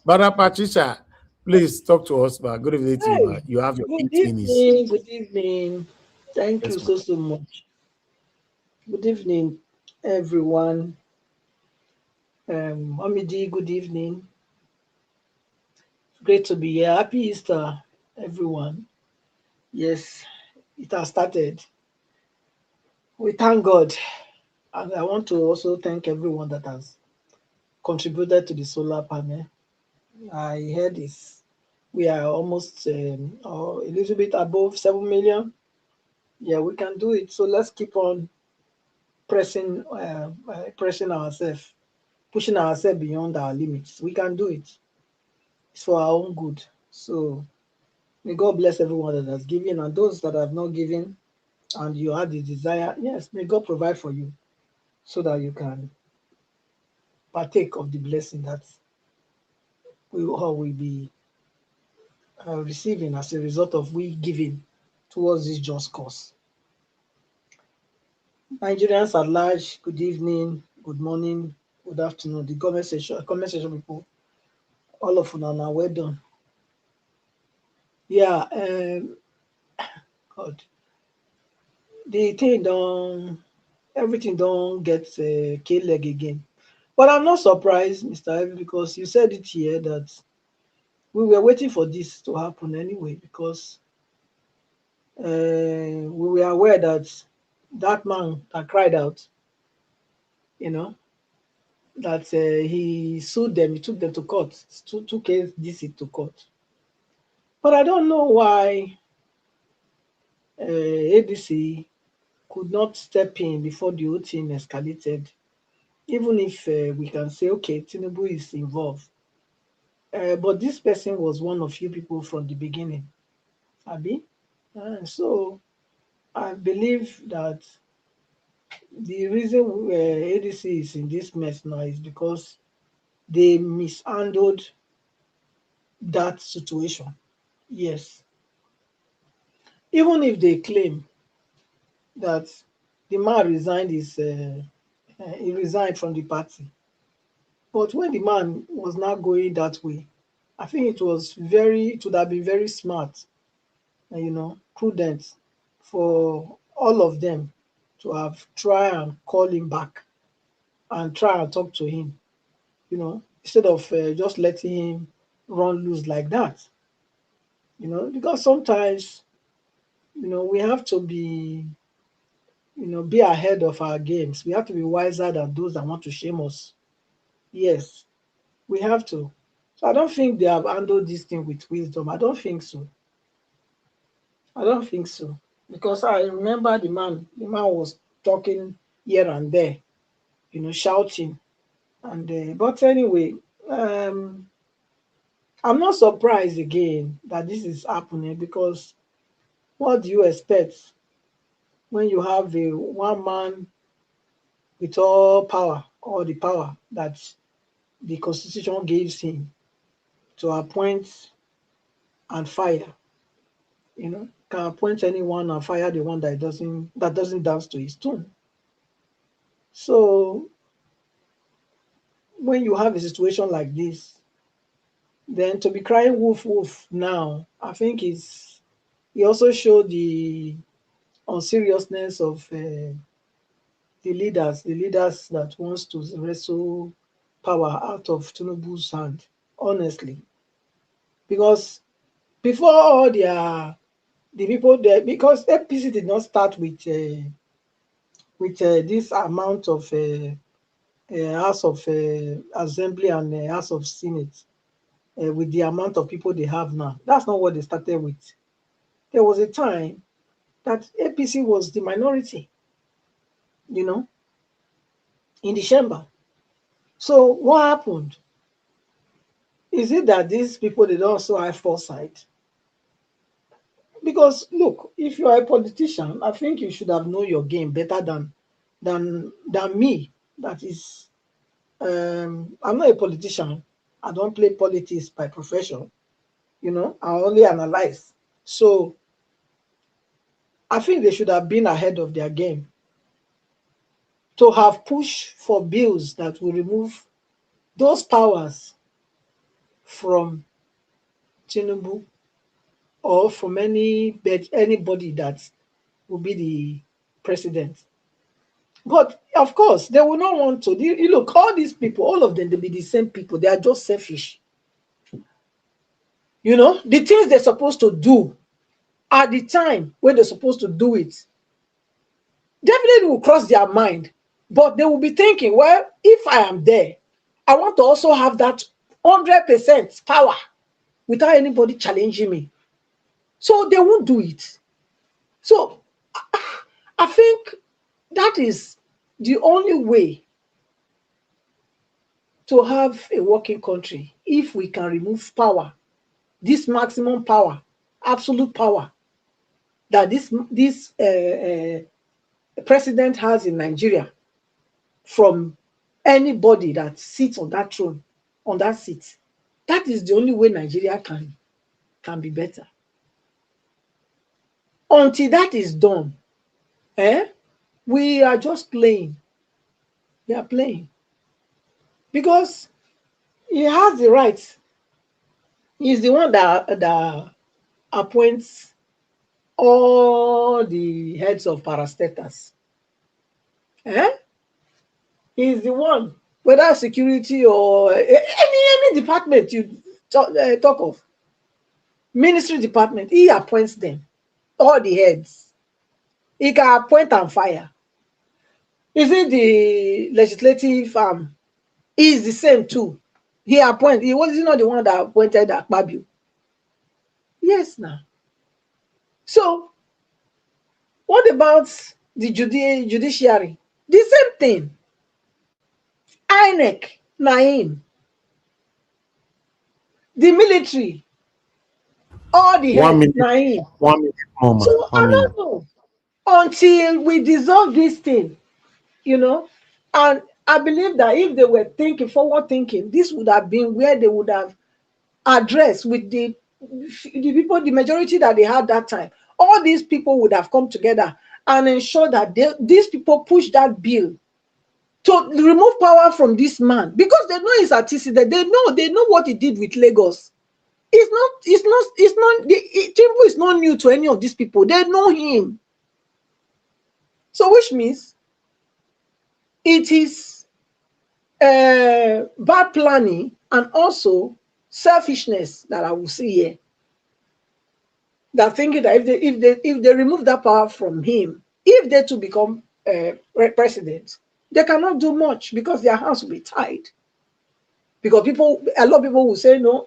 Madam Patricia, please talk to us, man. Good evening to you, man. You have your 8 minutes. Good evening. Thank you so much. Good evening, everyone. Omidi, good evening. Great to be here. Happy Easter, everyone. Yes, it has started. We thank God. And I want to also thank everyone that has contributed to the solar panel. I heard this. We are almost a little bit above 7 million. Yeah, we can do it. So let's keep on pressing ourselves, pushing ourselves beyond our limits. We can do it. It's for our own good. So may God bless everyone that has given, and those that have not given and you had the desire, yes, may God provide for you so that you can partake of the blessing that we all will be receiving as a result of we giving towards this just cause. Nigerians at large, good evening, good morning, good afternoon. The comment section people, all of you are well done. Yeah, God, the thing everything don't get K-leg again. But I'm not surprised, Mr. Ivy, because you said it here that we were waiting for this to happen anyway, because we were aware that that man that cried out, you know, that he sued them, he took them to court, took DC to court. But I don't know why ADC could not step in before the whole thing escalated even if we can say, okay, Tinubu is involved. But this person was one of few people from the beginning. Abi? So I believe that the reason ADC is in this mess now is because they mishandled that situation. Yes. Even if they claim that the man resigned he resigned from the party. But when the man was not going that way, I think it would have been very smart, prudent for all of them to have tried and call him back and try and talk to him, instead of just letting him run loose like that. Because sometimes, we have to be ahead of our games. We have to be wiser than those that want to shame us. Yes, we have to. So I don't think they have handled this thing with wisdom. I don't think so. I don't think so. Because I remember the man was talking here and there, shouting. And but anyway, I'm not surprised again that this is happening, because what do you expect when you have a one man with all the power that the constitution gives him to appoint and fire? Can appoint anyone and fire the one that doesn't dance to his tune. So when you have a situation like this, then to be crying wolf wolf now, I think he also showed the unseriousness of the leaders that wants to wrestle power out of Tinubu's hand, honestly. Because before all the people there, because APC did not start with this amount of House of Assembly and House of Senate, with the amount of people they have now. That's not what they started with. There was a time that APC was the minority, in the chamber. So what happened? Is it that these people, they don't also have foresight? Because look, if you are a politician, I think you should have known your game better than me. That is, I'm not a politician. I don't play politics by profession. I only analyze. So I think they should have been ahead of their game to have pushed for bills that will remove those powers from Tinubu or from anybody that will be the president. But of course, they will not want to. You look, all these people, all of them, they'll be the same people. They are just selfish. The things they're supposed to do at the time when they're supposed to do it, definitely will cross their mind. But they will be thinking, well, if I am there, I want to also have that 100% power without anybody challenging me. So they won't do it. So I think that is the only way to have a working country, if we can remove power, this maximum power, absolute power that this president has in Nigeria, from anybody that sits on that throne, on that seat. That is the only way Nigeria can be better. Until that is done, we are just playing. We are playing. Because he has the right. He's the one that appoints all the heads of parastatals. He's the one, whether security or any department you talk of, ministry department, he appoints them, all the heads. He can appoint and fire. Is it the legislative arm? He's the same too. He appointed. He was not the one that appointed Akpabio. Yes, now. So, what about the judiciary? The same thing. INEC, Naim, the military, all the 1 heads, minute, Naim. 1 minute, Mama. So 1 I minute. don't know until we dissolve this thing, you know. And I believe that if they were forward thinking, this would have been where they would have addressed with the people, the majority that they had that time. All these people would have come together and ensure that these people push that bill to remove power from this man, because they know he's antecedent. They know what he did with Lagos. Tinubu is not new to any of these people. They know him. So which means it is bad planning and also selfishness that I will see here. They're thinking that if they remove that power from him, if they to become president, they cannot do much because their hands will be tied. Because a lot of people will say no,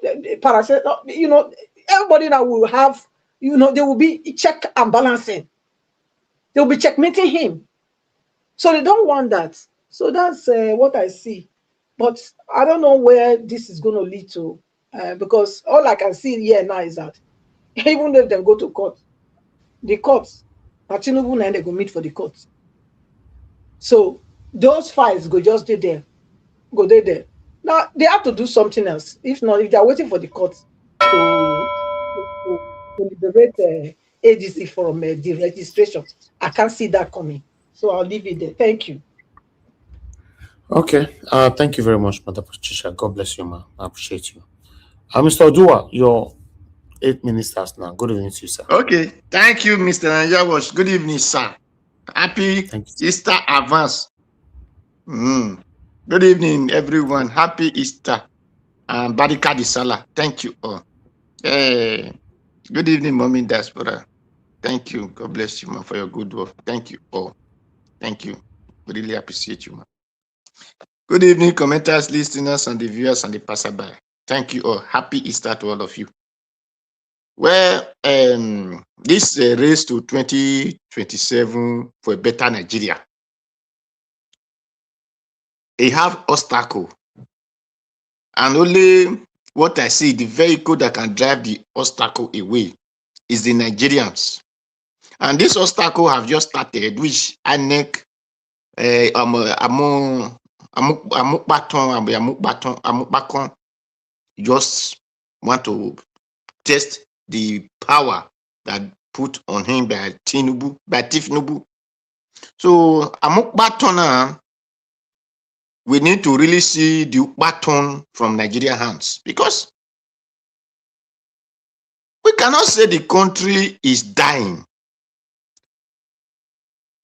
you know, everybody that will have, you know, there will be check and balancing. They will be checkmating him. So they don't want that. So that's what I see. But I don't know where this is going to lead to, because all I can see here now is that even if they go to court, the courts, Tinubu and they go meet for the courts. So those files go just there. Now they have to do something else. If not, if they are waiting for the courts to liberate ADC from the registration, I can't see that coming. So I'll leave it there. Thank you. Okay. Thank you very much, Mother Patricia. God bless you, ma. I appreciate you. Mr. Odua, your 8 ministers now. Good evening to you, sir. Okay. Thank you, Mr. Nanjawash. Good evening, sir. Happy Easter advance. Good evening, everyone. Happy Easter. And Barika di Salah. Thank you all. Good evening, Mommy Diaspora. Thank you. God bless you, man, for your good work. Thank you all. Thank you. We really appreciate you, man. Good evening, commenters, listeners, and the viewers and the passerby. Thank you all. Happy Easter to all of you. Well, this race to 2027 for a better Nigeria. They have obstacle. And only what I see, the vehicle that can drive the obstacle away is the Nigerians. And this obstacle have just started, which INEC, just want to test the power that put on him by Tinubu. So Amukbatona, we need to really see the baton from Nigeria hands, because we cannot say the country is dying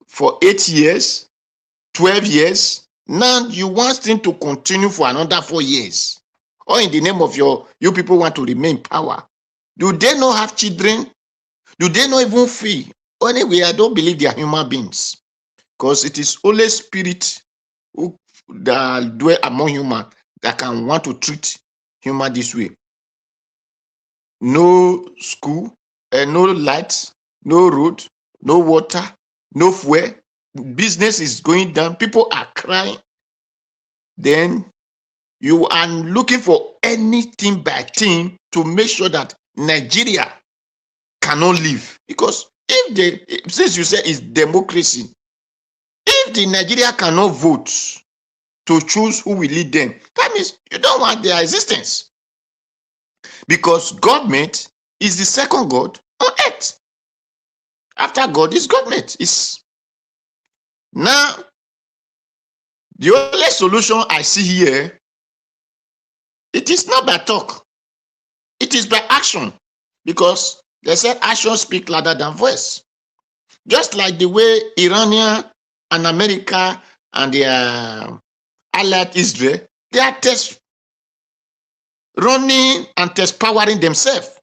for 8 years, 12 years. Now you want things to continue for another 4 years. Or in the name of you people want to remain in power. Do they not have children? Do they not even feel? Anyway, I don't believe they are human beings. Because it is only spirit that dwell among human that can want to treat human this way. No school, no lights, no road, no water, no fuel. Business is going down. People are crying. Then you are looking for anything by thing to make sure that Nigeria cannot live. Because since you say it's democracy, if the Nigeria cannot vote to choose who will lead them, that means you don't want their existence. Because government is the second God on earth. After God is government. Now, the only solution I see here, it is not by talk. It is by action. Because they said action speaks louder than voice. Just like the way Iranian and America and their allied Israel, they are running and powering themselves.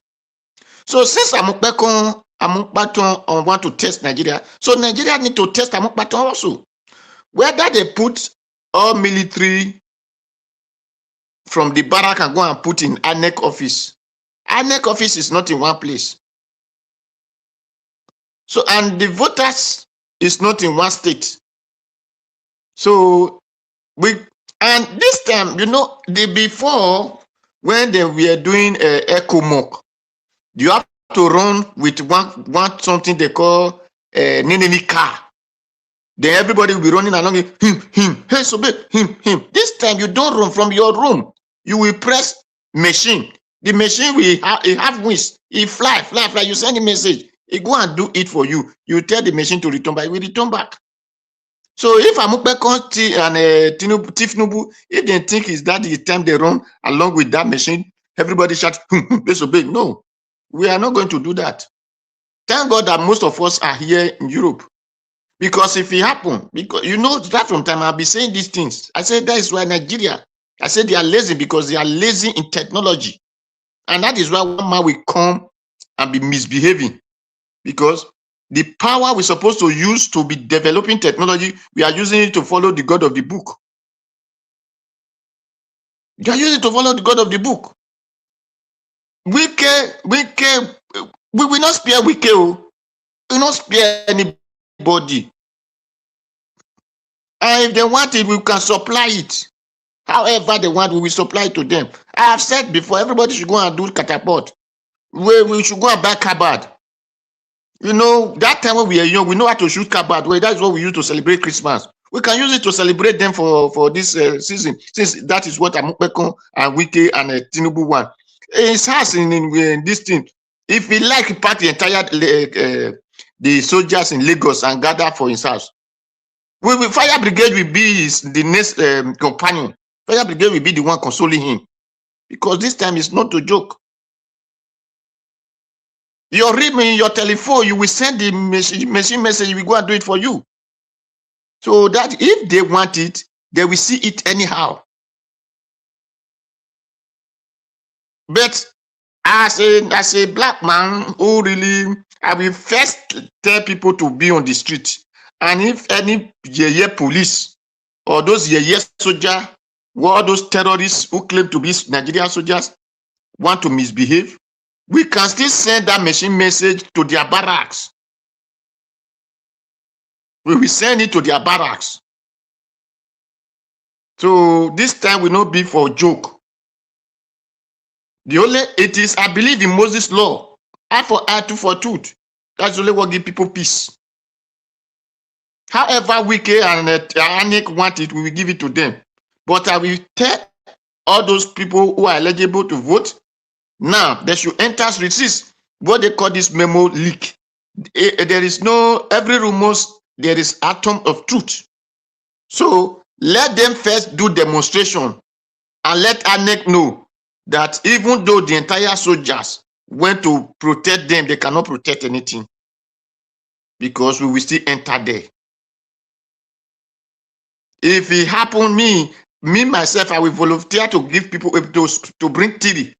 So since Amukbaton want to test Nigeria, so Nigeria need to test Amukbaton also. Whether they put all military from the barrack and go and put in INEC office. INEC office is not in one place. So, and the voters is not in one state. So And this time, you know, the before when they were doing echo mock, you have to run with one something they call Nini car. Then everybody will be running along with him, hey, so him. This time you don't run from your room. You will press machine. The machine will have wings. It fly. You send a message. It go and do it for you. You tell the machine to return back. It will return back. So if Amukbekon and Tinubu, if they think is that the time they run along with that machine, everybody shout, disobey. No, we are not going to do that. Thank God that most of us are here in Europe. Because if it happen, because you know that from time I'll be saying these things. I said that is why Nigeria, I said they are lazy because they are lazy in technology. And that is why one man will come and be misbehaving. Because the power we're supposed to use to be developing technology, we are using it to follow the God of the book. You are using it to follow the God of the book. We will not spare we will not spare anybody. And if they want it, we can supply it. However they want, we will supply it to them. I have said before, everybody should go and do catapult. We should go and buy cupboard. You know, that time when we are young, we know how to shoot cupboard. Well, that's what we use to celebrate Christmas. We can use it to celebrate them for this season, since that is what Amukbekon and Wike and Tinubu want. It's us in this thing. If we like part the entire the soldiers in Lagos and gather for his house, fire brigade will be the next companion. Fire brigade will be the one consoling him, because this time is not a joke. Your ring in your telephone, you will send the machine message, we go and do it for you. So that if they want it, they will see it anyhow. But as a black man who really, I will first tell people to be on the street. And if any police or those soldiers, or those terrorists who claim to be Nigerian soldiers want to misbehave, we can still send that machine message to their barracks. We will send it to their barracks. So this time will not be for joke. The only it is, I believe in Moses' law. Eye for eye, tooth for tooth. That's the only what give people peace. However Wike and Anik want it, we will give it to them. But I will tell all those people who are eligible to vote, now they should enter resist what they call this memo leak. There is no, every rumors, there is atom of truth. So let them first do demonstration and let ANEC know that even though the entire soldiers went to protect them, they cannot protect anything, because we will still enter there. If it happen, me myself, I will volunteer to give people to bring tea.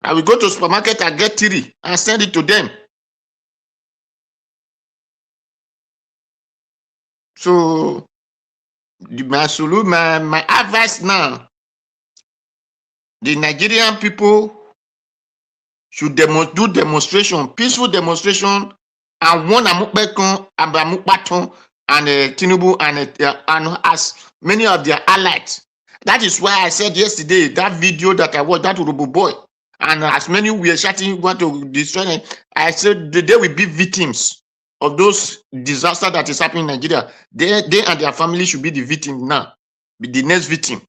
I will go to supermarket and get tea and send it to them. So my advice now, the Nigerian people should do demonstration, peaceful demonstration, and one Amukbekon and Amukbaton and Tinubu and as many of their allies. That is why I said yesterday, that video that I watched, that Urubu boy, and as many were shouting, want to destroy them, I said they will be victims of those disasters that is happening in Nigeria. They and their family should be the victim now, be the next victim.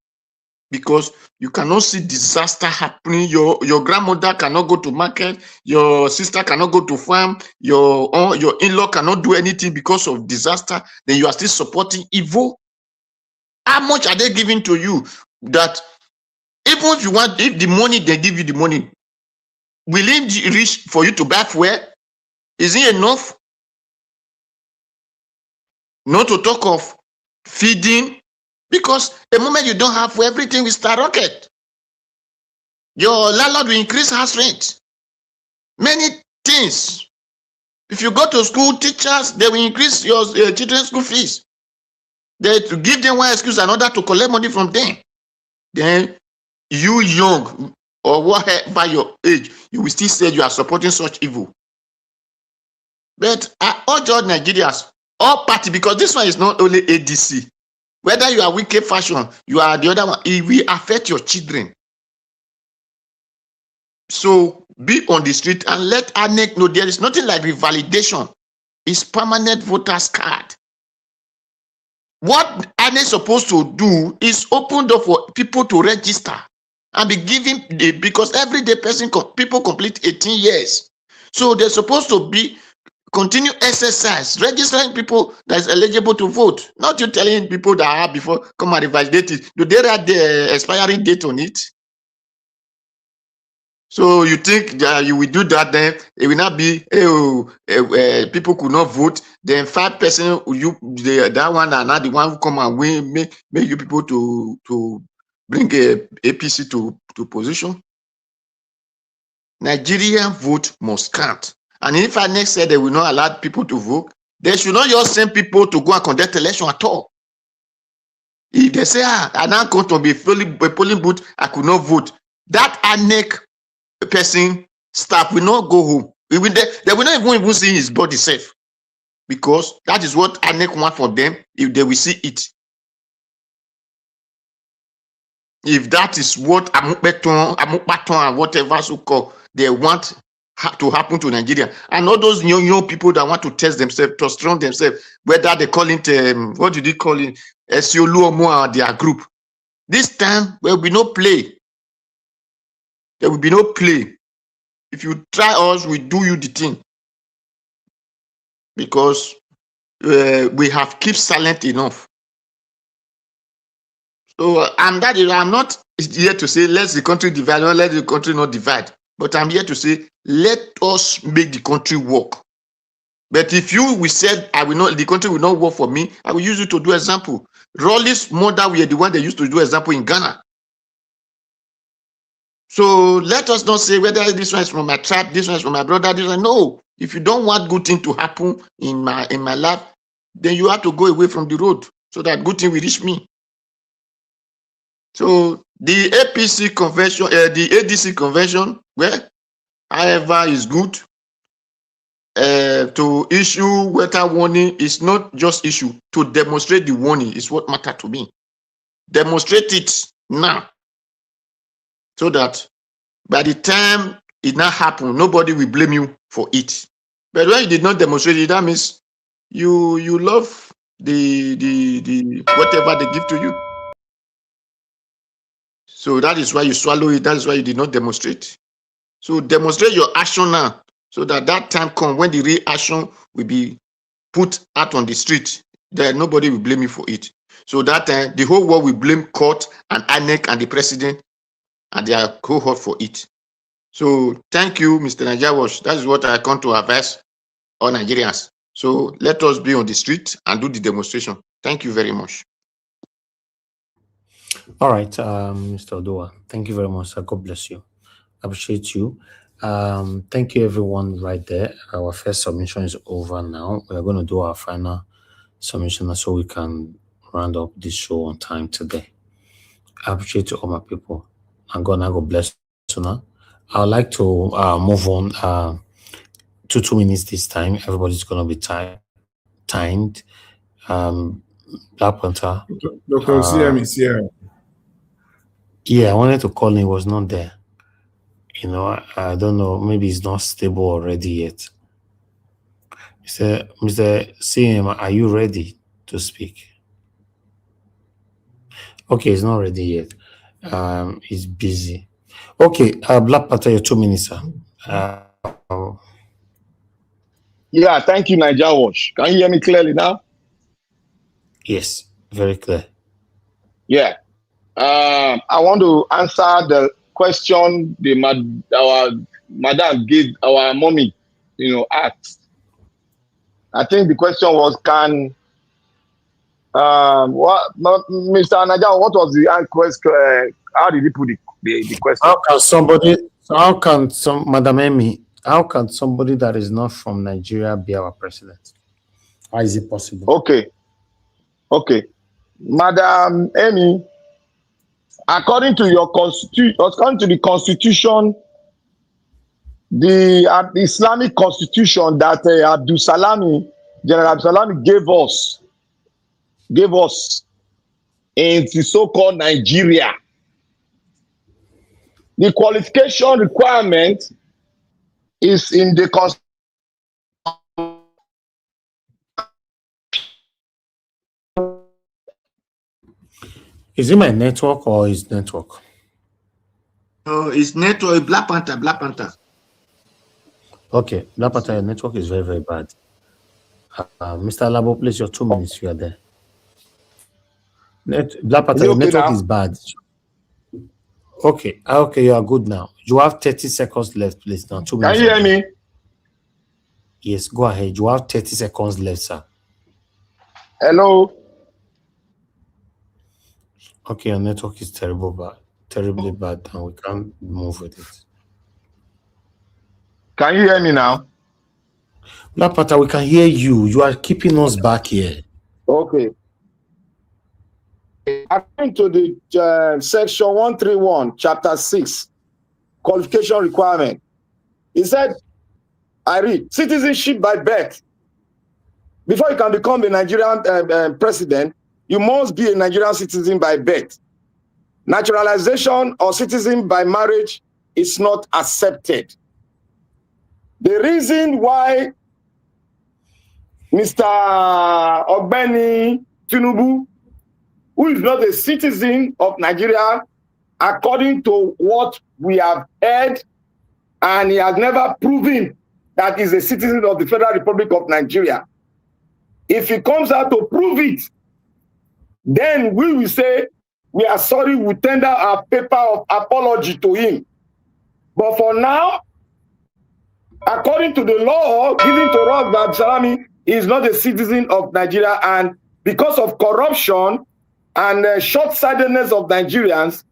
Because you cannot see disaster happening. Your grandmother cannot go to market, your sister cannot go to farm, your in-law cannot do anything because of disaster. Then you are still supporting evil. How much are they giving to you that even if you want, if the money they give you the money, will it reach for you to buy fuel? Is it enough? Not to talk of feeding. Because the moment you don't have, everything will start rocket. Your landlord will increase house rent. Many things. If you go to school, teachers, they will increase your children's school fees. They to give them one excuse another to collect money from them. Then you young or whatever your age, you will still say you are supporting such evil. But I urge all Nigerians, all party, because this one is not only ADC. Whether you are wicked fashion, you are the other one, it will affect your children. So be on the street and let INEC know there is nothing like revalidation. It's permanent voters card. What INEC is supposed to do is open door for people to register and be giving, because every day people complete 18 years. So they're supposed to be continue exercise, registering people that is eligible to vote. Not you telling people that are before come and revalidate it. Do they have the expiring date on it? So you think that you will do that, then it will not be people could not vote. Then 5 person that one are not the one who come and win, make you people to bring a APC to position. Nigerian vote must count. And if I next said they will not allow people to vote, they should not just send people to go and conduct election at all. If they say, I now come to be a polling booth, I could not vote, that INEC person staff will not go home. They will not even see his body safe, because that is what INEC want for them. If they will see it, if that is what Amukbeton and whatever so called they want to happen to Nigeria, and all those young people that want to test themselves, to strong themselves, whether they call it what do they call it, Esioluomo or their group, this time there will be no play. There will be no play. If you try us, we do you the thing, because we have kept silent enough. So I'm not here to say let the country divide or let the country not divide, but I'm here to say let us make the country work. But if we said the country will not work for me, I will use it to do example. Rawlings mother were the one they used to do example in Ghana. So let us not say whether this one is from my tribe, this one is from my brother, this one. No. If you don't want good thing to happen in my life, then you have to go away from the road so that good thing will reach me. So the APC convention, the ADC convention, well, however, is good. To issue weather warning is not just issue. To demonstrate the warning is what matters to me. Demonstrate it now, so that by the time it not happen, nobody will blame you for it. But when you did not demonstrate it, that means you love the whatever they give to you. So that is why you swallow it. That is why you did not demonstrate. So demonstrate your action now, so that time comes when the real action will be put out on the street. Then nobody will blame you for it. So that time the whole world will blame court and INEC and the president and their cohort for it. So thank you, Mr. Najawash. That is what I come to advise all Nigerians. So let us be on the street and do the demonstration. Thank you very much. All right, Mr. Odoa, thank you very much. God bless you. I appreciate you. Thank you, everyone, right there. Our first submission is over now. We are going to do our final submission so we can round up this show on time today. I appreciate you, all my people. And God bless you now. I would like to move on to 2 minutes this time. Everybody's going to be timed. Black Panther. Dr. CM is here. Yeah, I wanted to call him. He was not there. You know, I don't know. Maybe he's not stable already yet. Mr. CM, are you ready to speak? Okay, he's not ready yet. He's busy. Okay, Black Panther, your 2 minutes, sir. Yeah, thank you, Najawash. Can you hear me clearly now? Yes, very clear. Yeah. I want to answer the question our madam gave, our mommy, asked. I think the question was, Mr. Najawash, what was the question? How did he put the question? Madam Emi, how can somebody that is not from Nigeria be our president? How is it possible? Okay. Madam Emi, according to your constitution, according to the constitution, the Islamic constitution that General Abdul Salami gave us, in the so-called Nigeria. The qualification requirement is in the constitution. Is it my network or his network? Oh, it's network. Black Panther. Black Panther. Okay, Black Panther, your network is very, very bad. Mr. Labo, please, your 2 minutes. You are there. Black Panther, your network is bad. Okay, okay, you are good now. You have 30 seconds left, please. Now, 2 minutes. Can you hear me? Yes, go ahead. You have 30 seconds left, sir. Hello. Okay, your network is terribly bad, and we can't move with it. Can you hear me now? Black Panther, we can hear you. You are keeping us back here. Okay. According to the section 131, chapter 6, qualification requirement, he said, I read, citizenship by birth. Before you can become a Nigerian president, you must be a Nigerian citizen by birth. Naturalization or citizen by marriage is not accepted. The reason why Mr. Ogbeni Tinubu, who is not a citizen of Nigeria, according to what we have heard, and he has never proven that he's a citizen of the Federal Republic of Nigeria. If he comes out to prove it, then we will say, we are sorry, we tender our paper of apology to him. But for now, according to the law given to us by Salami, he is not a citizen of Nigeria, and because of corruption and short-sightedness of Nigerians,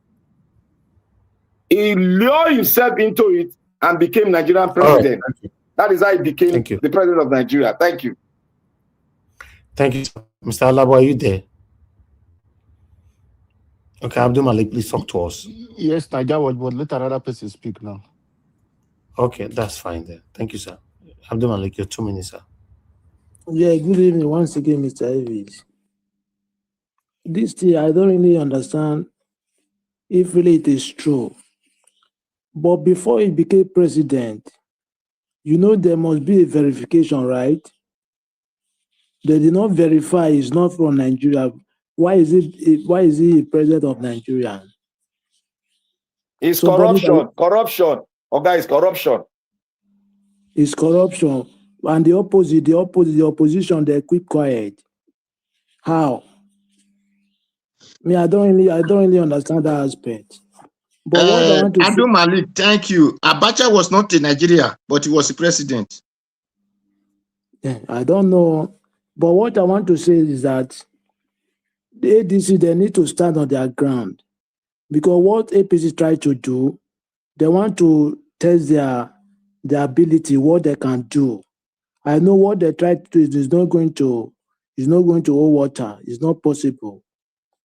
he lured himself into it and became Nigerian president. Right, that is how he became the president of Nigeria. Thank you. Thank you, Mr. Alabo. Are you there? Okay, Abdul Malik, please talk to us. Yes, Naija, but let another person speak now. Okay, that's fine then. Thank you, sir. Abdul Malik, your 2 minutes, sir. Yeah, good evening once again, Mr. Evans. This thing, I don't really understand if really it is true. But before he became president, you know there must be a verification, right? They did not verify he's not from Nigeria. Why is he a president of Nigeria? It's corruption. Corruption. Okay, it's corruption. It's corruption. And the opposition, they keep quiet. How? I don't really understand that aspect. But what I want to Abdul Malik, thank you. Abacha was not in Nigeria, but he was the president. Yeah, I don't know. But what I want to say is that the ADC, they need to stand on their ground. Because what APC try to do, they want to test their ability, what they can do. I know what they try to do is not going to hold water. It's not possible.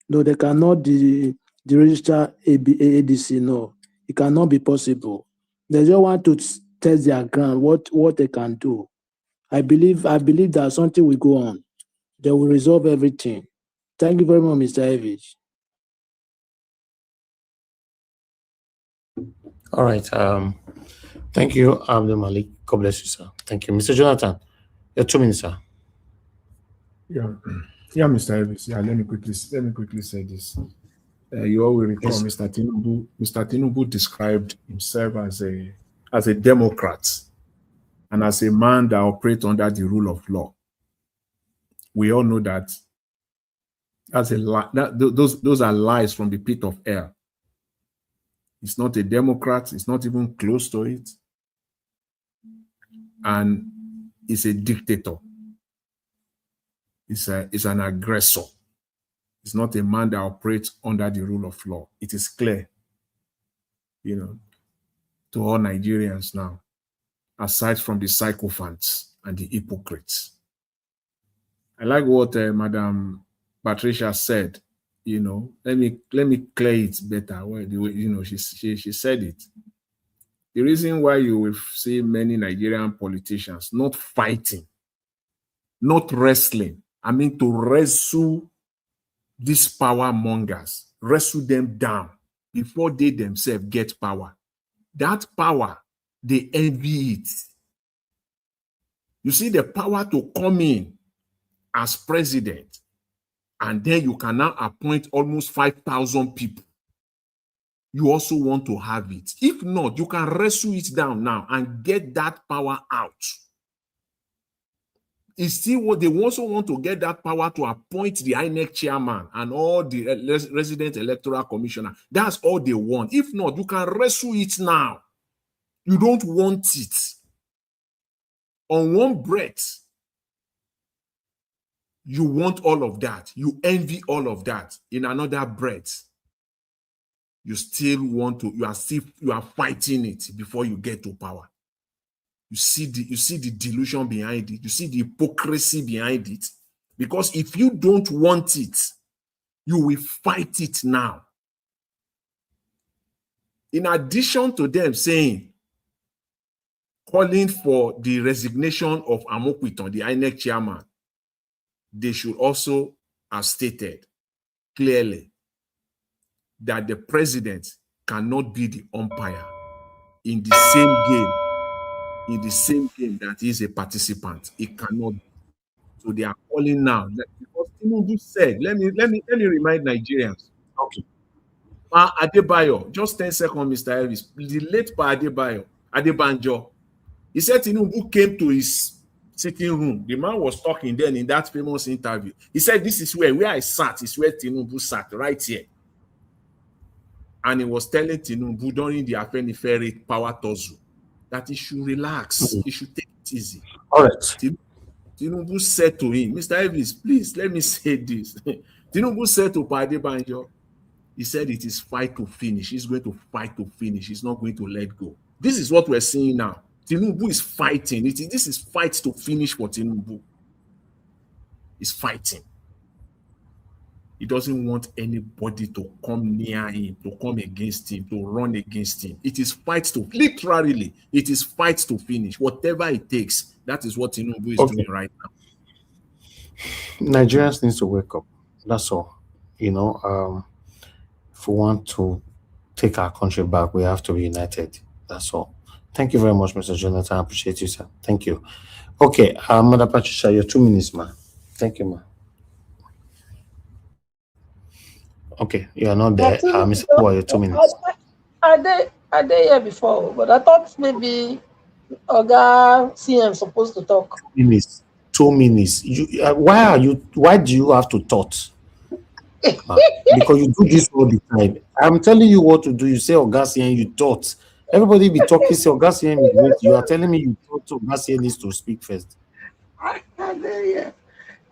No, they cannot deregister ADC. No, it cannot be possible. They just want to test their ground, what they can do. I believe that something will go on. They will resolve everything. Thank you very much, Mr. Evans. All right. Thank you, Abdul Malik. God bless you, sir. Thank you. Mr. Jonathan, your 2 minutes, sir. Yeah, Mr. Evans. Yeah, let me quickly say this. You all will recall Mr. Tinubu described himself as a Democrat and as a man that operates under the rule of law. We all know that that's a lie. Those are lies from the pit of hell. He's not a Democrat. He's not even close to it. And he's a dictator. He's an aggressor. He's not a man that operates under the rule of law. It is clear, to all Nigerians now, aside from the sycophants and the hypocrites. I like what Madam Patricia said. Let me clear it better. She said it. The reason why you will see many Nigerian politicians not fighting, not wrestling, to wrestle these power mongers, wrestle them down before they themselves get power. That power, they envy it. You see, the power to come in as president, and then you can now appoint almost 5,000 people. You also want to have it. If not, you can wrestle it down now and get that power out. It's still what they also want to get that power to appoint the INEC chairman and all the resident electoral commissioner. That's all they want. If not, you can wrestle it now. You don't want it. On one breath, you want all of that. You envy all of that. In another breath, you still want to, you are fighting it before you get to power. You see the delusion behind it. You see the hypocrisy behind it. Because if you don't want it, you will fight it now. In addition to them calling for the resignation of Amokwiton, the INEC chairman, they should also have stated clearly that the president cannot be the umpire in the same game that he is a participant. It cannot be. So they are calling now because Tinubu said, let me remind Nigerians. Okay. Pa Adebayo, just 10 seconds, Mr. Elvis. The late Pa Adebanjo, he said Tinubu came to his sitting room. The man was talking then in that famous interview. He said, this is where I sat, is where Tinubu sat, right here. And he was telling Tinubu during the Afenifere power tussle that he should relax, he should take it easy. All right. Tinubu said to him, Mr. Elvis, please let me say this. Tinubu said to Pa Adebanjo, he said it is fight to finish. He's going to fight to finish. He's not going to let go. This is what we're seeing now. Tinubu is fighting. This is fight to finish for Tinubu. He's fighting. He doesn't want anybody to come near him, to come against him, to run against him. It is fight to, literally, it is fight to finish. Whatever it takes, that is what Tinubu is doing right now. Nigerians need to wake up. That's all. You know, if we want to take our country back, we have to be united. That's all. Thank you very much, Mr. Jonathan. I appreciate you, sir. Thank you. Okay, Mother Patricia, your 2 minutes, ma. Thank you, ma. Okay, you are not there. Mr. Boy, your 2 minutes. Are they here before? But I thought maybe Oga CM supposed to talk. 2 minutes. 2 minutes. Why do you have to thought? Because you do this all the time. I'm telling you what to do. You say Oga CM, you thought. Everybody be talking, say Oga CM is waiting. You are telling me you thought Oga CM needs to speak first.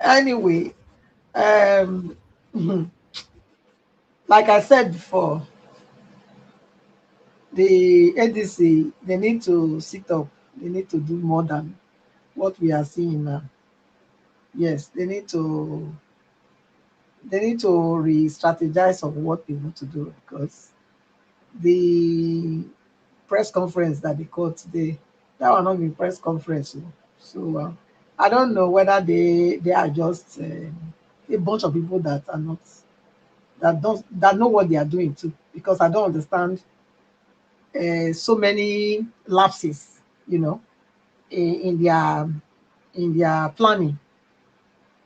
Anyway, like I said before, the ADC, they need to sit up. They need to do more than what we are seeing now. Yes, they need to re-strategize of what they want to do, because the press conference that they called today, that will not be press conference. So I don't know whether they are just a bunch of people that are not, that know what they are doing too, because I don't understand so many lapses, you know, in their planning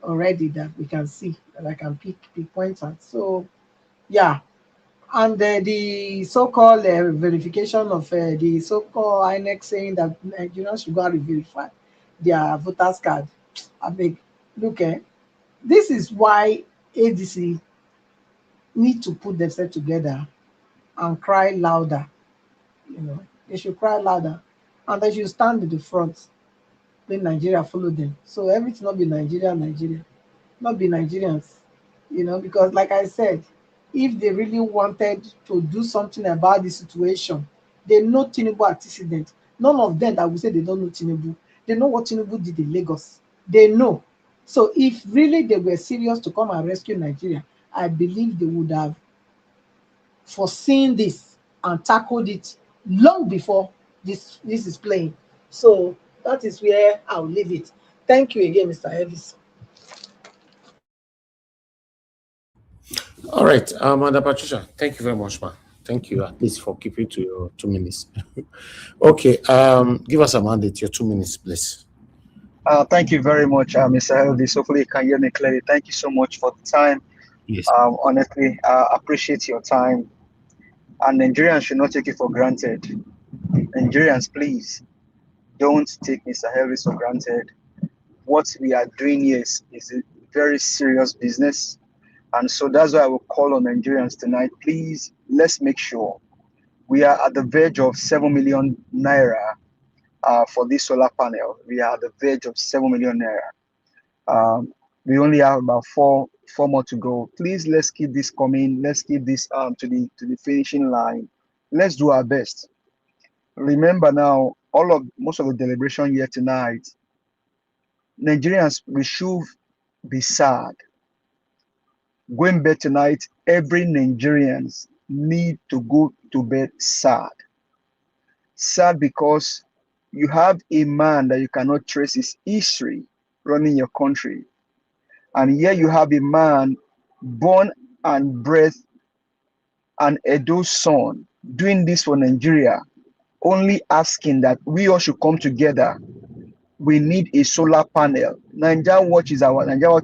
already, that we can see, that I can pick points at. So yeah, and the so-called verification of the so-called INEC saying that Nigerians should go and verify their voters card. I beg, look, this is why ADC need to put themselves together and cry louder. You know, they should cry louder, and they should stand at the front. Let Nigeria follow them. So everything not be Nigeria, not be Nigerians. You know, because like I said, if they really wanted to do something about the situation, they know Tinubu antecedent. None of them that will say they don't know Tinubu. They know what Tinubu did in Lagos. They know. So if really they were serious to come and rescue Nigeria, I believe they would have foreseen this and tackled it long before this is playing. So that is where I'll leave it. Thank you again, Mr. Elvis. All right, Madam Patricia, thank you very much, ma. Thank you at least for keeping to your 2 minutes. Okay, give us a mandate, your 2 minutes, please. Thank you very much, Mr. Elvis. Hopefully you can hear me clearly. Thank you so much for the time. Yes. Honestly, appreciate your time. And Nigerians should not take it for granted. Nigerians, please don't take Mr. Elvis for granted. What we are doing here is a very serious business. And so that's why I will call on Nigerians tonight. Please, let's make sure we are at the verge of 7 million naira for this solar panel. We are at the verge of 7 million naira. We only have about four more to go. Please, let's keep this coming. Let's keep this to the finishing line. Let's do our best. Remember now, most of the deliberation here tonight, Nigerians, we should be sad. Going bed tonight, every Nigerians need to go to bed sad. Sad because you have a man that you cannot trace his history running your country. And here you have a man born and bred an Edo's son doing this for Nigeria, only asking that we all should come together. We need a solar panel. Nigeria Watch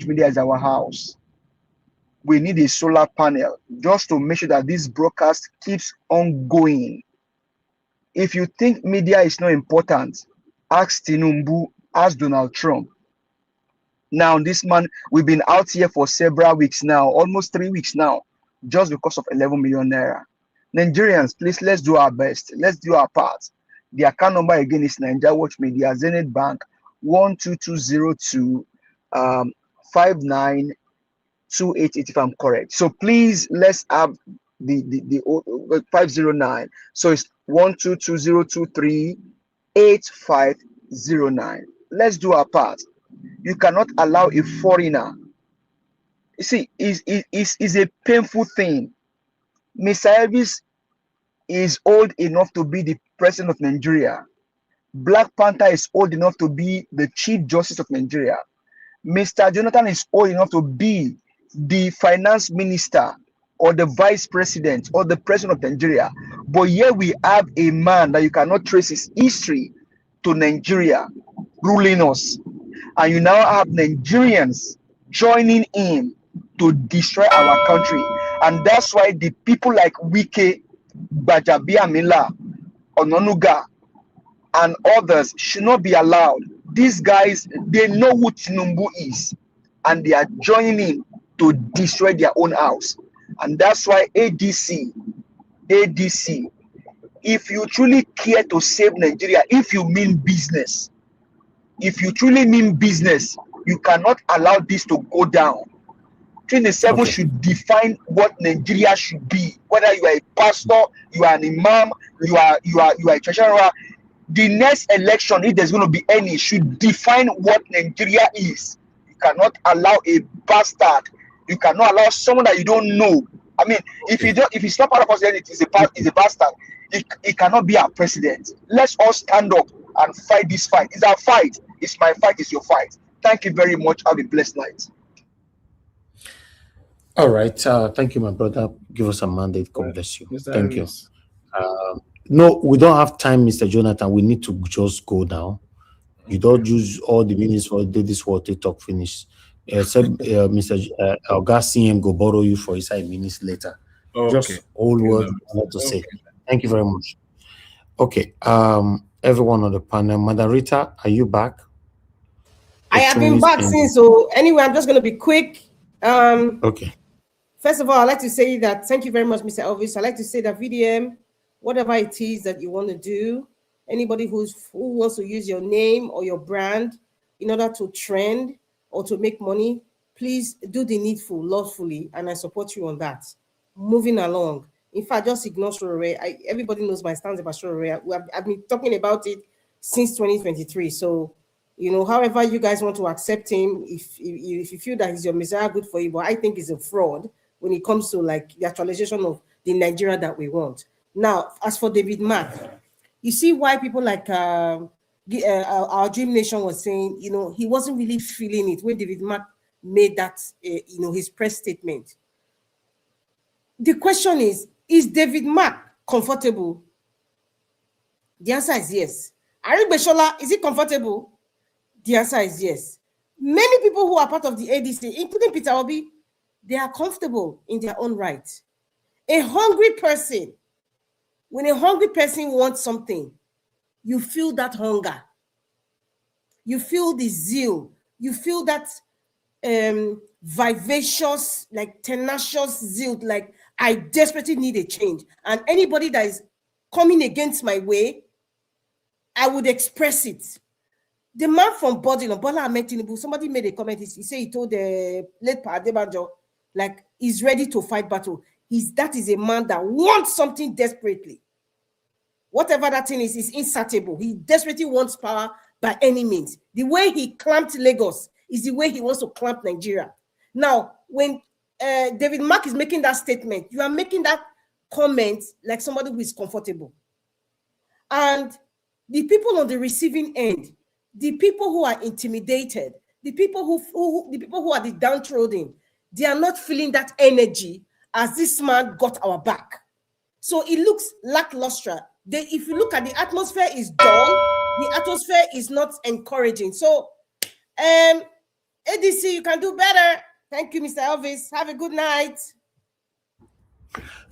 Media is our house. We need a solar panel just to make sure that this broadcast keeps on going. If you think media is not important, ask Tinubu, ask Donald Trump. Now, this man, we've been out here for several weeks now, almost 3 weeks now, just because of 11 million naira. Nigerians, please, let's do our best. Let's do our part. The account number again is Nigeria Watch Media, Zenith Bank, 12202 5928, if I'm correct. So please, let's have the 509. So it's 122023859. Let's do our part. You cannot allow a foreigner. You see, it's a painful thing. Mr. Elvis is old enough to be the president of Nigeria. Black Panther is old enough to be the Chief Justice of Nigeria. Mr. Jonathan is old enough to be the finance minister or the vice president or the president of Nigeria. But here we have a man that you cannot trace his history to Nigeria ruling us. And you now have Nigerians joining in to destroy our country. And that's why the people like Wike, Bajabiamila, Ononuga, and others should not be allowed. These guys, they know who Tinubu is, and they are joining in to destroy their own house. And that's why ADC, if you truly care to save Nigeria, if you mean business, if you truly mean business, you cannot allow this to go down. 27 should define what Nigeria should be. Whether you are a pastor, you are an imam, you are a treasurer. The next election, if there's going to be any, should define what Nigeria is. You cannot allow a bastard. You cannot allow someone that you don't know. I mean, if it's not part of us, then it is a bastard. It cannot be our president. Let's all stand up and fight this fight. It's our fight. It's my fight. It's your fight. Thank you very much. Have a blessed night. All right. Thank you, my brother. Give us a mandate. God bless you. Thank you. No, we don't have time, Mr. Jonathan. We need to just go now. You don't use all the minutes for this what they talk finish. Mr. CM go borrow you for his 5 minutes later. Just all words I want to say. Thank you very much. Okay. Everyone on the panel, Madam Rita, are you back? I have been back since. So anyway, I'm just going to be quick. Okay. First of all, I'd like to say that thank you very much, Mr. Elvis. I'd like to say that VDM, whatever it is that you want to do, anybody who wants to use your name or your brand in order to trend or to make money, please do the needful lawfully, and I support you on that. Moving along. In fact, just ignore Shorore. Everybody knows my stance about Shorore. I've been talking about it since 2023. So, however you guys want to accept him, if you feel that he's your messiah, good for you. But I think he's a fraud when it comes to like the actualization of the Nigeria that we want. Now, as for David Mark, you see why people like our Dream Nation was saying, he wasn't really feeling it when David Mark made that, his press statement. The question is David Mark comfortable? The answer is yes. Aribeshola, is he comfortable? The answer is yes. Many people who are part of the ADC, including Peter Obi, they are comfortable in their own right. A hungry person, when a hungry person wants something, you feel that hunger. You feel the zeal. You feel that vivacious, like tenacious zeal, like I desperately need a change. And anybody that is coming against my way, I would express it. The man from Bodilon, Bola Ahmed Tinubu, somebody made a comment. He said he told the late Padebanjo, like he's ready to fight battle. That is a man that wants something desperately. Whatever that thing is insatiable. He desperately wants power by any means. The way he clamped Lagos is the way he wants to clamp Nigeria. Now, when David Mark is making that statement, you are making that comment like somebody who is comfortable. And the people on the receiving end, the people who are intimidated, the people who are the downtrodden, they are not feeling that energy as this man got our back. So it looks lackluster. If you look at the atmosphere is dull, the atmosphere is not encouraging. So ADC, you can do better. Thank you, Mr. Elvis. Have a good night.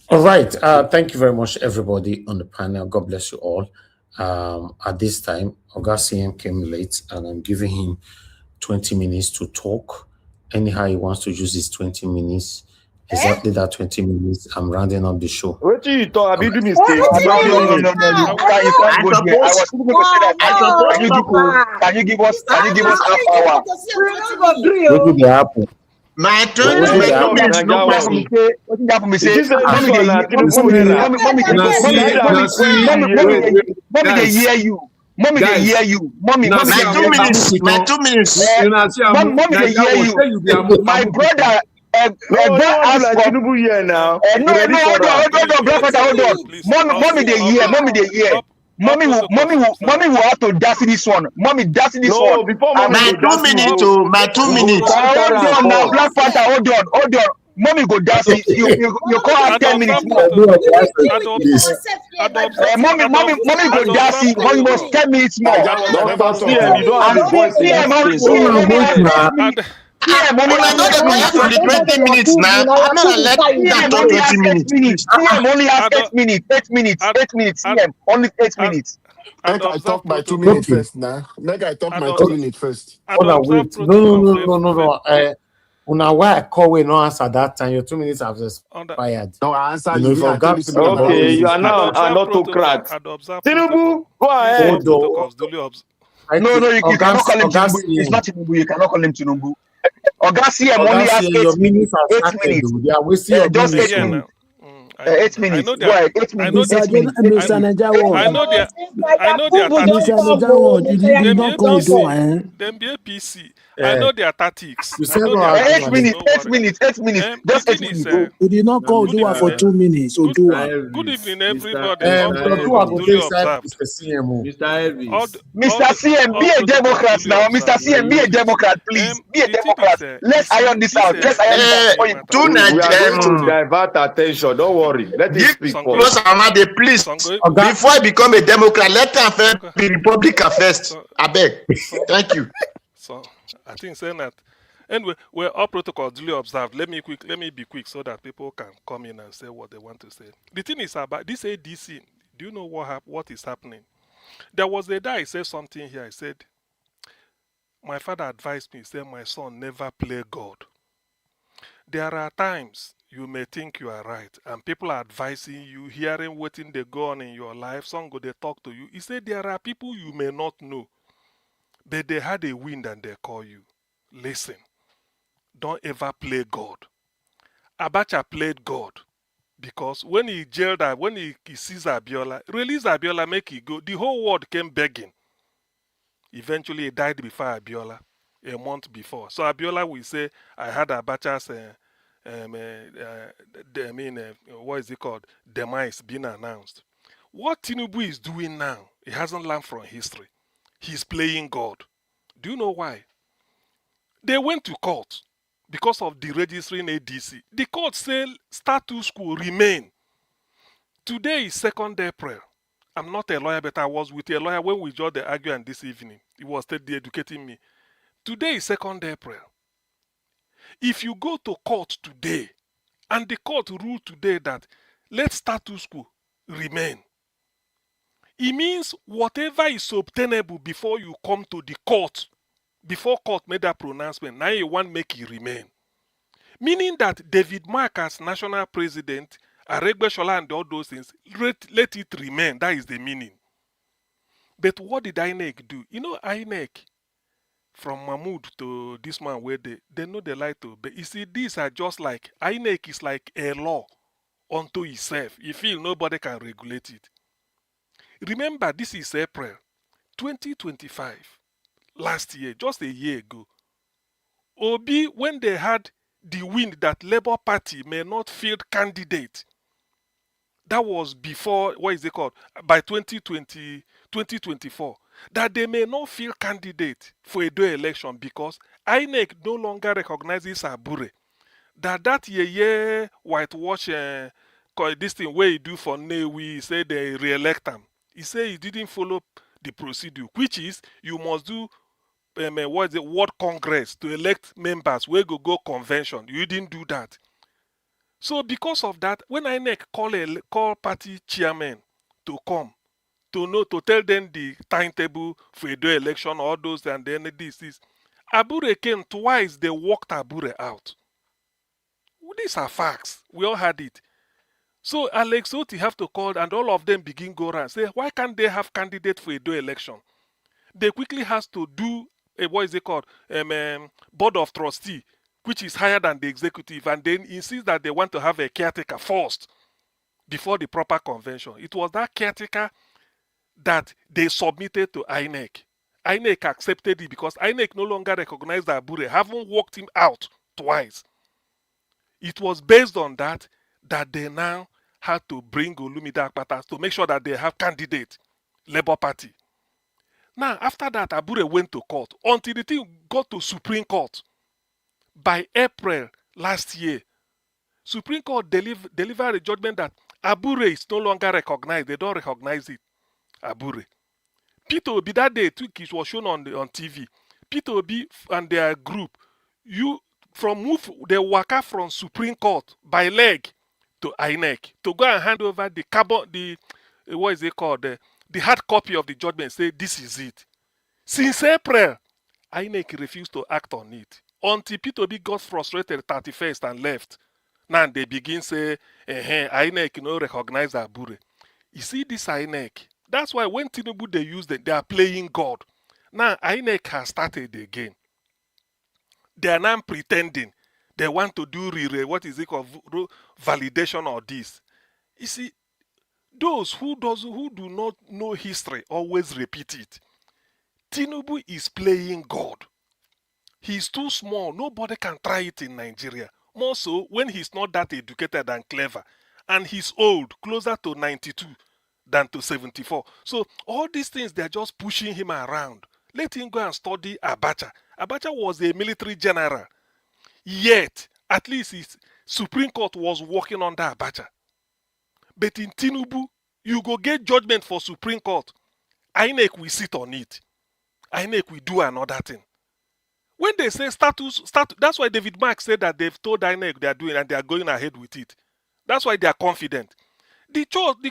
All right. Thank you very much, everybody on the panel. God bless you all. At this time, Augustine came late, and I'm giving him 20 minutes to talk. Anyhow, he wants to use his 20 minutes. Exactly that 20 minutes. I'm rounding up the show. What you thought? Have you do mistake? No. You can't go there. I was thinking to say that. Can you give us half hour? What did they happen? My 20 minutes. No problem. Mommy they hear you. Mommy they hear you. Mommy my 2 minutes. My 2 minutes. Mommy they hear you. My brother. Hold on. Mommy they hear. Mommy will have to dash this one. Mommy dash this one. Before my 2 minutes. My 2 minutes. Hold on now, Black Panther. Hold on. Mommy go dash it. You call her 10 minutes more. Mommy go dash it. Mommy was 10 minutes more. You don't have a voice. I'm not for the 20 minutes now. I'm not elected to 20 minutes. CM only has 8 minutes. 8 minutes. CM only 8 minutes. Make I talk my 2 minutes first now. Make I talk my 2 minutes first. Hold on, wait. No. Una why I call we no answer that time. Your 2 minutes have expired. No, I answer you. Know, okay, you are now an autocrat. Tinubu, go ahead. No, you cannot call him Tinubu. It's not Tinubu. You cannot call him Tinubu. CM only has 8 minutes. 8 minutes. They are wasting your just 8 minutes. 8 minutes. Go ahead. 8 minutes. Mr. Najawod. I know they are them be APC. I know their tactics. 8 minutes. Just 8 minutes. We did not call Odua for 2 minutes. Good evening, everybody. Mr. CM, be a Democrat now. Mr. CM, be a Democrat, please. Be a Democrat. Let's iron this out. We are going to divert attention. Don't worry. Let it speak for us. Please, before I become a Democrat, let them be Republican first. I beg. Thank you. So I think saying that. Anyway, we're all protocol duly observed. Let me be quick so that people can come in and say what they want to say. The thing is about this ADC. Do you know what is happening? There was a day I said something here. I said, my father advised me, he said, my son, never play God. There are times you may think you are right, and people are advising you, hearing what they go on in your life. Some go, they talk to you. He said, there are people you may not know, but they had a wind and they call you. Listen, don't ever play God. Abacha played God because when he jailed her, when he sees Abiola, release Abiola, make he go. The whole world came begging. Eventually, he died before Abiola, a month before. So Abiola will say, I had Abacha's, what is it called? Demise being announced. What Tinubu is doing now, he hasn't learned from history. He's playing God. Do you know why? They went to court because of deregistering ADC. The court said status quo remain. Today is 2nd April. I'm not a lawyer, but I was with a lawyer when we joined the argument this evening. He was steadily educating me. Today is 2nd April. If you go to court today, and the court ruled today that let status quo remain, it means whatever is obtainable before you come to the court, before court made that pronouncement, now you want to make it remain. Meaning that David Mark as national president, Aregbesola and all those things, let it remain. That is the meaning. But what did INEC do? You know, INEC, from Mahmoud to this man, where they know they like to. But you see, these are just like, INEC is like a law unto itself. You feel nobody can regulate it. Remember, this is April 2025, last year, just a year ago. Obi, when they had the wind that Labour Party may not field candidate, that was before, what is it called, by 2024, that they may not field candidate for a do election because INEC no longer recognizes Abure. That year whitewash this thing where he do for Newi, say they re-elect him. He say he didn't follow the procedure, which is you must do what is it, World Congress to elect members where go convention. You didn't do that. So because of that, when INEC call party chairman to come to tell them the timetable for the election, all those, and then this Abure came twice. They walked Abure out. These are facts. We all had it. So Alex Oti have to call, and all of them begin go around say, why can't they have candidate for a do election? They quickly has to do what is it called, board of trustee, which is higher than the executive, and then insist that they want to have a caretaker first before the proper convention. It was that caretaker that they submitted to INEC. INEC accepted it because INEC no longer recognized that Abure, haven't walked him out twice. It was based on that they now had to bring Olumide Akpata to make sure that they have candidate, Labour Party. Now, after that, Abure went to court until the thing got to Supreme Court. By April last year, Supreme Court delivered a judgment that Abure is no longer recognized. They don't recognize it, Abure. Peter Obi, that day, it was shown on TV. Peter Obi and their group, they waka from Supreme Court by leg to INEC to go and hand over the hard copy of the judgment. Say this is it. Since April, INEC refused to act on it until Peter Obi got frustrated 31st and left. Now they begin say, INEC no recognize Abure. You see this INEC. That's why when Tinubu they use them, they are playing God. Now INEC has started again. They are now pretending they want to do validation or this. You see, those who do not know history always repeat it. Tinubu is playing God. He's too small. Nobody can try it in Nigeria. More so when he's not that educated and clever. And he's old, closer to 92 than to 74. So all these things, they're just pushing him around. Let him go and study Abacha. Abacha was a military general. Yet, at least his Supreme Court was working under Abacha. But in Tinubu, you go get judgment for Supreme Court. INEC will sit on it. INEC will do another thing. When they say status, that's why David Mark said that they've told INEC they are doing and they are going ahead with it. That's why they are confident. The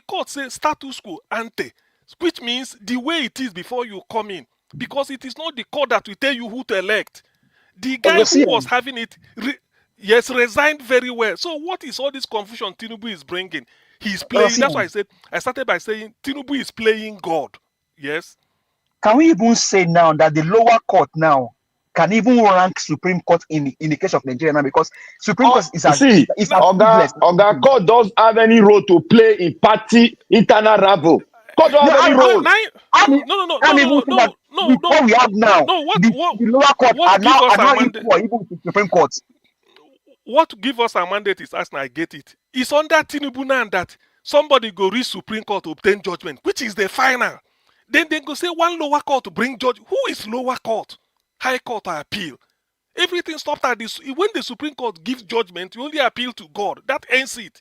court says status quo ante, which means the way it is before you come in. Because it is not the court that will tell you who to elect. The guy who was having it, resigned very well. So what is all this confusion Tinubu is bringing? He's playing. That's why I started by saying Tinubu is playing God. Yes. Can we even say now that the lower court now can even rank Supreme Court in the case of Nigeria now, because Supreme Court is Oga court doesn't have any role to play in party internal rabble. Court don't have any role. No. What we have now, the lower court are now equal to Supreme Court. What give us a mandate is asking, I get it. It's under Tinubu now that somebody go reach Supreme Court to obtain judgment, which is the final. Then they go say one lower court to bring judge. Who is lower court? High Court or appeal. Everything stopped at this. When the Supreme Court gives judgment, you only appeal to God. That ends it.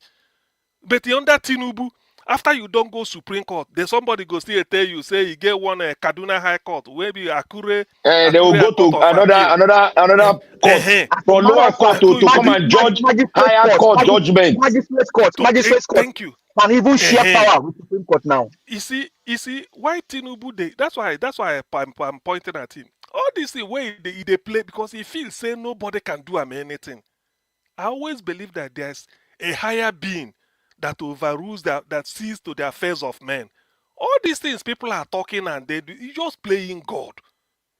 But under Tinubu, after you don't go Supreme Court, there's somebody go still tell you, say you get one Kaduna High Court, where be Akure They will go Court to of Appeal. another court, from lower court to come and judge higher court judgment. Magistrate court, Thank you. can even share power with Supreme Court now. You see, why Tinubu that's why I'm pointing at him. All this the way they play because he feels say nobody can do him anything. I always believe that there's a higher being that overrules that sees to the affairs of men. All these things people are talking and you're just playing God.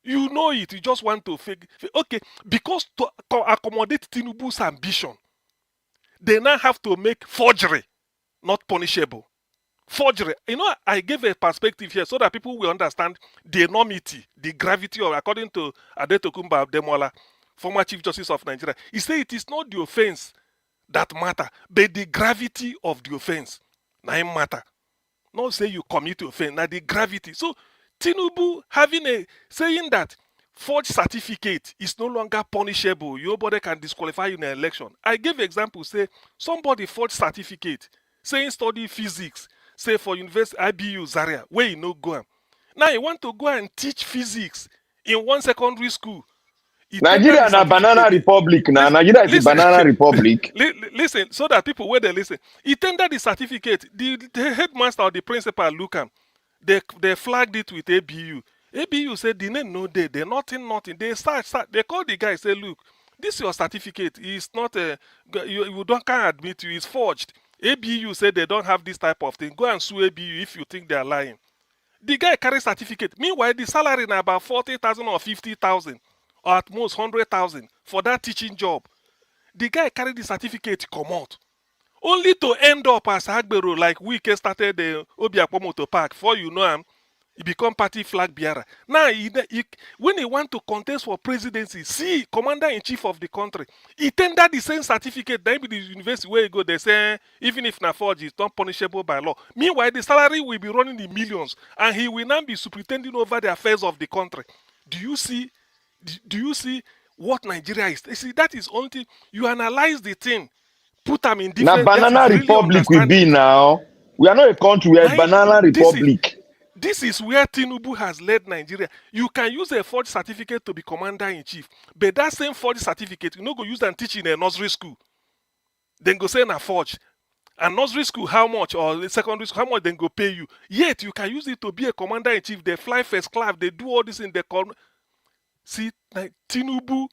You know it. You just want to fake. Okay, because to accommodate Tinubu's ambition, they now have to make forgery not punishable. Forgery. You know, I gave a perspective here so that people will understand the enormity, the gravity of, according to Adetokunbo Ademola, former Chief Justice of Nigeria. He said it is not the offense that matter, but the gravity of the offense. Now it matter. Not say you commit offense, now the gravity. So Tinubu saying that forged certificate is no longer punishable. Nobody can disqualify you in an election. I gave example, say somebody forged certificate, saying study physics, say for University IBU Zaria, where you no go. Now you want to go and teach physics in one secondary school. Nigeria is a banana republic now. Nigeria is a banana republic. Listen, so that people where they listen. He tendered the certificate. The headmaster or the principal look at they flagged it with ABU. ABU said the name no day. They're nothing. They start. They called the guy. Say, look, this your certificate. It's not you can't admit you. It's forged. ABU said they don't have this type of thing. Go and sue ABU if you think they're lying. The guy carries certificate. Meanwhile, the salary is about 40,000 or 50,000. Or at most 100,000 for that teaching job. The guy carried the certificate come out. Only to end up as Agbero, like Wike started the Obiakpo Motor Park. Before you know him, he become party flag bearer. Now, when he want to contest for presidency, see, commander-in-chief of the country, he tendered the same certificate. Then the university where he go, they say, even if na forged, it's not punishable by law. Meanwhile, the salary will be running in millions, and he will now be superintending over the affairs of the country. Do you see what Nigeria is? You see, that is only you analyze the thing, put them in different. Now, banana really republic will be now. We are not a country, we are a banana republic. This is where Tinubu has led Nigeria. You can use a forged certificate to be commander-in-chief, but that same forged certificate, you know, go use and teach in a nursery school. Then go say na forged. And nursery school, how much? Or secondary school, how much then go pay you? Yet, you can use it to be a commander-in-chief. They fly first class. They do all this in the See, like Tinubu,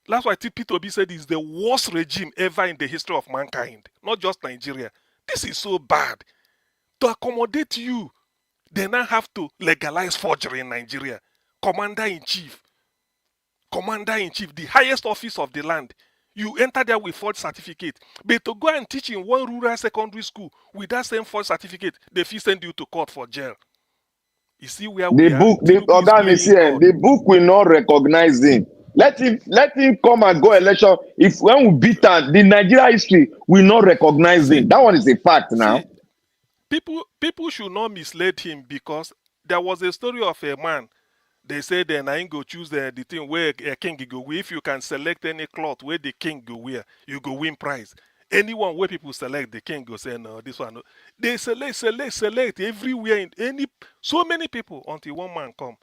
that's why Peter Obi said is the worst regime ever in the history of mankind, not just Nigeria. This is so bad. To accommodate you, they now have to legalize forgery in Nigeria. Commander-in-chief, the highest office of the land. You enter there with forged certificate. But to go and teach in one rural secondary school with that same forged certificate, they will send you to court for jail. You see where the book, the book will not recognize him. Let him come and go election. If when we beat him, the Nigeria history will not recognize him. That one is a fact now. People should not mislead him because there was a story of a man. They said then I ain't go choose the thing where a king go wear. If you can select any cloth where the king go wear, you go win prize. Anyone where people select, the king go say no, this one no. They select everywhere in so many people until one man come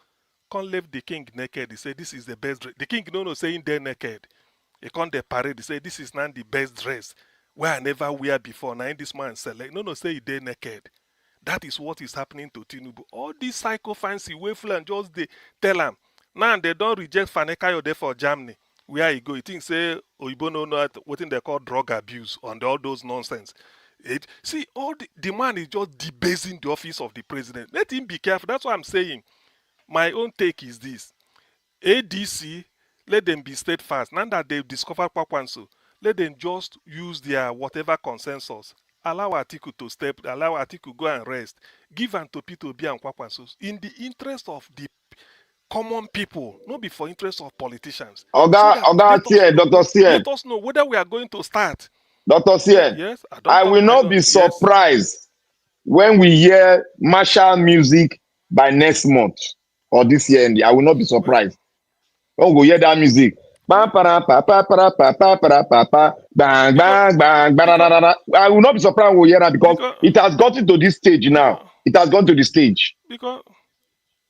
leave the king naked. He say this is the best dress. The king no saying they're naked. He come the parade. He say this is not the best dress where I never wear before. Now this man select no say they naked. That is what is happening to Tinubu. All these psycho fancy wayful and just they tell him now they don't reject Fanekayo there for Germany. Where he go, he thinks say Oyibo no know what they call drug abuse and all those nonsense. See, all the man is just debasing the office of the president. Let him be careful. That's what I'm saying. My own take is this: ADC, let them be steadfast. Now that they've discovered Kwakwanso, let them just use their whatever consensus. Allow Atiku to step. Allow Atiku go and rest. Give and to Peter Obi and Kwakwanso in the interest of the common people, not be for interest of politicians. Dr. Sien. Let us know whether we are going to start. Dr. Sien, yes, I will not be surprised when we hear martial music by next month or this year. I will not be surprised. When we hear that music, Bang, bang, bang, bang, bang. I will not be surprised we'll hear that because because it has gotten to this stage now. because It has gone to the stage. because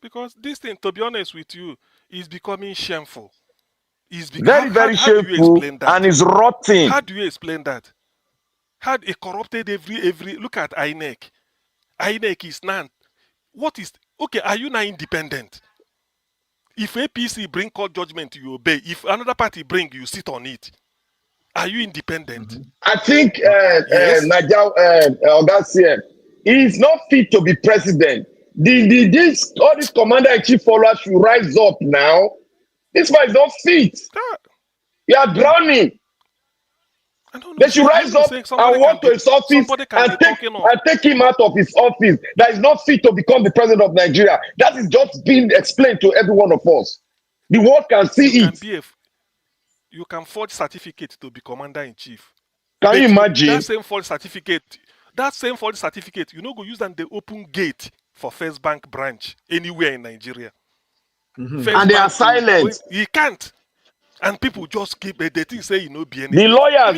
because this thing, to be honest with you, is becoming shameful. Very, very How do you shameful explain that? and is rotting. How do you explain that? How it corrupted every look at INEC. INEC is now what is okay, are you now independent? If APC bring court judgment, you obey. If another party bring, you sit on it. Are you independent? I think Yes. Oga CM, he is not fit to be president. All these commander-in-chief followers should rise up now. This man is not fit. You are drowning. They should rise up and walk to his office and take him out of his office. That is not fit to become the president of Nigeria. That is just being explained to every one of us. The world can see it. You can forge certificate to be commander-in-chief. Can you imagine? That same forge certificate, you know, go use them the open gate for First Bank branch anywhere in Nigeria. And they are silent. You can't. And people just keep they think say you know be anything. The lawyers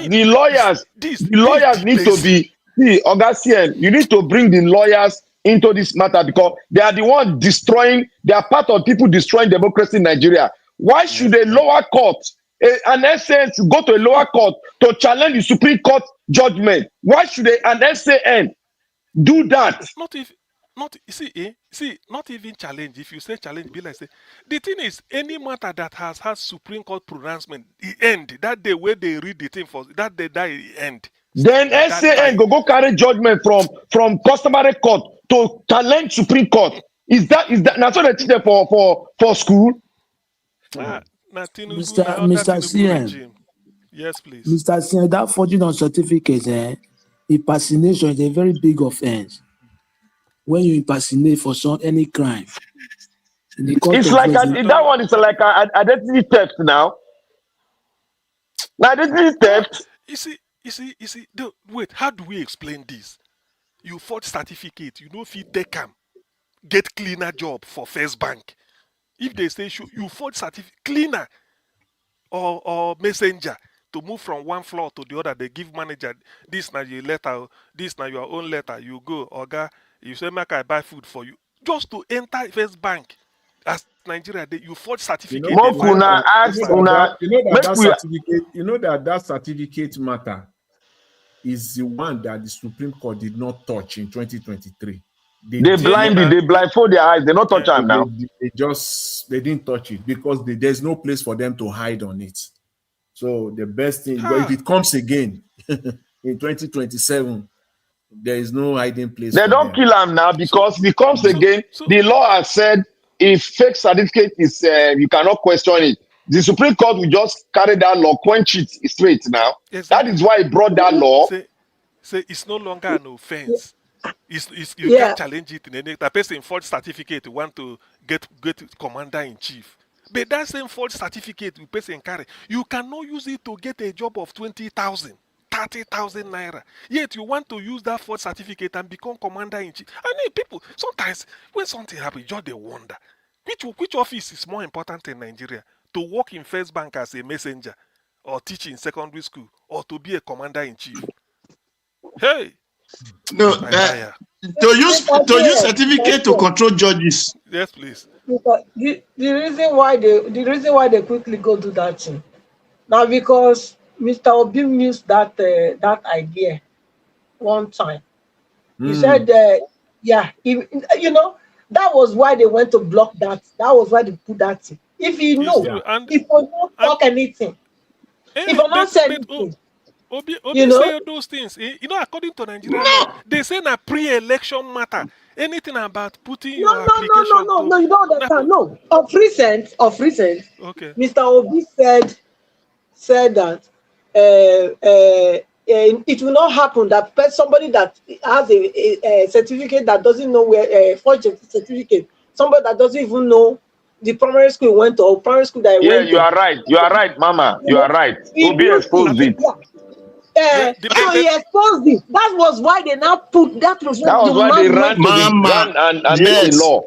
need to be Oga CM, you need to bring the lawyers into this matter because they are the ones destroying, they are part of people destroying democracy in Nigeria. Why should a lower court, an essence, go to a lower court to challenge the Supreme Court judgment? Why should an SAN do that? Not even challenge. If you say challenge, be like say the thing is any matter that has had Supreme Court pronouncement, the end that day where they read the thing for that day that end. Then SAN go carry judgment from customary court to challenge Supreme Court. Is that that's what they teach them for school? Mr. CM. Yes, please. Mr. CM, that forging on certificates, impersonation is a very big offense. When you impersonate for any crime. It's like that one is like identity theft now. Identity theft. You see. Wait, how do we explain this? You forge certificate, you know if you take get cleaner job for First Bank. If they say you forge certificate cleaner or messenger to move from one floor to the other, they give manager this now your letter, this now your own letter. You go, Oga, you say make I buy food for you. Just to enter First Bank as Nigeria, you forge certificate. You know that certificate matter is the one that the Supreme Court did not touch in 2023. They blindfold their eyes. They don't touch them now. They didn't touch it because there's no place for them to hide on it. So the best thing, but if it comes again in 2027, there is no hiding place. They don't kill him now because if it comes again, the law has said if fake certificate is you cannot question it. The Supreme Court will just carry that law, quench it straight now. Exactly. That is why it brought that law. Say it's no longer an offense. You can't challenge it in any. The person forged certificate want to get commander-in-chief. But that same forged certificate the person carry, you cannot use it to get a job of 20,000, 30,000 naira. Yet you want to use that forged certificate and become commander-in-chief. I mean, people sometimes when something happens, just they wonder which office is more important in Nigeria: to work in First Bank as a messenger, or teach in secondary school, or to be a commander-in-chief. Hey. No, to use certificate to control judges. Yes, please. The reason why they quickly go do that thing now because Mr. Obi used that idea one time. He said, that was why they went to block that. That was why they put that thing. If you know, if you don't talk anything, if you not say anything. Obi say those things. According to Nigeria, they say na pre-election matter. Anything about putting your application. No, you don't understand. No, of recent, okay. Mr. Obi said that it will not happen that somebody that has a certificate that doesn't know where forged certificate, somebody that doesn't even know the primary school went to or primary school that went to. You are right. You are right, Mama. You are right. Obi exposed it. So he exposed it. That was why they now put that was why they ran to and made the law.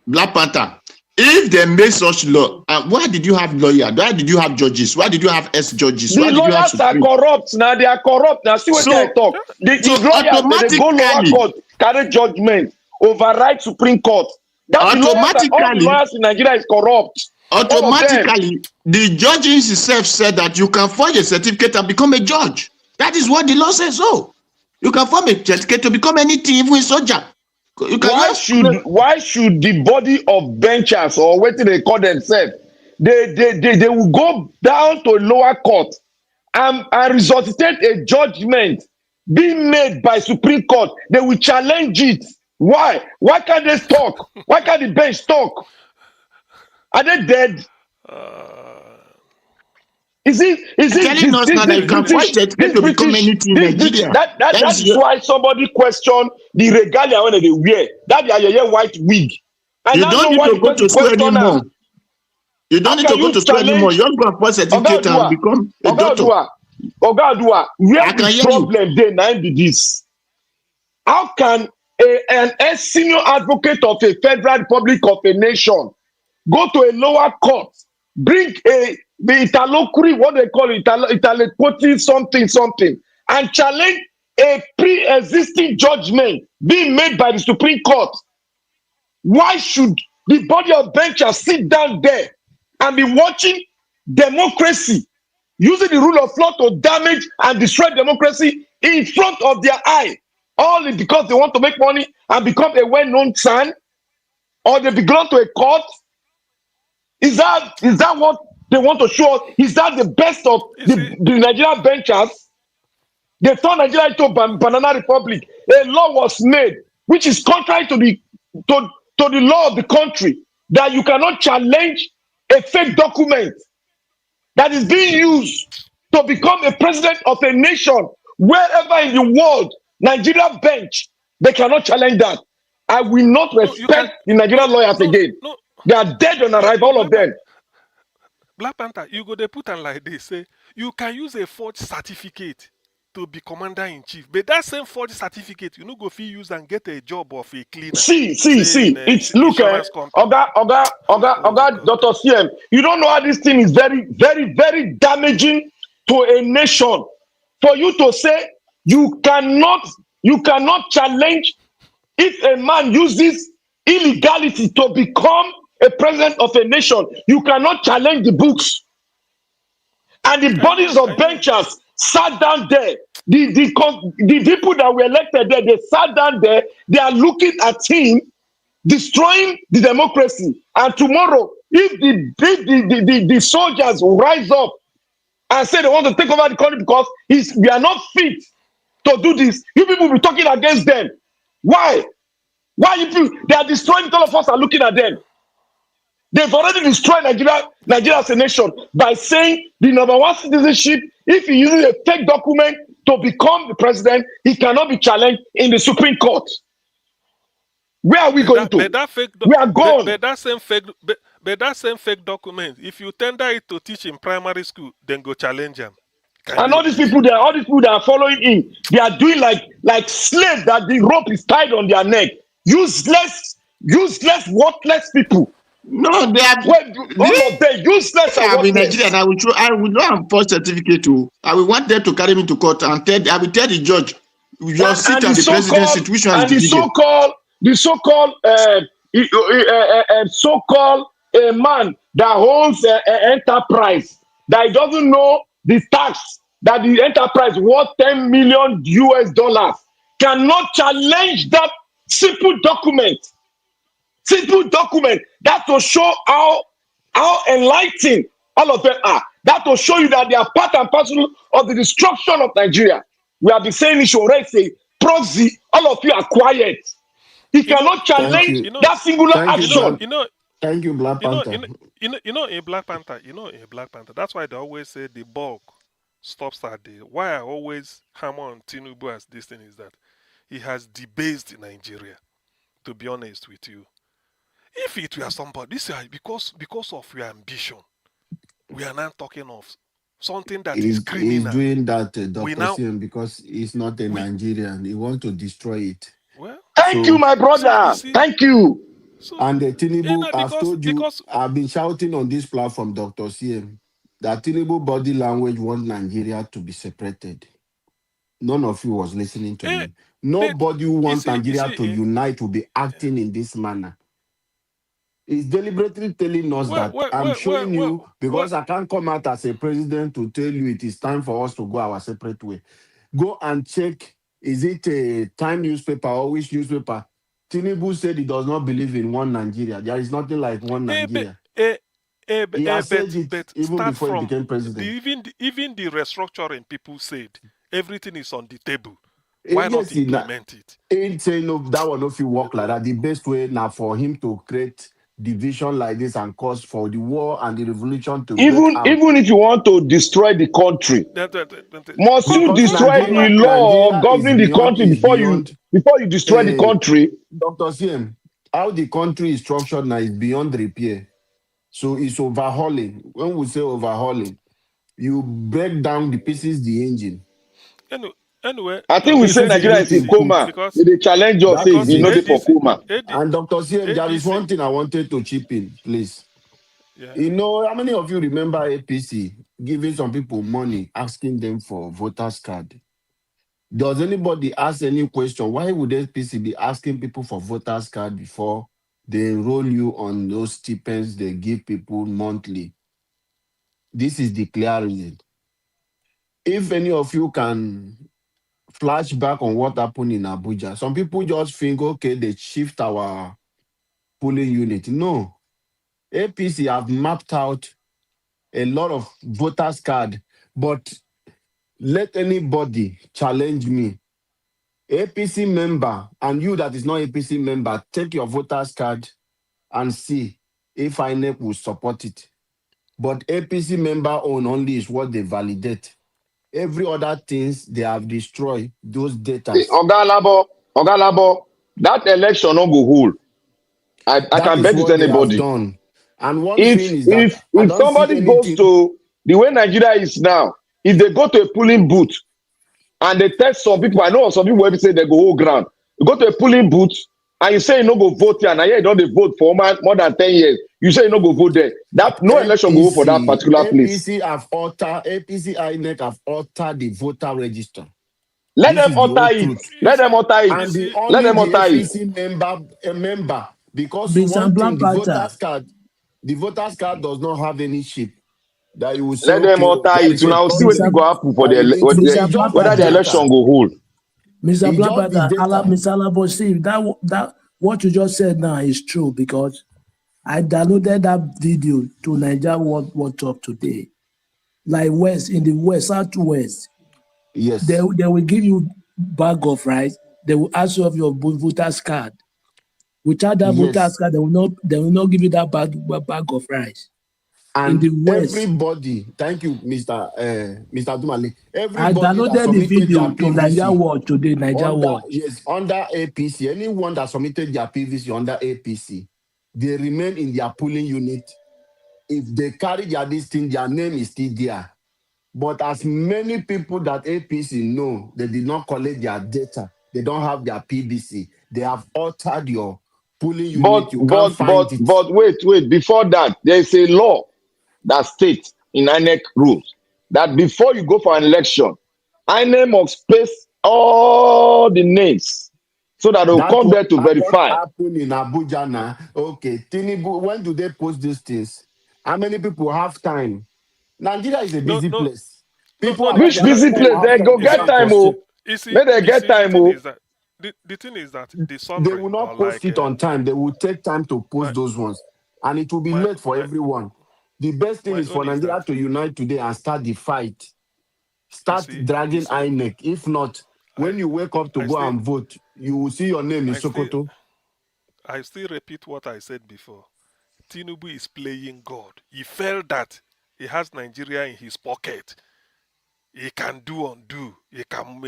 Black Panther. If they make such law, why did you have lawyer? Why did you have judges? Why did you have ex-judges? The Why did you have lawyers are Supreme? corrupt now. They are corrupt now. See what I So, talk. The lawyers they go lower automatically, court, carry judgment, override Supreme Court. That the lawyers, all the automatically, lawyers in Nigeria is corrupt. All of them. automatically, the judges itself said that you can forge a certificate and become a judge. That is what the law says. So, you can form a certificate to become anything, even a soldier. You can Why should the body of benchers or what they call themselves, they will go down to a lower court and resuscitate a judgment being made by Supreme Court? They will challenge it. Why? Why can't they talk? Why can't the bench talk? Are they dead? Is it telling us now that you can forge a certificate to become anything in Nigeria? That is why somebody questioned the regalia when they wear that their white wig. And you don't need to go to school anymore. You don't need to go to school anymore. You just go and forge a certificate and become a doctor. Ogadua, where the problem dey now be this? How can a senior advocate of a federal republic of a nation go to a lower court, bring the interlocutory, what they call interlocutory something, and challenge a pre-existing judgment being made by the Supreme Court? Why should the body of benchers sit down there and be watching democracy, using the rule of law to damage and destroy democracy in front of their eye, only because they want to make money and become a well-known son, or they belong to a court? Is that what they want to show us? Is that the best of the Nigerian benchers? They turned Nigeria into a banana republic. A law was made which is contrary to the law of the country, that you cannot challenge a fake document that is being used to become a president of a nation wherever in the world. Nigeria bench, they cannot challenge that. I will not respect the Nigerian lawyers again. They are dead on arrival, all of them. Black Panther, you go they put on like this, say you can use a forged certificate to be commander-in-chief, but that same forged certificate, you know, go fee use and get a job of a cleaner. See. It's look, Oga, Dr. CM. You don't know how this thing is very, very, very damaging to a nation. For you to say you cannot challenge if a man uses illegality to become a president of a nation. You cannot challenge the books. And the bodies of benchers sat down there. The people that were elected there, they sat down there. They are looking at him destroying the democracy. And tomorrow, if the soldiers rise up and say they want to take over the country because we are not fit to do this, you people will be talking against them. Why? Why you people? They are destroying it. All of us are looking at them. They've already destroyed Nigeria as a nation by saying the number one citizenship, if he uses a fake document to become the president, he cannot be challenged in the Supreme Court. Where are we going to? We are gone. But that same fake document, if you tender it to teach in primary school, then go challenge them. And all these people that are following him, they are doing like slaves that the rope is tied on their neck. Useless, worthless people. No, they are all of them useless. I will Nigerian. I will not have first certificate to. I will want them to carry me to court and I will tell the judge, you just sit at the president's seat. Which one is the so-called a man that owns an enterprise that he doesn't know the tax that the enterprise worth $10 million cannot challenge that simple document. That will show how enlightened all of them are. That will show you that they are part and parcel of the destruction of Nigeria. We have been saying it already. Say proxy. All of you are quiet. He cannot challenge that singular action. Thank you, Black Panther. In Black Panther, that's why they always say the bulk stops at the. Why I always hammer on Tinubu as this thing is that he has debased Nigeria. To be honest with you, if it were somebody, this is because of your ambition, we are not talking of something that is criminal. He's doing that, Dr. because he's not a Nigerian. He wants to destroy it. Well, thank you, my brother. Thank you. So, And Tinubu, I've because told you, I've been shouting on this platform, Dr. CM, that Tinubu body language wants Nigeria to be separated. None of you was listening to me. Nobody who wants Nigeria to unite will be acting in this manner. He's deliberately telling us that I'm showing you because I can't come out as a president to tell you it is time for us to go our separate way. Go and check, is it a Time newspaper or which newspaper? Tinubu said he does not believe in one Nigeria. There is nothing like one Nigeria. He has said it but even start before he from became president. even the restructuring people said everything is on the table. Why Yes, not implement it? Ain't saying no, that will not work like that. The best way now for him to create division like this and cause for the war and the revolution to break Even out. if you want to destroy the country, must you Because destroy the law Nigeria governing the country is before beyond you destroy the country? Dr. CM, how the country is structured now is beyond repair. So it's overhauling. When we say overhauling, you break down the pieces, the engine. Anyway, I think we say Nigeria is in coma. They challenge us, say you know for coma. And Dr. CM, there is ADC, one thing I wanted to chip in, please. yeah. You know, how many of you remember APC giving some people money, asking them for voters card? Does anybody ask any question? Why would APC be asking people for voters card before they enroll you on those stipends they give people monthly? This is the clear reason. If any of you can flash back on what happened in Abuja, some people just think, okay, they shift our polling unit. No. APC have mapped out a lot of voters card, but let anybody challenge me. APC member and you that is not APC member, take your voters card and see if INEC will support it. But APC member own only is what they validate. Every other things they have destroyed those data. Oga Labo, that election no go hold. I can bet it anybody. Done. And one thing is that If somebody goes to the way Nigeria is now, if they go to a polling booth and they test some people, I know some people will say they go hold ground. You go to a polling booth and you say you no go vote here, and here you don't vote for more than 10 years. You say you no go vote there. That no election go for that particular place. APC INEC have altered the voter register. Let them alter it. Let them alter it. And Let them the alter it. APC member, because Mr. one thing, Blampata. the voters card does not have any chip that you will say, Let them okay, alter there it. is a Now see what country go happen for Mr. whether the election go hold. Mr. It's just the Blampata, data. Mr. Alabo, see, that what you just said now is true because I downloaded that video to Nigeria World Up today. Like in the west, southwest. Yes. They will give you bag of rice. They will ask you of your voter's card. Without that voter's card, they will not give you that bag of rice. And in the west. everybody, thank you, Mr. Dumale. I Everybody that downloaded the submitted video their to Nigeria PVC Watch today, Nigeria Watch. under APC, anyone that submitted their PVC under APC, they remain in their polling unit. If they carry their their name is still there. But as many people that APC know, they did not collect their data. They don't have their PVC. They have altered your polling unit. You can't find it. But wait. Before that, there is a law that states in INEC rules that before you go for an election, INEC must paste all the names so that they will come there to verify. What happened in Abuja now? Okay, Tinubu, when do they post these things? How many people have time? Nigeria is a busy place. People Which busy place? They go get time, oh. May they get time, oh. The thing is that the They summary will not or post it on time. They will take time to post those ones. And it will be late for everyone. The best thing is for Nigeria to unite today and start the fight. Start dragging INEC. If not, when you wake up to go and vote, you will see your name in Sokoto. I still repeat what I said before. Tinubu is playing God. He felt that he has Nigeria in his pocket. He can do undo. He can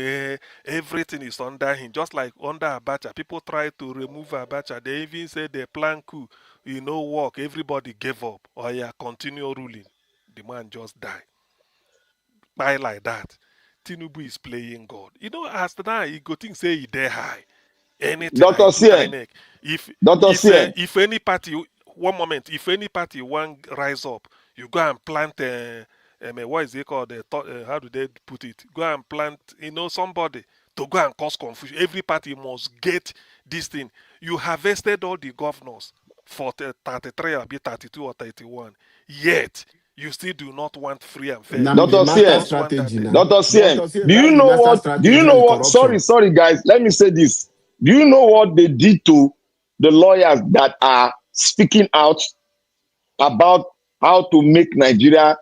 everything is under him. Just like under Abacha, people try to remove Abacha. They even said they plan coup. You know, work. Everybody gave up. Or continue ruling. The man just died. By like that, Tinubu is playing God. You know, as now he go think say he there high. anything Dr. I put Sien, INEC. Dr. Sien, If any party, one moment, if any party want rise up, you go and plant. What is it called? How do they put it? Go and plant. Somebody to go and cause confusion. Every party must get this thing. You harvested all the governors for 33 or 32 or 31. Yet you still do not want free and fair Now the Dr. elections. You master Sien, just want that. strategy now. Dr. Sien, Dr. Siem, do you that's the know master what? Do you strategy know and what? corruption. Sorry, guys. Let me say this. Do you know what they did to the lawyers that are speaking out about how to make Nigeria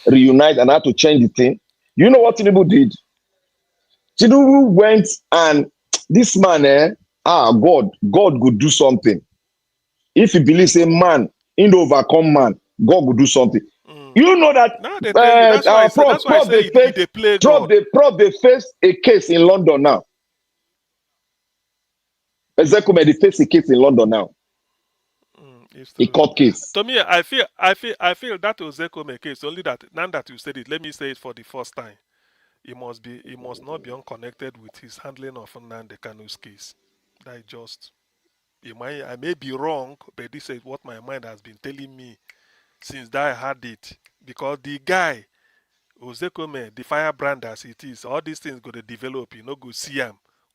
reunite and how to change the thing? You know what Tinubu did? Tinubu went and this man, God could do something. If he believes a man, in overcome man, God will do something. Mm. You know that Now they tell you. That's why I say. That's why I Prof, say they play God. they face a case in London now. Ezekume, they face a case in London now, It's a true. court case. To me, I feel that was Zekome case. Only that now that you said it, let me say it for the first time. He must not be unconnected with his handling of Nnamdi Kanu's case. That just, I may be wrong, but this is what my mind has been telling me since that I had it. Because the guy, Ozekome, the firebrand as it is, all these things go to develop, go see him,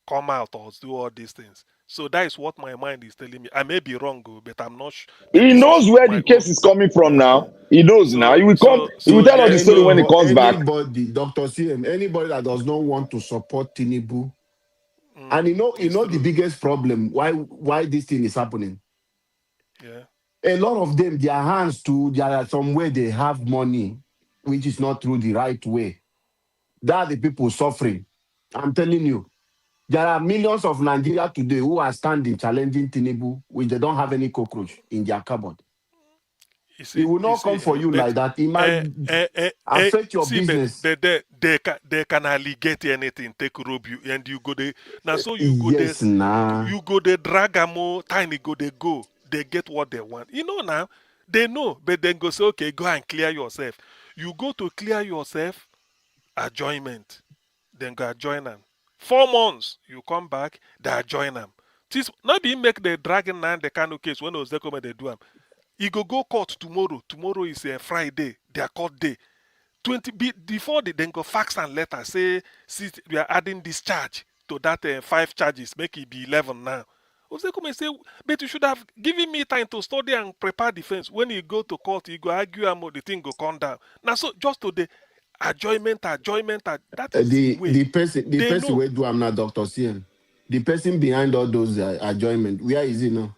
come out or do all these things. So that is what my mind is telling me. I may be wrong, but I'm not sure. But He this knows is where my the own. case is coming from now. He knows now. He will come. He will So tell us the yes, story when he comes back. Anybody, Dr. Siem, anybody that does not want to support Tinubu, and you know the biggest problem why this thing is happening. Yeah. A lot of them, their hands too, there are some way they have money, which is not through the right way. That are the people suffering. I'm telling you, there are millions of Nigeria today who are standing challenging Tinubu, which they don't have any cockroach in their cupboard. It will not come for you but like that. It might affect your see, but business. they can allegate anything, take rob you, and you go there. Now, so you go there, Yes, nah. you go there, drag a more tiny go, they get what they want. Now, they know, but then go say, okay, go and clear yourself. You go to clear yourself, adjournment, then go adjourn them. 4 months, you come back, they adjourn them. Not be make the dragging and the Kanu case when Ozekome they do them. He go court tomorrow. Tomorrow is a Friday, their court day. Before they then go fax and letter say, see, we are adding this charge to that 5 charges, make it be 11 now. Ozekome say, but you should have given me time to study and prepare defense. When you go to court, you go argue and the thing go come down. Now, so just to the adjournment, that is the way. The person know. where do I'm not Dr. Siem. The person behind all those adjournment, where is he now?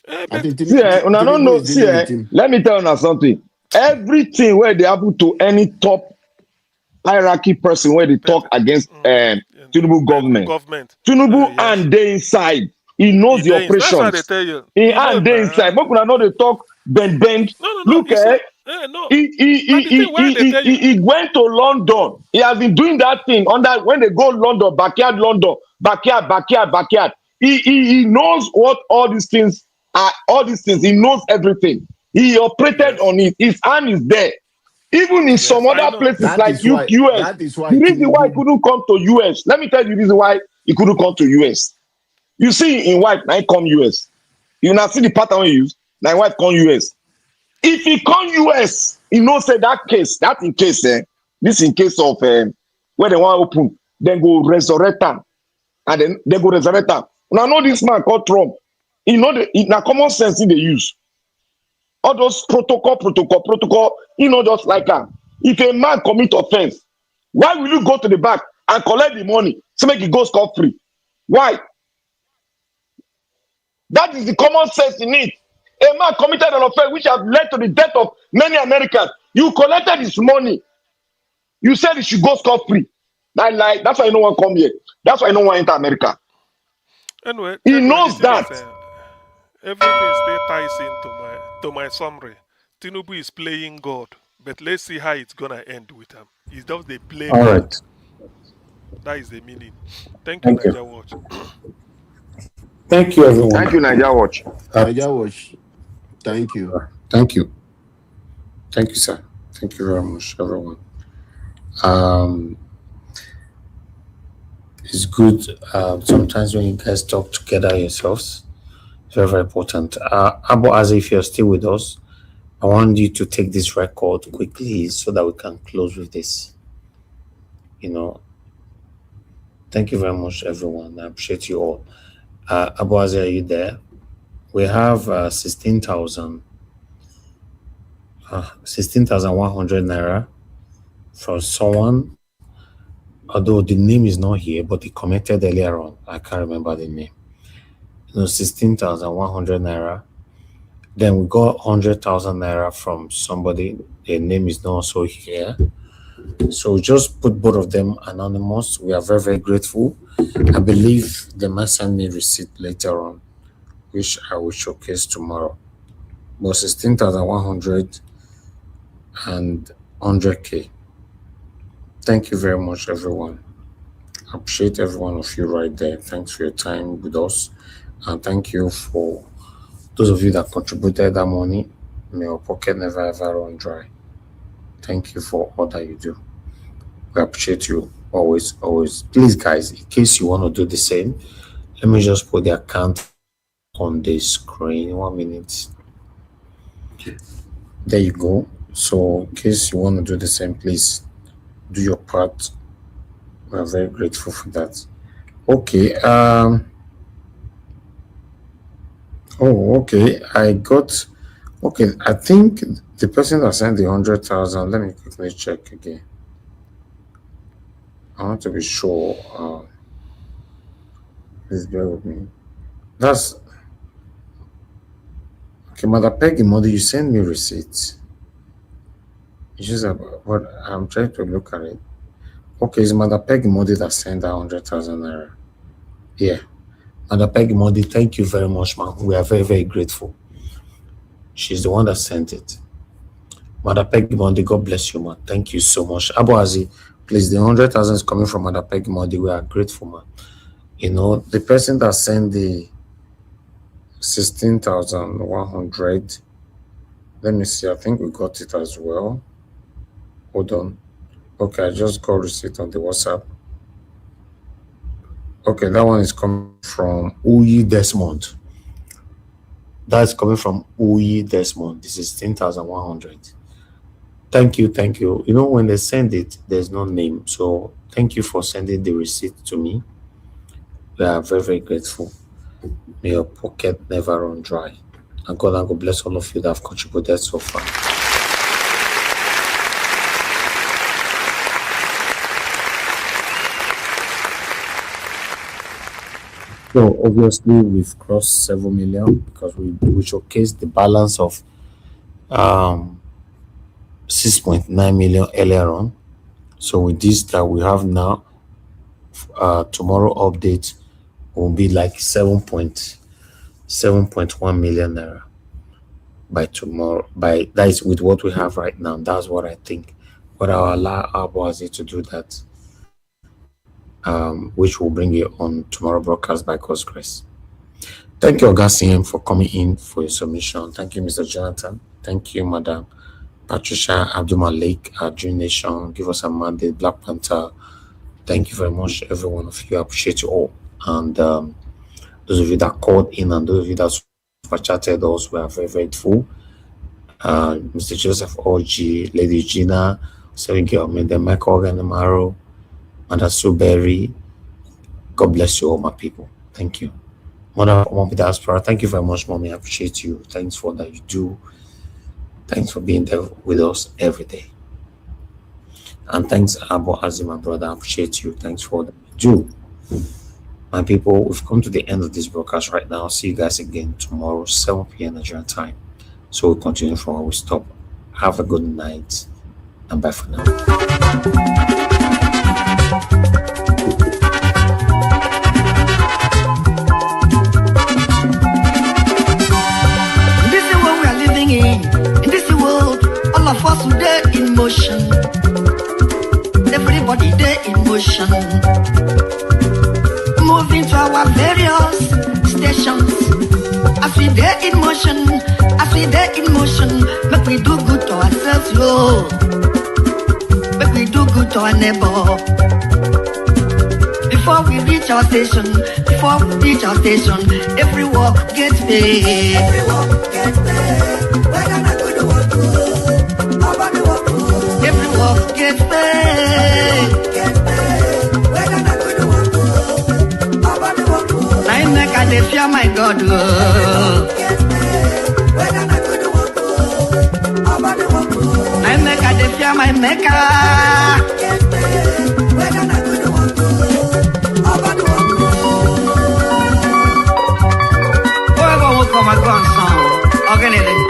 I think See, una don't Tinubu know. is dealing with See, him. let me tell you something. Everything where they happen to any top hierarchy person where they talk against Tinubu government. Tinubu and they inside. He knows the That's why they operations. tell you. He You know and they inside. now. But when I know they talk bend. No. Look, It's not. No. Now the thing why they tell you. he went to London. He has been doing that thing under when they go London, backyard London, backyard. He knows what all these things are. All these things. He knows everything. He operated on it. His hand is there. Even in some I other know. places That like is why. US, That is why the reason why he Tinubu. couldn't come to US. Let me tell you the reason why he couldn't come to US. You see, in white, now he come US. You now see the pattern we use. Now white come US. If he come US, he knows say that case, that in case, this in case of where they want to open, then go resurrect them, and then they go resurrect them. Now know this man called Trump. He know now common sense in the use. All those protocol, just like that. If a man commit offense, why will you go to the back and collect the money to make it go scot-free? Why? That is the common sense in it. A man committed an offense which has led to the death of many Americans. You collected his money. You said he should go scot-free. That's why no one come here. That's why no one enter America. Anyway, He the knows thing that. is, everything still ties into my summary. Tinubu is playing God, but let's see how it's gonna end with him. He's just they play All God. right. That is the meaning. Thank you, Thank you. Niger Watch. Thank you, everyone. Thank you, Nigeria Watch. Niger Watch. Thank you. Thank you. Thank you, sir. Thank you very much, everyone. it's good sometimes when you guys talk together yourselves. It's very, very important. Abu Azi, if you're still with us, I want you to take this record quickly so that we can close with this. Thank you very much, everyone. I appreciate you all. Abu Azi, are you there? We have 16,100 naira from someone, although the name is not here, but he commented earlier on. I can't remember the name. 16,100 naira. Then we got 100,000 naira from somebody. Their name is not also here. So just put both of them anonymous. We are very, very grateful. I believe they might send me receipt later on, which I will showcase tomorrow. But 16,100 and 100K. Thank you very much, everyone. I appreciate every one of you right there. Thanks for your time with us. And thank you for those of you that contributed that money. May your pocket never ever run dry. Thank you for all that you do. We appreciate you always, always. Please, guys, in case you want to do the same, let me just put the account on the screen. 1 minute. There you go. So in case you want to do the same, please do your part. We are very grateful for that. Okay. Okay. I think the person that sent the 100,000. Let me quickly check again. I want to be sure. Please bear with me. That's okay. Mother Peggy, mother, you send me receipts. It's just about what I'm trying to look at it. Okay, it's Mother Peggy Modi that sent that 100,000 naira. Yeah. Mother Peggy Modi, thank you very much, man. We are very, very grateful. She's the one that sent it. Mother Peggy Modi, God bless you, man. Thank you so much. Abu Azi, please, the 100,000 is coming from Mother Peggy Modi. We are grateful, man. The person that sent the 16,100, let me see. I think we got it as well. Hold on. Okay, I just got receipt on the WhatsApp. Okay, that one is coming from Uyi Desmond. That's coming from Uyi Desmond. This is 10,100. Thank you, thank you. When they send it, there's no name. So thank you for sending the receipt to me. We are very, very grateful. May your pocket never run dry. And God bless all of you that have contributed so far. So obviously we've crossed 7 million because we showcased the balance of 6.9 million earlier on. So with this that we have now, tomorrow update will be like 7.1 million naira by tomorrow. That is with what we have right now. That's what I think. But I'll allow Abu Azi to do that. Which will bring you on tomorrow broadcast by God's grace. Thank you, Augustine, for coming in for your submission. Thank you, Mr. Jonathan. Thank you, Madam Patricia Abdul Malik, Dream Nation. Give us a mandate, Black Panther. Thank you very much, every one of you. I appreciate you all. And those of you that called in and those of you that super chatted us, we are very, very grateful. Mr. Joseph OG, Lady Gina, Seven Girl, Michael Ganamaro, Mother Suberry. God bless you all, my people. Thank you. Mother Mommy Diaspora, thank you very much, Mommy. I appreciate you. Thanks for that you do. Thanks for being there with us every day. And thanks, Abu Azim, my brother. I appreciate you. Thanks for that you do. My people, we've come to the end of this broadcast right now. See you guys again tomorrow, 7 p.m. Nigerian time. So we'll continue from where we stop. Have a good night and bye for now. In this world, all of us today in motion. Everybody there in motion. Moving to our various stations. As we there in motion, make we do good to ourselves, yo. Make we do good to our neighbor. Before before we reach our station, every work gets paid. Every work gets paid. Whether not good work, nobody work. Every work gets paid. Whether not good work, nobody work. I make a day fear my God. Whether not good work, nobody work. I make a day fear my Maker. Whether not good work, nobody work. Whoever will come and go on song, organize.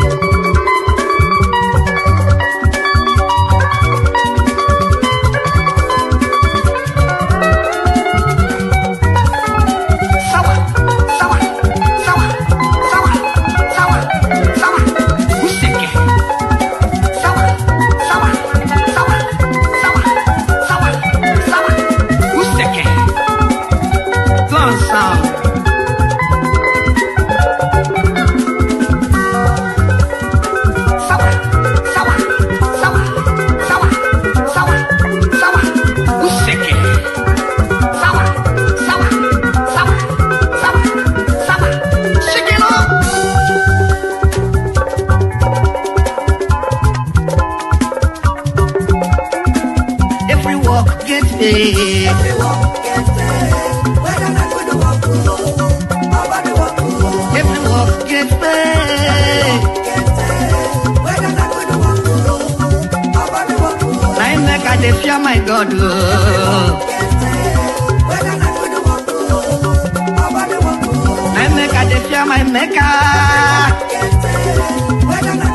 Every work gets paid. Every work gets paid. Whether not good work, nobody work. Every work gets paid. Whether not good work, nobody work. I make a day fear my God. Whether not good work, nobody work. I make a day fear my Maker. Whether not